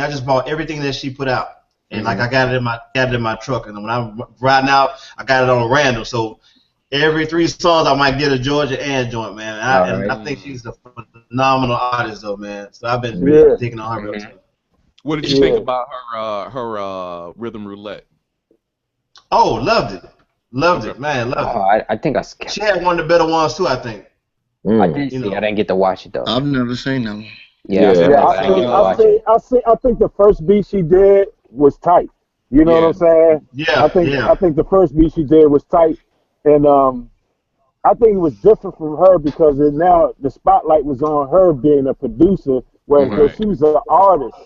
just bought everything that she put out, and I got it in my truck, and when I'm riding out, I got it on random. So every 3 songs I might get a Georgia Ann joint, man. And I think she's a phenomenal artist, though, man. So I've been really digging on her real time. What did you think about her Rhythm Roulette? Oh, loved it, man, loved it. I think She had one of the better ones too, I think. I did see. I didn't get to watch it though. I've never seen that one. I think the first beat she did was tight. You know what I'm saying? Yeah. I think the first beat she did was tight, and I think it was different from her because now the spotlight was on her being a producer, whereas she was an artist.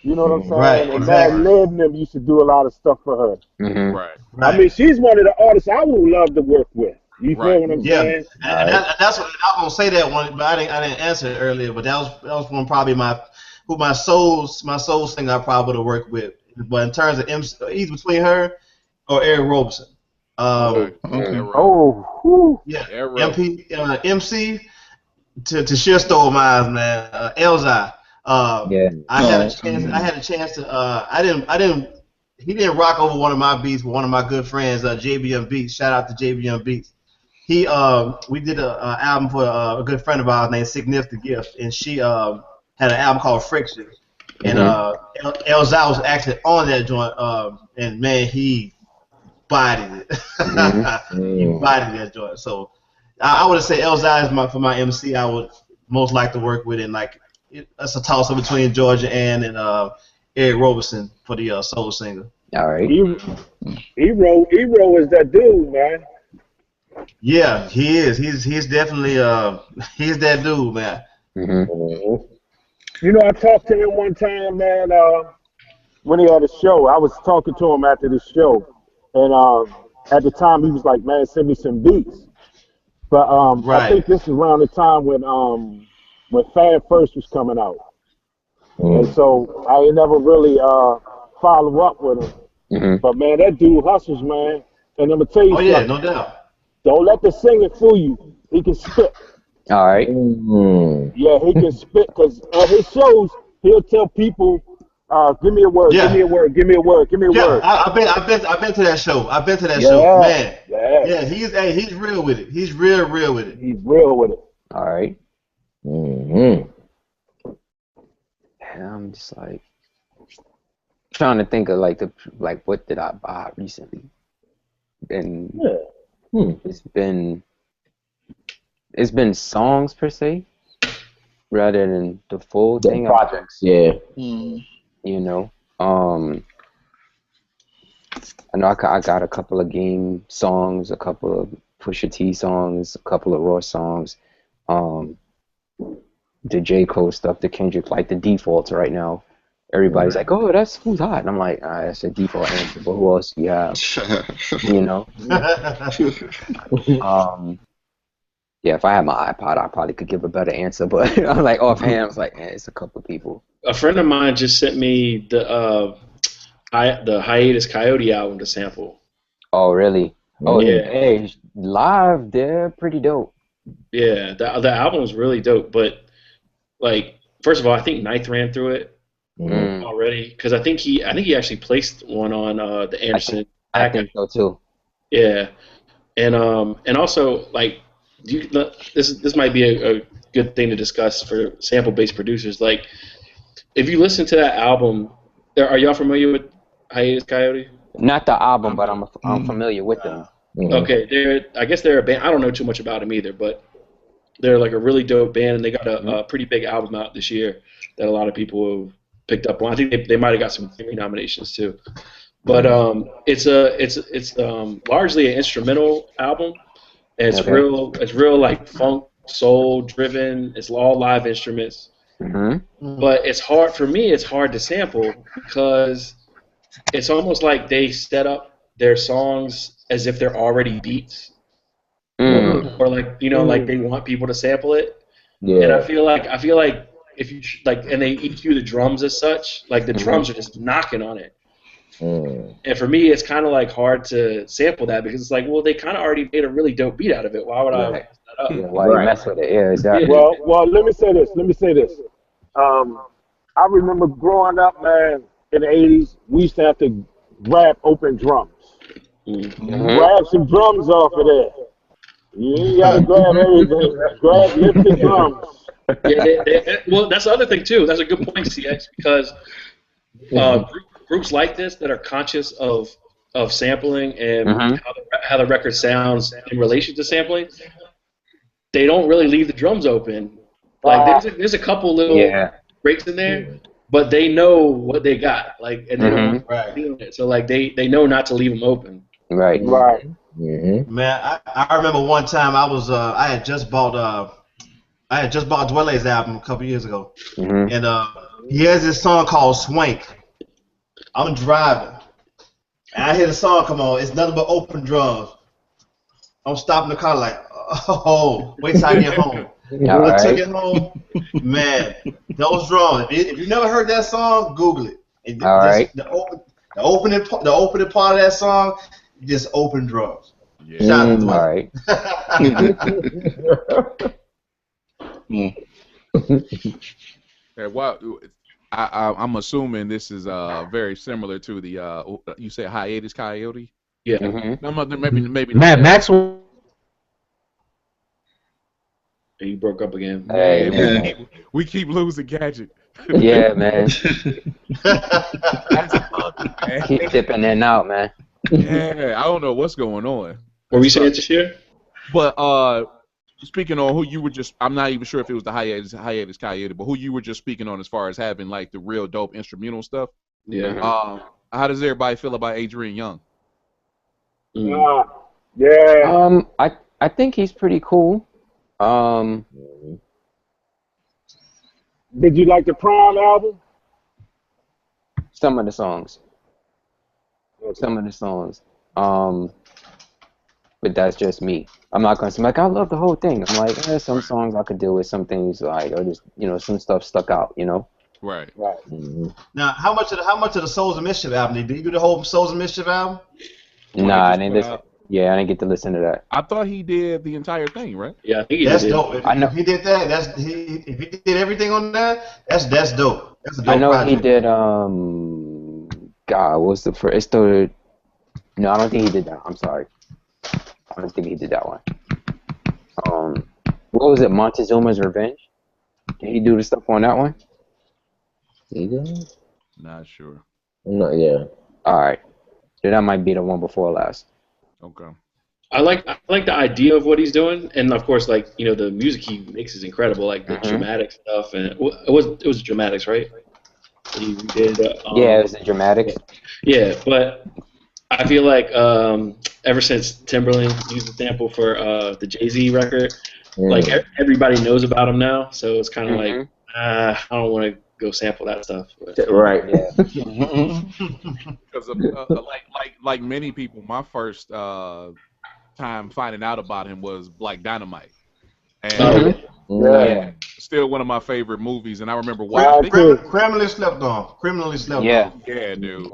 You know what I'm saying? Right, and exactly. Mad Lib and them used to do a lot of stuff for her. Right. I mean, she's one of the artists I would love to work with. You feel what I'm saying? And that's what I was gonna say that one, but I didn't answer it earlier. But that was one probably my soul singer I probably would have worked with. But in terms of either between her or Eric Roberson. MC to share stole mine, man. Elzai. I had a chance to. He didn't rock over one of my beats, but one of my good friends, JBM Beats. Shout out to JBM Beats. we did a album for a good friend of ours named Significant Gift, and she had an album called Friction, and Elzai was actually on that joint, and man, he bodied it. He bodied that joint. So I would say Elzai is for my MC. I would most like to work with, and like that's a toss up between Georgia Ann and Eric Roberson for the soul singer. All right. Hero is that dude, man. Yeah, he is. He's definitely he's that dude, man. You know, I talked to him one time, man. When he had a show, I was talking to him after the show, and at the time he was like, "Man, send me some beats." But I think this is around the time when Fab First was coming out, and so I ain't never really follow up with him. But man, that dude hustles, man. And I'm gonna tell you something. Yeah, no doubt. Don't let the singer fool you. He can spit. All right. Yeah, he can spit because on his shows he'll tell people, "Give me a word, give me a word, give me a word, give me a word." I've been to that show. I've been to that show, man. Yeah, he's real with it. He's real with it. He's real with it. All right. And I'm just like trying to think of like what did I buy recently, and it's been songs per se rather than the full thing. Projects, yeah. You know, I know I got a couple of Game songs, a couple of Pusha T songs, a couple of Raw songs, the J. Cole stuff, the Kendrick, like the defaults right now. Everybody's like, "Oh, who's hot?" And I'm like, "That's a default answer, but who else do you have?" You know. Yeah, if I had my iPod, I probably could give a better answer, but I'm like offhand, I was like, it's a couple of people. A friend of mine just sent me the Hiatus Coyote album to sample. Oh, really? Oh, yeah. Hey, live, they're pretty dope. Yeah, the album was really dope, but like, first of all, I think Ninth ran through it already because I think he actually placed one on the Anderson. I think so too. Yeah, and also like. This might be a good thing to discuss for sample-based producers. Like, if you listen to that album, are y'all familiar with Hiatus Coyote? Not the album, but I'm familiar with them. Okay, I guess they're a band. I don't know too much about them either, but they're like a really dope band, and they got a pretty big album out this year that a lot of people have picked up on. I think they might have got some Grammy nominations too. But it's largely an instrumental album. It's real like funk, soul driven. It's all live instruments. But it's hard for me. It's hard to sample because it's almost like they set up their songs as if they're already beats, or like like they want people to sample it. Yeah. And I feel like if you and they EQ the drums as such, like the drums are just knocking on it. And for me, it's kind of like hard to sample that because it's like, well, they kind of already made a really dope beat out of it. Why would I mess that up? Yeah, why you mess with it? Yeah, exactly. Well, let me say this. I remember growing up, man, in the '80s, we used to have to grab open drums. Grab some drums off of there. You ain't gotta grab everything. Lift the drums. Yeah, well, that's the other thing too. That's a good point, CX, because groups like this that are conscious of sampling and how the record sounds in relation to sampling, they don't really leave the drums open. Like there's a couple little breaks in there, but they know what they got. Like, and they don't feel it. So like they know not to leave them open. Right. Man, I remember one time I had just bought Dwelle's album a couple years ago, and he has this song called Swank. I'm driving, and I hear the song come on. It's nothing but open drums. I'm stopping the car like, oh, wait till I get home. I took it home, man. Those drums. If you never heard that song, Google it. The opening part of that song, just open drums. Yeah. Shout out to all right. Okay, well, I'm assuming this is very similar to the you said Hiatus Coyote. Yeah. No, maybe Maxwell. He broke up again. Hey, Man, man. we keep losing Gadget. Yeah, man. That's fucking man. Keep dipping in and out, man. Yeah, I don't know what's going on. What were you That's saying, tough. Tashir? But speaking on who you were just, I'm not even sure if it was the hiatus Coyote, but who you were just speaking on as far as having like the real dope instrumental stuff. Yeah. How does everybody feel about Adrian Young? Mm. Yeah. I think he's pretty cool. Did you like the Prime album? Some of the songs. Okay. Some of the songs. But that's just me. I'm not gonna say like I love the whole thing. I'm like, some songs I could deal with, some things like or just some stuff stuck out, Right. Right. Now, how much of the Souls of Mischief album did you do? The whole Souls of Mischief album? Nah, I just didn't put listen. out- Yeah, I didn't get to listen to that. I thought he did the entire thing, right? Yeah, I think he That's did. dope. If, I know- if he did that, if he did everything on that, that's dope. That's a dope I know project. he did. God, what's the first? It's the. No, I don't think he did that. I'm sorry. I don't think he did that one. What was it? Montezuma's Revenge. Did he do the stuff on that one? He did? Not sure. No, yeah. All right. Then that might be the one before last. Okay. I like the idea of what he's doing, and of course, like the music he makes is incredible, like the dramatic stuff, and it was dramatics, right? He did. Yeah, it was the dramatics. Yeah, but I feel like ever since Timberland used the sample for the Jay-Z record, like everybody knows about him now, so it's kind of like I don't want to go sample that stuff. But, Right. Yeah. Because like many people, my first time finding out about him was Black Dynamite, and Yeah. still one of my favorite movies. And I remember watching. Criminally slept on. Criminally slept Yeah. on. Yeah, dude.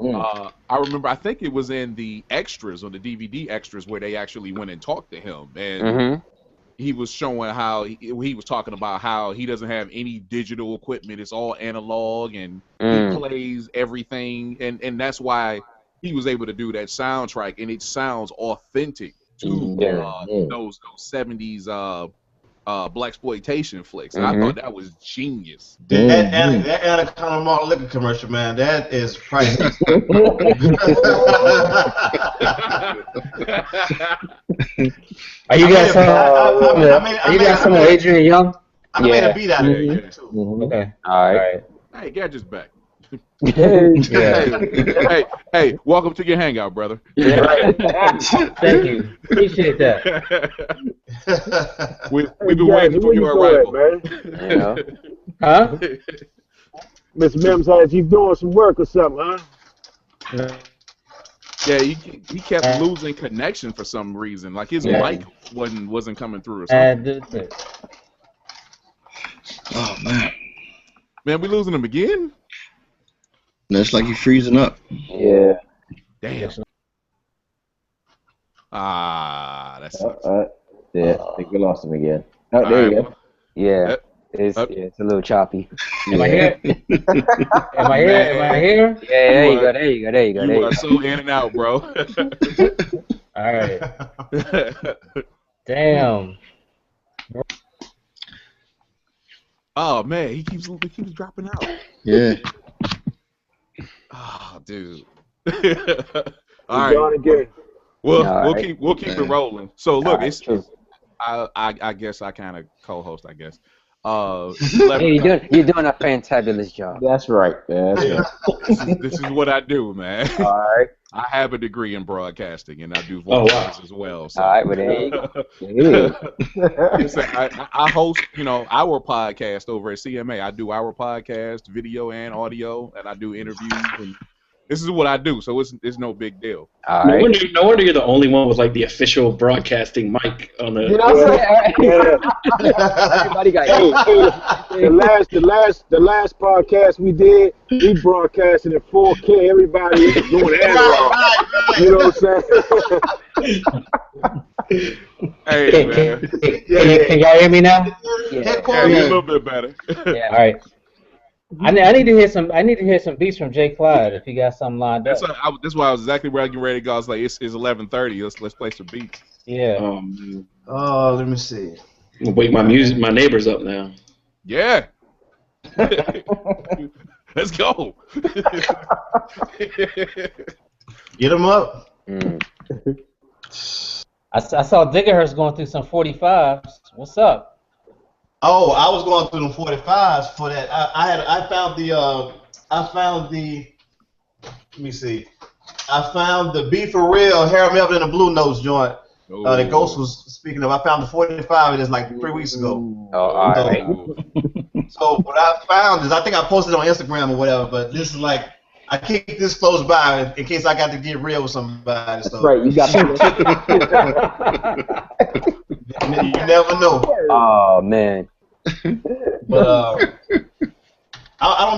I remember. I think it was in the extras on the DVD extras where they actually went and talked to him, and he was showing how he was talking about how he doesn't have any digital equipment. It's all analog, and he plays everything, and that's why he was able to do that soundtrack, and it sounds authentic to those 70s blaxploitation flicks. And I thought that was genius. That Anaconda Malt liquor commercial, man, that is priceless. Are you guys some of Adrian Young? I made a beat out of it too. Okay. All right. Hey, Gadget's back. Yeah. Hey, welcome to your hangout, brother. Thank you. Appreciate that. We've been waiting for your arrival. Man. Huh? Miss Mims had you doing some work or something, huh? Yeah, he kept losing connection for some reason. Like his mic wasn't coming through or something. Oh man, Man, we losing him again? that's like you freezing up. Yeah. Damn. That's Yeah, I think we lost him again. Oh, there you go. Yeah. It's a little choppy. Am I here? Am I here? Yeah, there you go. You are so in and out, bro. All right. Damn. Oh man, he keeps dropping out. Yeah. Oh, dude. All All right. again. We'll keep it rolling. So look, Right, it's true. I guess I kind of co-host. I guess. Hey, you're doing a fantabulous job. That's right. That's right. This is what I do, man. All right. I have a degree in broadcasting, and I do voices as well. So. All right, but there you go. Listen, I host, our podcast over at CMA. I do our podcast, video and audio, and I do interviews. And this is what I do, so it's no big deal. All right. No wonder you're the only one with like the official broadcasting mic on the. You know what I'm saying? Everybody got The last podcast we did, we broadcasted in 4K. Everybody was doing analog. You know what I'm saying? Hey, man. Can y'all hear me now? Yeah, a little bit better. Yeah. All right. I need to hear some. I need to hear some beats from Jay Clyde if you got something lined up. That's why I was exactly where I get ready to go. I was like, it's 11:30. Let's play some beats. Yeah. Oh, let me see. I'm gonna wake my neighbors up now. Yeah. Let's go. Get them up. I saw Diggerhurst going through some 45s. What's up? Oh, I was going through the 45s for that. I found the. Let me see. I found the Be For Real Harold Melvin and the Blue Notes joint. That Ghost was speaking of. I found the 45. It is like 3 weeks ago. Oh, all right. So what I found is I think I posted it on Instagram or whatever. But this is like I keep this close by in case I got to get real with somebody. That's right. You got. You never know. Oh man. But I don't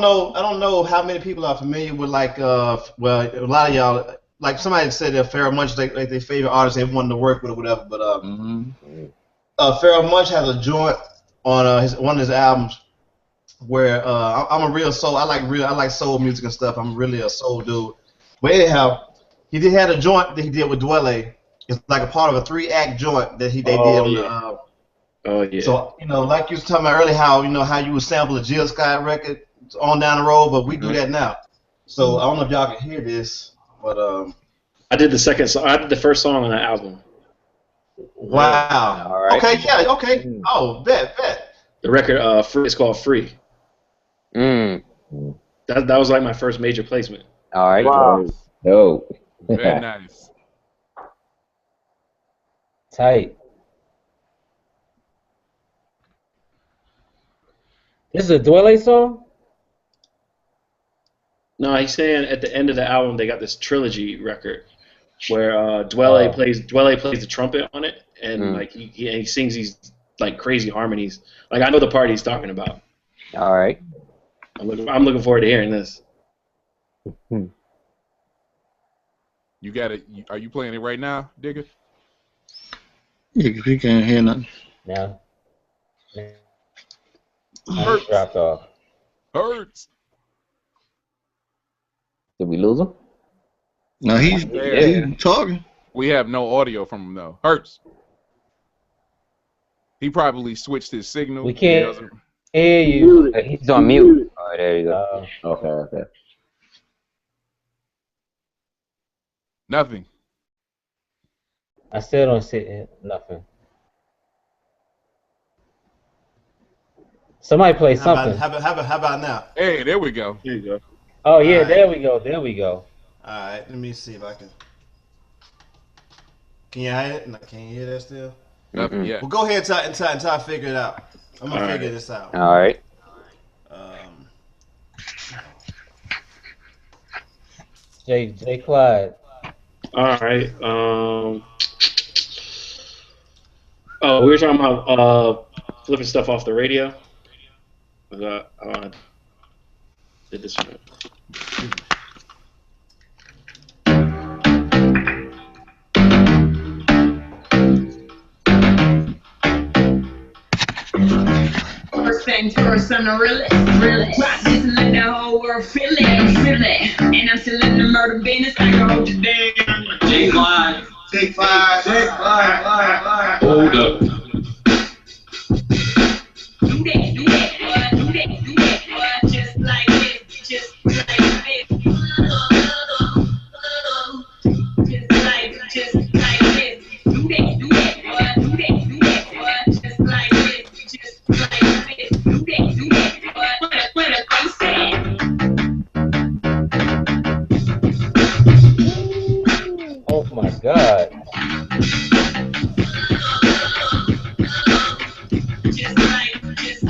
know how many people are familiar with like well a lot of y'all like somebody said that Pharoah Monch like their favorite artist they wanted to work with or whatever. But Pharoah Monch has a joint on one of his albums where I'm a real soul. I like soul music and stuff. I'm really a soul dude. But anyhow, he had a joint that he did with Dwele. It's like a part of a 3-act joint that they did on the. Oh yeah. So like you was talking about earlier, how you would sample a Jill Scott record on down the road, but we do that now. So I don't know if y'all can hear this, but I did the second song. I did the first song on that album. Wow. All right. Okay, yeah, okay. Oh, bet. The record, Free, it's called Free. Mm. That was like my first major placement. All right. Wow. No. Very nice. Tight. This is a Dwele song? No, he's saying at the end of the album they got this trilogy record where Dwele plays the trumpet on it, and like he sings these like crazy harmonies. Like I know the part he's talking about. All right. I'm looking forward to hearing this. You got it. Are you playing it right now, Digger? Yeah, 'cause we can't hear nothing. No. Hurts. Dropped off. Hurts. Did we lose him? No, he's talking. We have no audio from him though. Hurts. He probably switched his signal. We can't hear you. He's on mute. Oh, there you go. Okay. Nothing. I still don't see nothing. Somebody play something. How about now? Hey, there we go. Here you go. Oh yeah, All right. there we go. All right, let me see if I can. Can you hear it? No, can you hear that still? Nothing yet. Well, go ahead and try to figure it out. I'm gonna figure this out. All right. J. Clyde. All right. We were talking about flipping stuff off the radio. Did this one. First things first, I'm the realest. Rock this and let the whole world feel it. And I'm still in the murder business, I can hold you down. J. Clyde. Hold up. Do that, just like this, just like this. Just like this. Do that, just like this, just like this. Do that, what a face at. Oh my God. Just like this.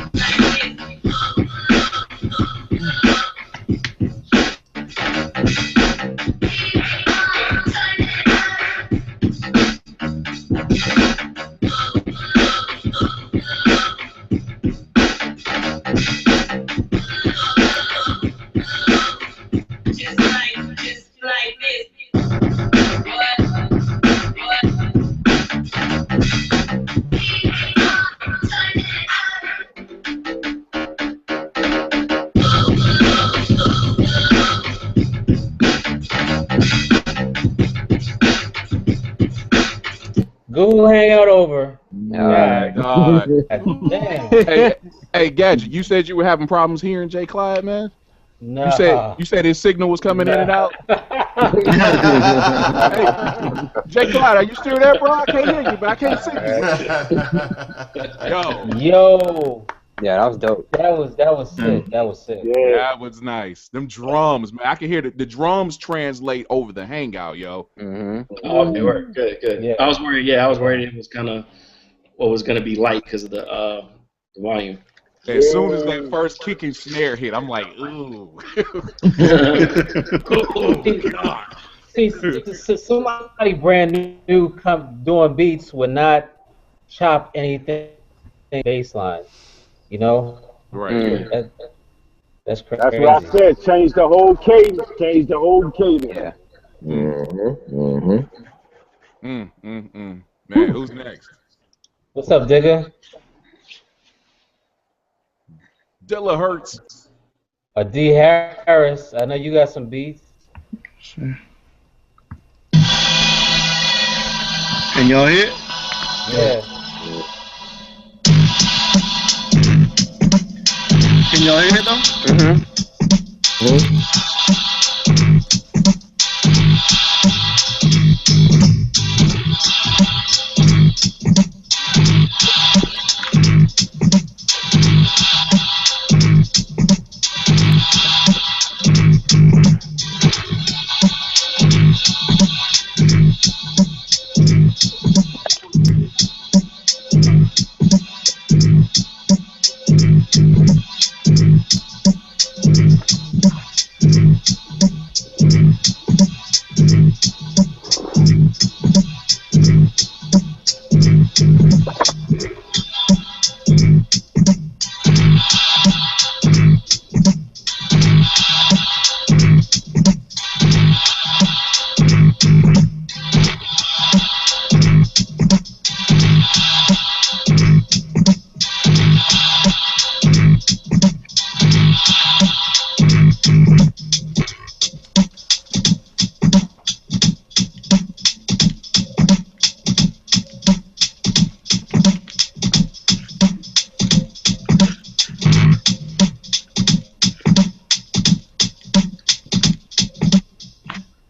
Just like this. What? Google Hangout over. Alright. God. Damn. Hey, Gadget, you said you were having problems hearing Jay Clyde, man? No. You said his signal was coming in and out? Hey, Jay Clyde, are you still there, bro? I can't hear you, but I can't see you. Yo. Yeah, that was dope. That was sick. That was sick. Yeah. That was nice. Them drums, man. I can hear the drums translate over the Hangout, yo. Mm-hmm. Oh, they were good. Yeah. I was worried. Yeah, I was worried it was kind of what was gonna be light because of the volume. As soon as that first kicking snare hit, I'm like, ooh. Oh, God. See, somebody brand new come doing beats would not chop anything bass line. You know? Right. That's crazy. That's what I said. Change the whole cadence. Change the whole cadence. Yeah. Man, who's next? What's up, Digger? Dilla Hurts. D. Harris. I know you got some beats. Sure. Can y'all hear? Yeah. Can y'all hear it though?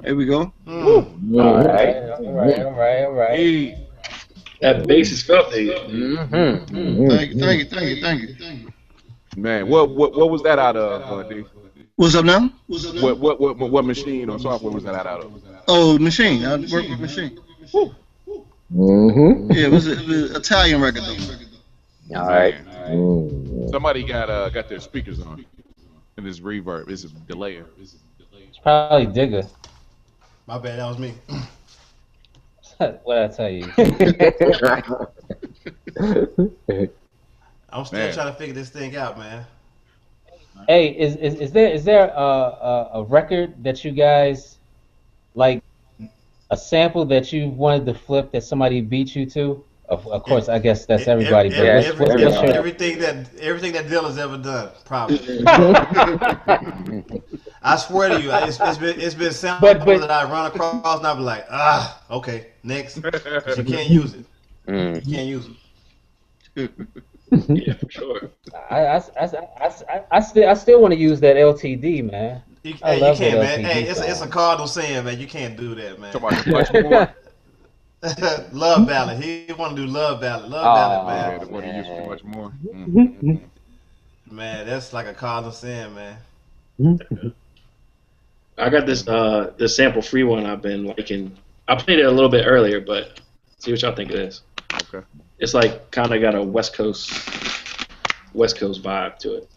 Here we go. All right. Hey. That bass is felt, dude. Thank you. Man, what was that out of, D? What's up now? What machine or software was that out of? Oh, Machine. I work with Machine. Yeah, it was an Italian record though. All right. Somebody got their speakers on, and this reverb. This is delayer. It's probably Digger. My bad, that was me. What I tell you? I'm still trying to figure this thing out, man. Hey, is there a record that you guys like, a sample that you wanted to flip that somebody beat you to? Of course, I guess that's everybody. But everything that Dilla's ever done, probably. I swear to you, it's been samples that I run across, and I be like, okay, next. 'Cause you can't use it. You can't use it. Yeah, for sure. I still want to use that LTD, man. You can't, man. Hey, it's a cardinal saying, man. You can't do that, man. Much more. Love ballad. He want to do love ballad. Love ballad, man. Yeah, what he used to much more. Man, that's like a cardinal saying, man. I got this sample free one I've been liking. I played it a little bit earlier, but see what y'all think of this. Okay. It's like kind of got a West Coast vibe to it.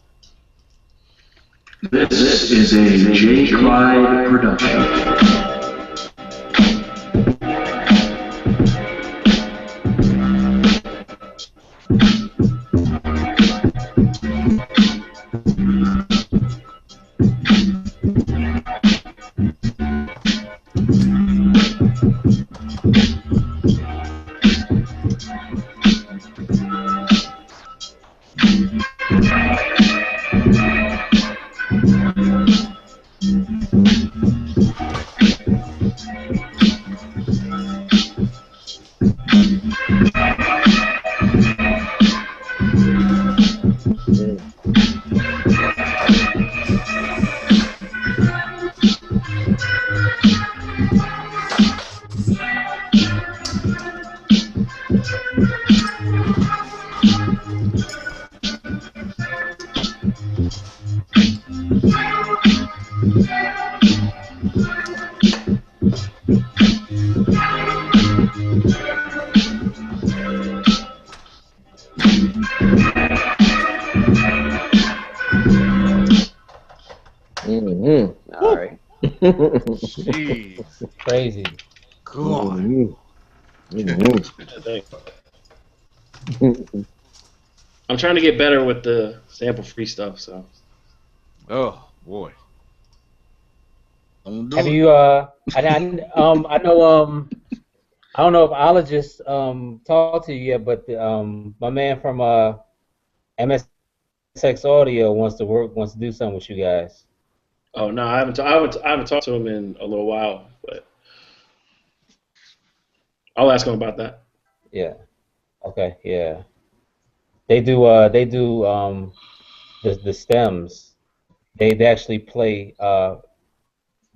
This is a J. Clyde production. Jeez. Crazy. God. I think. I'm trying to get better with the sample free stuff. So Oh boy. Don't do Have it. you I know I don't know if Ologist talked to you yet, but my man from MSX Audio wants to do something with you guys. oh no, I haven't talked to him in a little while, but I'll ask him about that. Yeah. Okay. Yeah. They do the stems. They actually play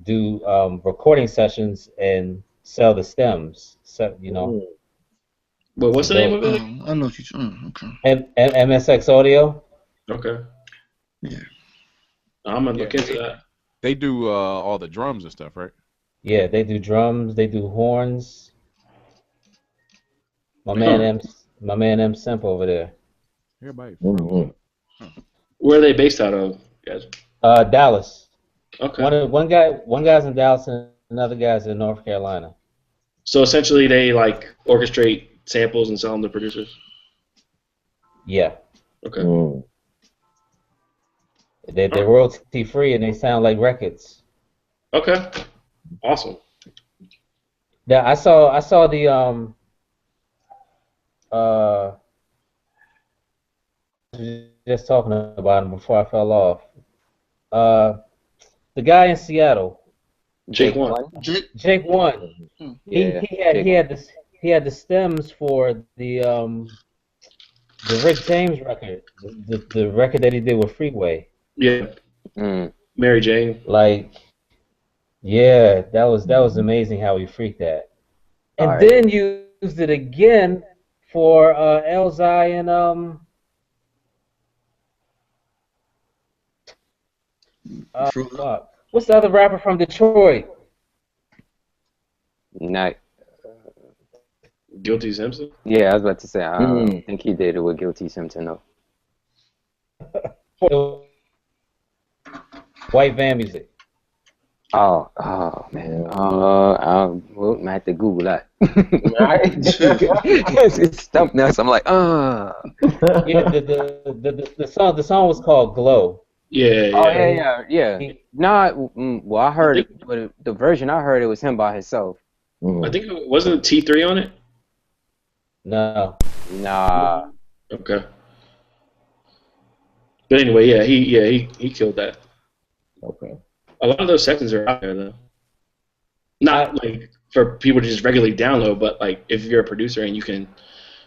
do recording sessions and sell the stems. So But it's what's the name dope. of it? I know what you're okay. MSX Audio. Okay, Yeah. I'm gonna Yeah, look into that. they do all the drums and stuff, right? Yeah, they do drums. They do horns. Huh. My man M Simp over there. Everybody froze up. Huh. Where are they based out of, guys? Dallas. Okay. One guy's in Dallas and another guy's in North Carolina. So essentially, they like orchestrate samples and sell them to producers. Yeah. Okay. They're royalty free and they sound like records. Okay. Awesome. Yeah, I saw the just talking about him before I fell off. Uh, the guy in Seattle, Jake one. Jake One. Yeah. He had the stems for the Rick James record, the record that he did with Freeway. Yeah. Mary Jane. Like, yeah, that was amazing how he freaked that, and Alright. then used it again for Elzai and fuck. What's the other rapper from Detroit? Not. Guilty Simpson. Yeah, I was about to say. I don't think he did it with Guilty Simpson though. White van music. Oh man. Well, I have to Google that. It's stumped nuts. I'm like, Yeah, the song was called Glow. Yeah. Oh yeah. Well, I heard it, but the version I heard it was him by himself. I think it wasn't T3 on it. No. Nah. Okay. But anyway, he killed that. Okay. A lot of those sections are out there though. Not like for people to just regularly download, but like if you're a producer and you can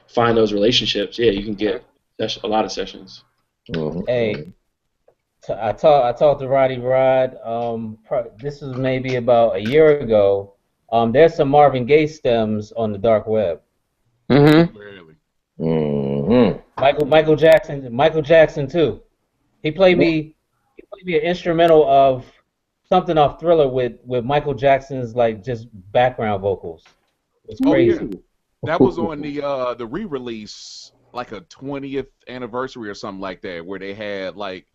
find those relationships, yeah, you can get a lot of sessions. Hey, I talked to Roddy Rod. This was maybe about a year ago. There's some Marvin Gaye stems on the dark web. Really? Michael Jackson too. He played me an instrumental of something off Thriller with Michael Jackson's like just background vocals. It's crazy. Oh, yeah. That was on the re-release, like a 20th anniversary or something like that, where they had like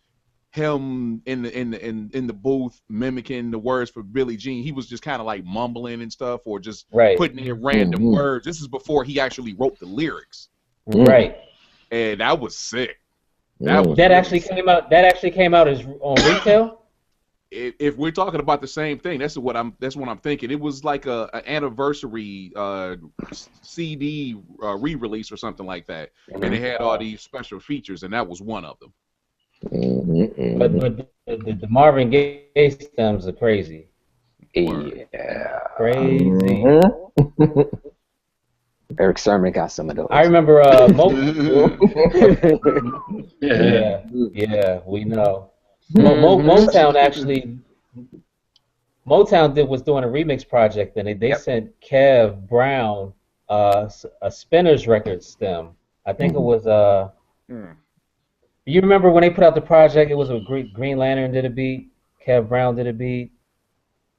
him in the booth mimicking the words for Billie Jean. He was just kind of like mumbling and stuff, or just putting in random words. This is before he actually wrote the lyrics. Right. And that was sick. That actually came out as on retail. If we're talking about the same thing, that's what I'm thinking. It was like a anniversary CD re-release or something like that, and it had all these special features, and that was one of them. But the Marvin Gaye stems are crazy. Yeah. Crazy. Eric Sermon got some of those. I remember yeah, we know. Motown was doing a remix project, and they sent Kev Brown a Spinners record stem. I think it was You remember when they put out the project? It was a Green Lantern did a beat, Kev Brown did a beat.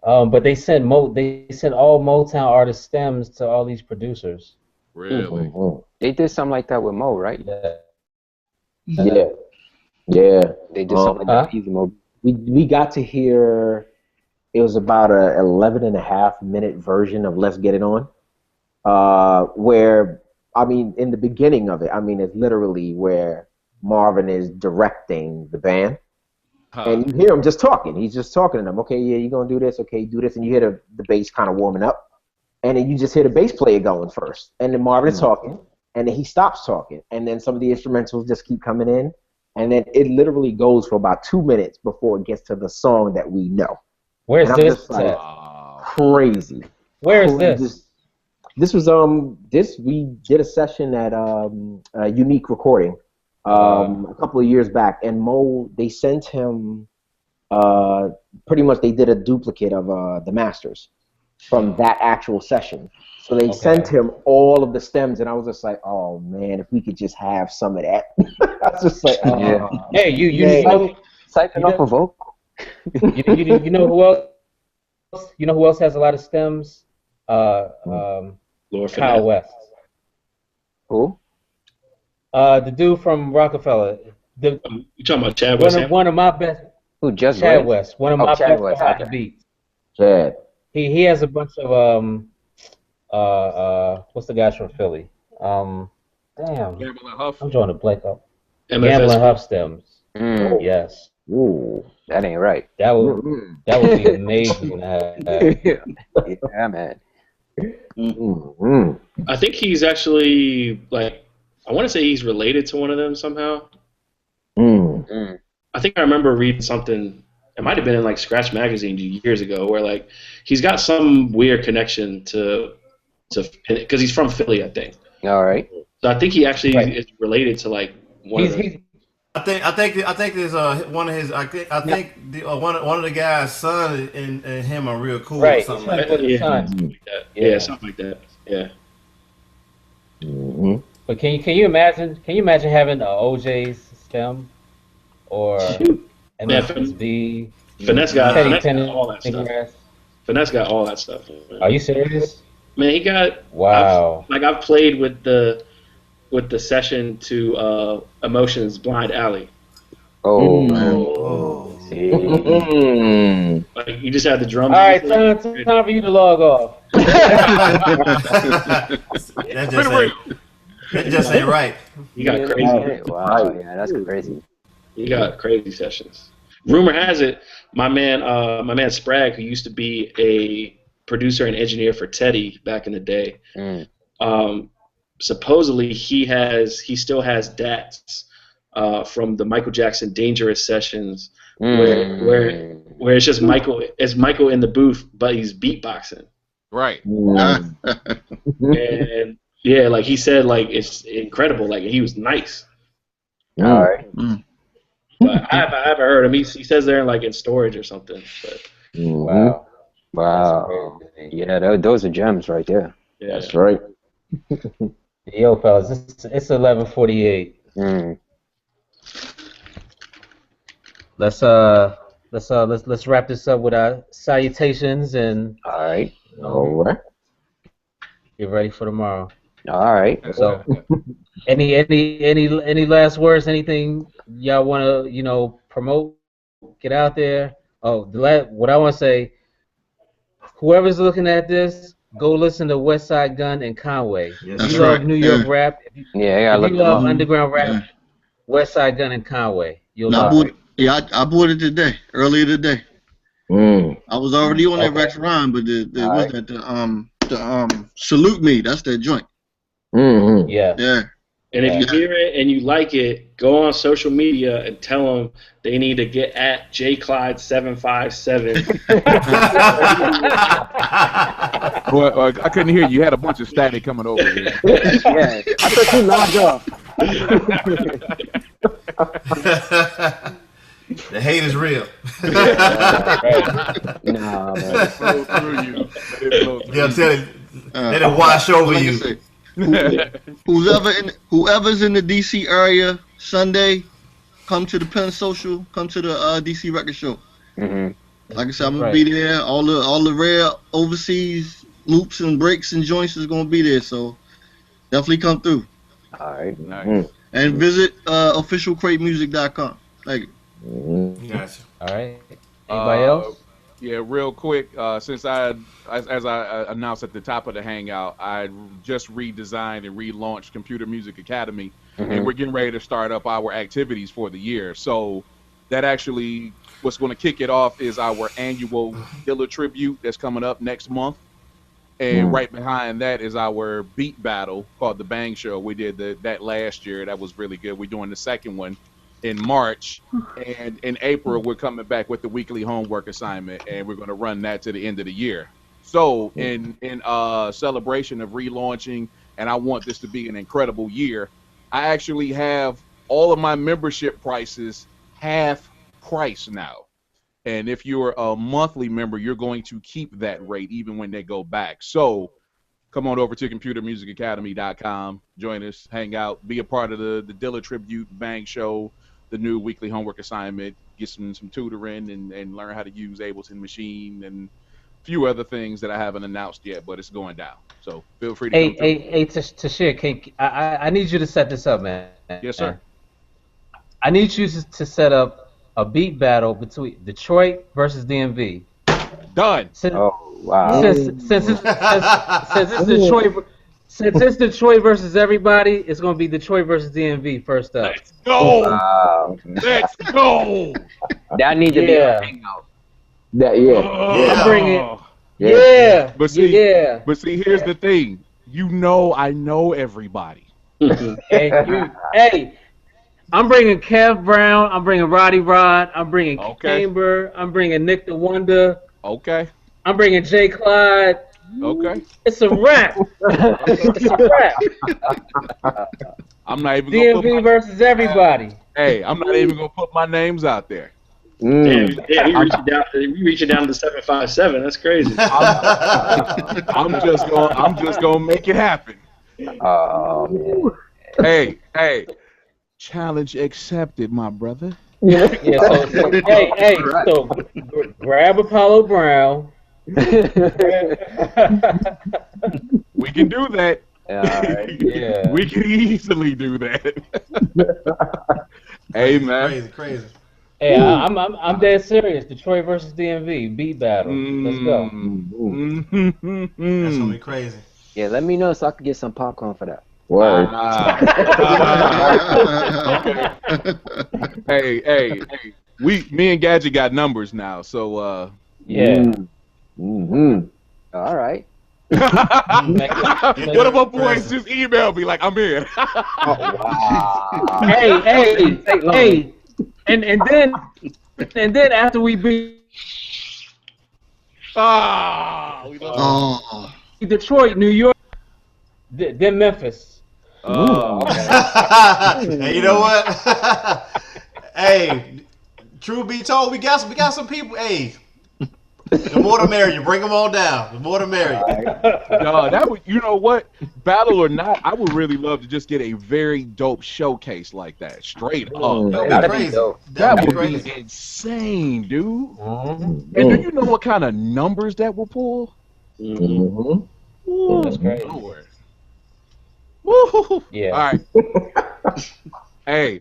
But they sent all Motown artist stems to all these producers. Really? They did something like that with Mo, right? Yeah. They did something like that with Easy Mo. We got to hear It was about a 11.5 minute version of Let's Get It On. Where, I mean, in the beginning of it, I mean, it's literally where Marvin is directing the band. And you hear him just talking. He's just talking to them. Okay, yeah, you're going to do this. Okay, do this. And you hear the bass kind of warming up. And then you just hear the bass player going first. And then Marvin is talking. And then he stops talking. And then some of the instrumentals just keep coming in. And then it literally goes for about 2 minutes before it gets to the song that we know. Where's and I'm this just like, at? crazy. Where is this? This was we did a session at Unique Recording a couple of years back, and Mo, they sent him pretty much, they did a duplicate of the masters from that actual session. So they sent him all of the stems, and I was just like, oh man, if we could just have some of that. I was just like, oh, hey, you know, siphon off a vocal. you know who else? You know who else has a lot of stems? Lord Kyle West. Who? The dude from Rockefeller. You talking about Chad West? One of my best. Who? Just Chad West. One of my Chad best West. behind the beats. Chad. He has a bunch of what's the guys from Philly? Damn. Gamble and Huff. I'm drawing a blank up. MFS. Gamble and Huff stems. Mm. Yes. Ooh. That ain't right. That would be amazing to have. Yeah, man. I think he's actually, like, I want to say he's related to one of them somehow. I think I remember reading something, it might have been in like Scratch Magazine years ago, where like he's got some weird connection to because he's from Philly, I think. All right. So I think he actually is related to like one of them. I think there's one of his one of the guy's son and him are real cool or something like that. Yeah, something like that. Yeah. But can you imagine having a OJ's stem or MFSB? Finesse got Teddy all that stuff. Finesse got all that stuff. Man. Are you serious? Man, he got I've played with the session to Emotions Blind Alley. Like you just had the drums. All right, time for you to log off. That just ain't right. You got crazy. Wow, yeah, that's crazy. You got crazy sessions. Rumor has it, my man Spragg, who used to be a producer and engineer for Teddy back in the day, supposedly he still has DATs from the Michael Jackson Dangerous sessions where it's just Michael in the booth, but he's beatboxing. Right. And yeah, like he said, like it's incredible. Like he was nice. All right. But I haven't heard him. He says they're like in storage or something. But. Wow. Yeah, those are gems right there. Yeah. That's right. Yo, fellas, it's 11:48. Let's wrap this up with our salutations and all right. Get ready for tomorrow. All right. So, any last words? Anything y'all want to promote? Get out there. Oh, what I want to say. Whoever's looking at this, go listen to West Side Gun and Conway. If you love New York rap, if you love underground rap, West Side Gun and Conway. You'll love it. Yeah, I bought it earlier today. I was already on that Rex Rhyme, but the Salute Me, that's that joint. Yeah. And if you hear it and you like it, go on social media and tell them they need to get at jclyde757. Well, I couldn't hear you. You had a bunch of static coming over here. Yeah, I thought you logged off. The hate is real. Nah, man. Yeah, I'm telling you, it'll wash over like you. Say, whoever's in the DC area Sunday, come to the Penn Social, come to the DC Record Show. Like I said, I'm gonna be there. All the rare overseas loops and breaks and joints is gonna be there. So definitely come through. All right. Nice. And visit officialcratemusic.com. Thank you. Gotcha. All right. Anybody else? Yeah, real quick. Since as I announced at the top of the Hangout, I just redesigned and relaunched Computer Music Academy, and Hmm. we're getting ready to start up our activities for the year. So that actually, what's going to kick it off is our annual Dilla tribute that's coming up next month. And right behind that is our beat battle called the Bang Show. We did that last year. That was really good. We're doing the second one in March. And in April, we're coming back with the weekly homework assignment, and we're going to run that to the end of the year. So, in celebration of relaunching, and I want this to be an incredible year, I actually have all of my membership prices half price now. And if you're a monthly member, you're going to keep that rate even when they go back. So come on over to computermusicacademy.com, join us, hang out, be a part of the Dilla Tribute Bang Show, the new weekly homework assignment, get some tutoring and learn how to use Ableton Machine and a few other things that I haven't announced yet, but it's going down. So feel free to come through. Hey, Tashir, I need you to set this up, man. Yes, sir. I need you to set up a beat battle between Detroit versus DMV. Done. Since Oh wow. since it's Detroit versus everybody, it's gonna be Detroit versus DMV first up. Let's go. Wow. Let's go. That need to be a Yeah, hangout. That yeah. I'm bringing. Oh. Yeah, But see, yeah. here's the thing. I know everybody. Hey, I'm bringing Kev Brown. I'm bringing Roddy Rod. I'm bringing Okay. Camber. I'm bringing Nick the Wonder. Okay. I'm bringing Jay Clyde. Okay. It's a wrap. It's a wrap. I'm not even gonna put DMV versus everybody. Hey, I'm not even gonna put my names out there. Damn, you reaching down to 757. That's crazy. I'm just gonna make it happen. Oh man. Hey, challenge accepted, my brother. Yeah. So grab Apollo Brown. We can do that. Yeah. We can easily do that. Hey, man. Crazy. Hey, I'm dead serious. Detroit versus DMV beat battle. Let's go. That's gonna be crazy. Yeah, let me know so I can get some popcorn for that. Word. Okay. Hey. Me and Gadget got numbers now, so Yeah. All right. what if my boys just email me like I'm in? Wow. Hey. And then after we beat we love Detroit, New York, then Memphis. Hey, you know what? Hey, true be told, we got some people. Hey, the more the merrier. Bring them all down. The more the merrier. that would, you know what? Battle or not, I would really love to just get a very dope showcase like that, straight up. That'd be crazy. That would be insane, dude. And do you know what kind of numbers that will pull? That's crazy. Lord. Woo. Yeah. All right. Hey.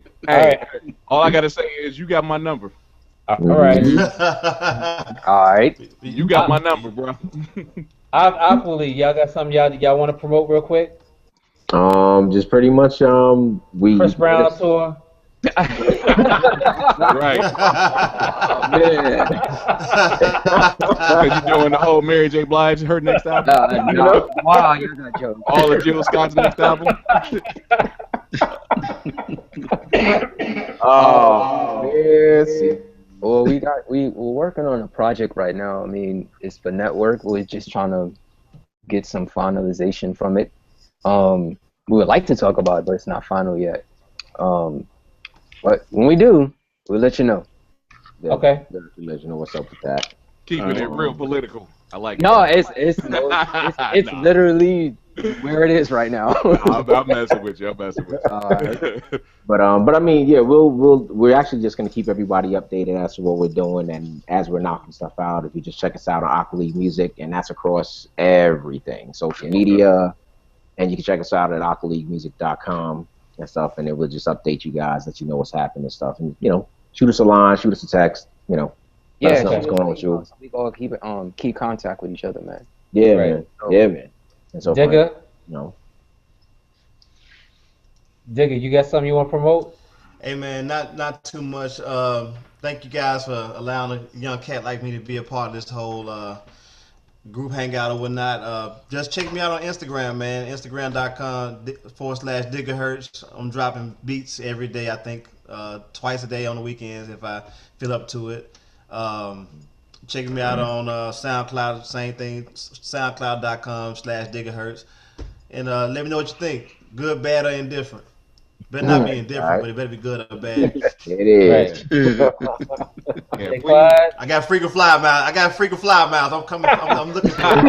All I gotta say is you got my number. All right. All right. You got my number, bro. Aqually, y'all got something y'all want to promote real quick? Just pretty much we Chris Brown on tour. Right. man. Because you're doing the whole Mary J. Blige, her next album. No. Wow, you're not joking. All of Jill Scott's next album. Yes. Well, we're working on a project right now. I mean, it's for network. We're just trying to get some finalization from it. We would like to talk about it, but it's not final yet. But when we do, we'll let you know. Yeah, Okay. we'll let you know what's up with that. Keeping it real political. I like No, it. it's Nah. literally where it is right now. I'm messing with you. But I mean, yeah, we're actually just gonna keep everybody updated as to what we're doing, and as we're knocking stuff out. If you just check us out on Aqua League Music, and that's across everything, social media, and you can check us out at aqualeaguemusic.com and stuff, and it will just update you guys, let you know what's happening and stuff, and shoot us a line, shoot us a text, Yeah, That's Okay. what's going on with you. so we all keep contact with each other, man. Yeah, Right. man. Yeah, man. And so, Digger, you know, Digger, you got something you want to promote? Hey man, not too much. Thank you guys for allowing a young cat like me to be a part of this whole group hangout or whatnot. Just check me out on Instagram, man. Instagram.com/Diggerhertz. I'm dropping beats every day. I think twice a day on the weekends if I feel up to it. Check me out on SoundCloud. Same thing. SoundCloud.com/Diggerhertz. And let me know what you think. Good, bad, or indifferent. Better not be indifferent, right. but it better be good or bad. It is. Right. Yeah, Hey, please. Clyde. I got freaking fly mouth. I got freaking fly mouth. I'm coming. I'm looking for it.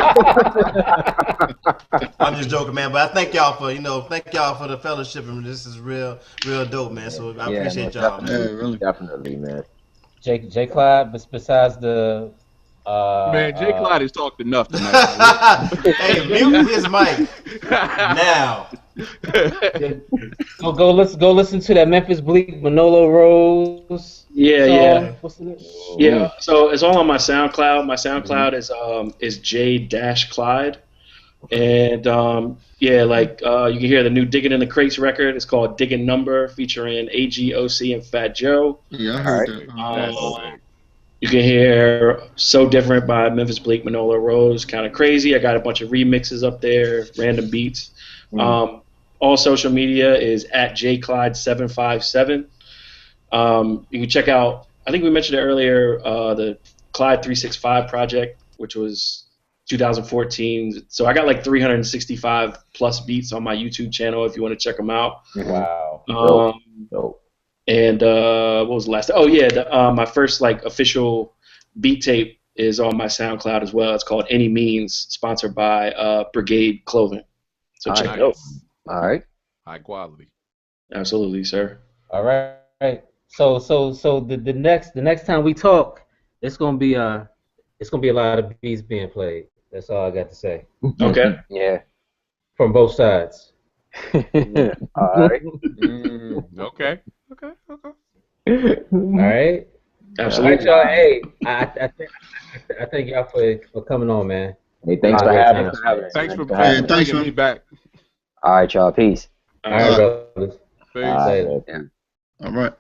I'm just joking, man. But I thank y'all for thank y'all for the fellowship, and this is real dope, man. So I Yeah, appreciate most y'all, Yeah, man. really. Definitely, man. J. Clyde, besides the Man, Jay uh Clyde has talked enough tonight. Hey, mute his mic now. go listen to that Memphis Bleak Manolo Rose Yeah, song. yeah, What's the name? yeah. So it's all on my SoundCloud. My Mm-hmm. SoundCloud is J-Clyde, and yeah, like you can hear the new Digging in the Crates record. It's called Digging Number, featuring AGOC and Fat Joe. Yeah, I All heard right. that. That's Um, sick. You can hear So Different by Memphis Bleak, Manolo Rose, Kind of Crazy. I got a bunch of remixes up there, random beats. All social media is at jclyde757. You can check out, I think we mentioned it earlier, the Clyde 365 project, which was 2014. So I got like 365 plus beats on my YouTube channel if you want to check them out. Wow. Um, Dope. and what was the last? Oh yeah, my first like official beat tape is on my SoundCloud as well. It's called Any Means, sponsored by Brigade Clothing. So check it out. Nice. All right. High quality. Absolutely, sir. All right. So the next time we talk, it's gonna be a lot of beats being played. That's all I got to say Okay. Yeah. from both sides. All right. Okay. Okay. All right. All right, Absolutely. y'all. Hey, I thank y'all for coming on, man. Hey, thanks Had a for great having time. us. having Thanks for Yeah, thanks, bringing me man. back. All right, y'all. Peace. All All right, right. All right. brothers. Peace. All right, Later. man. All right.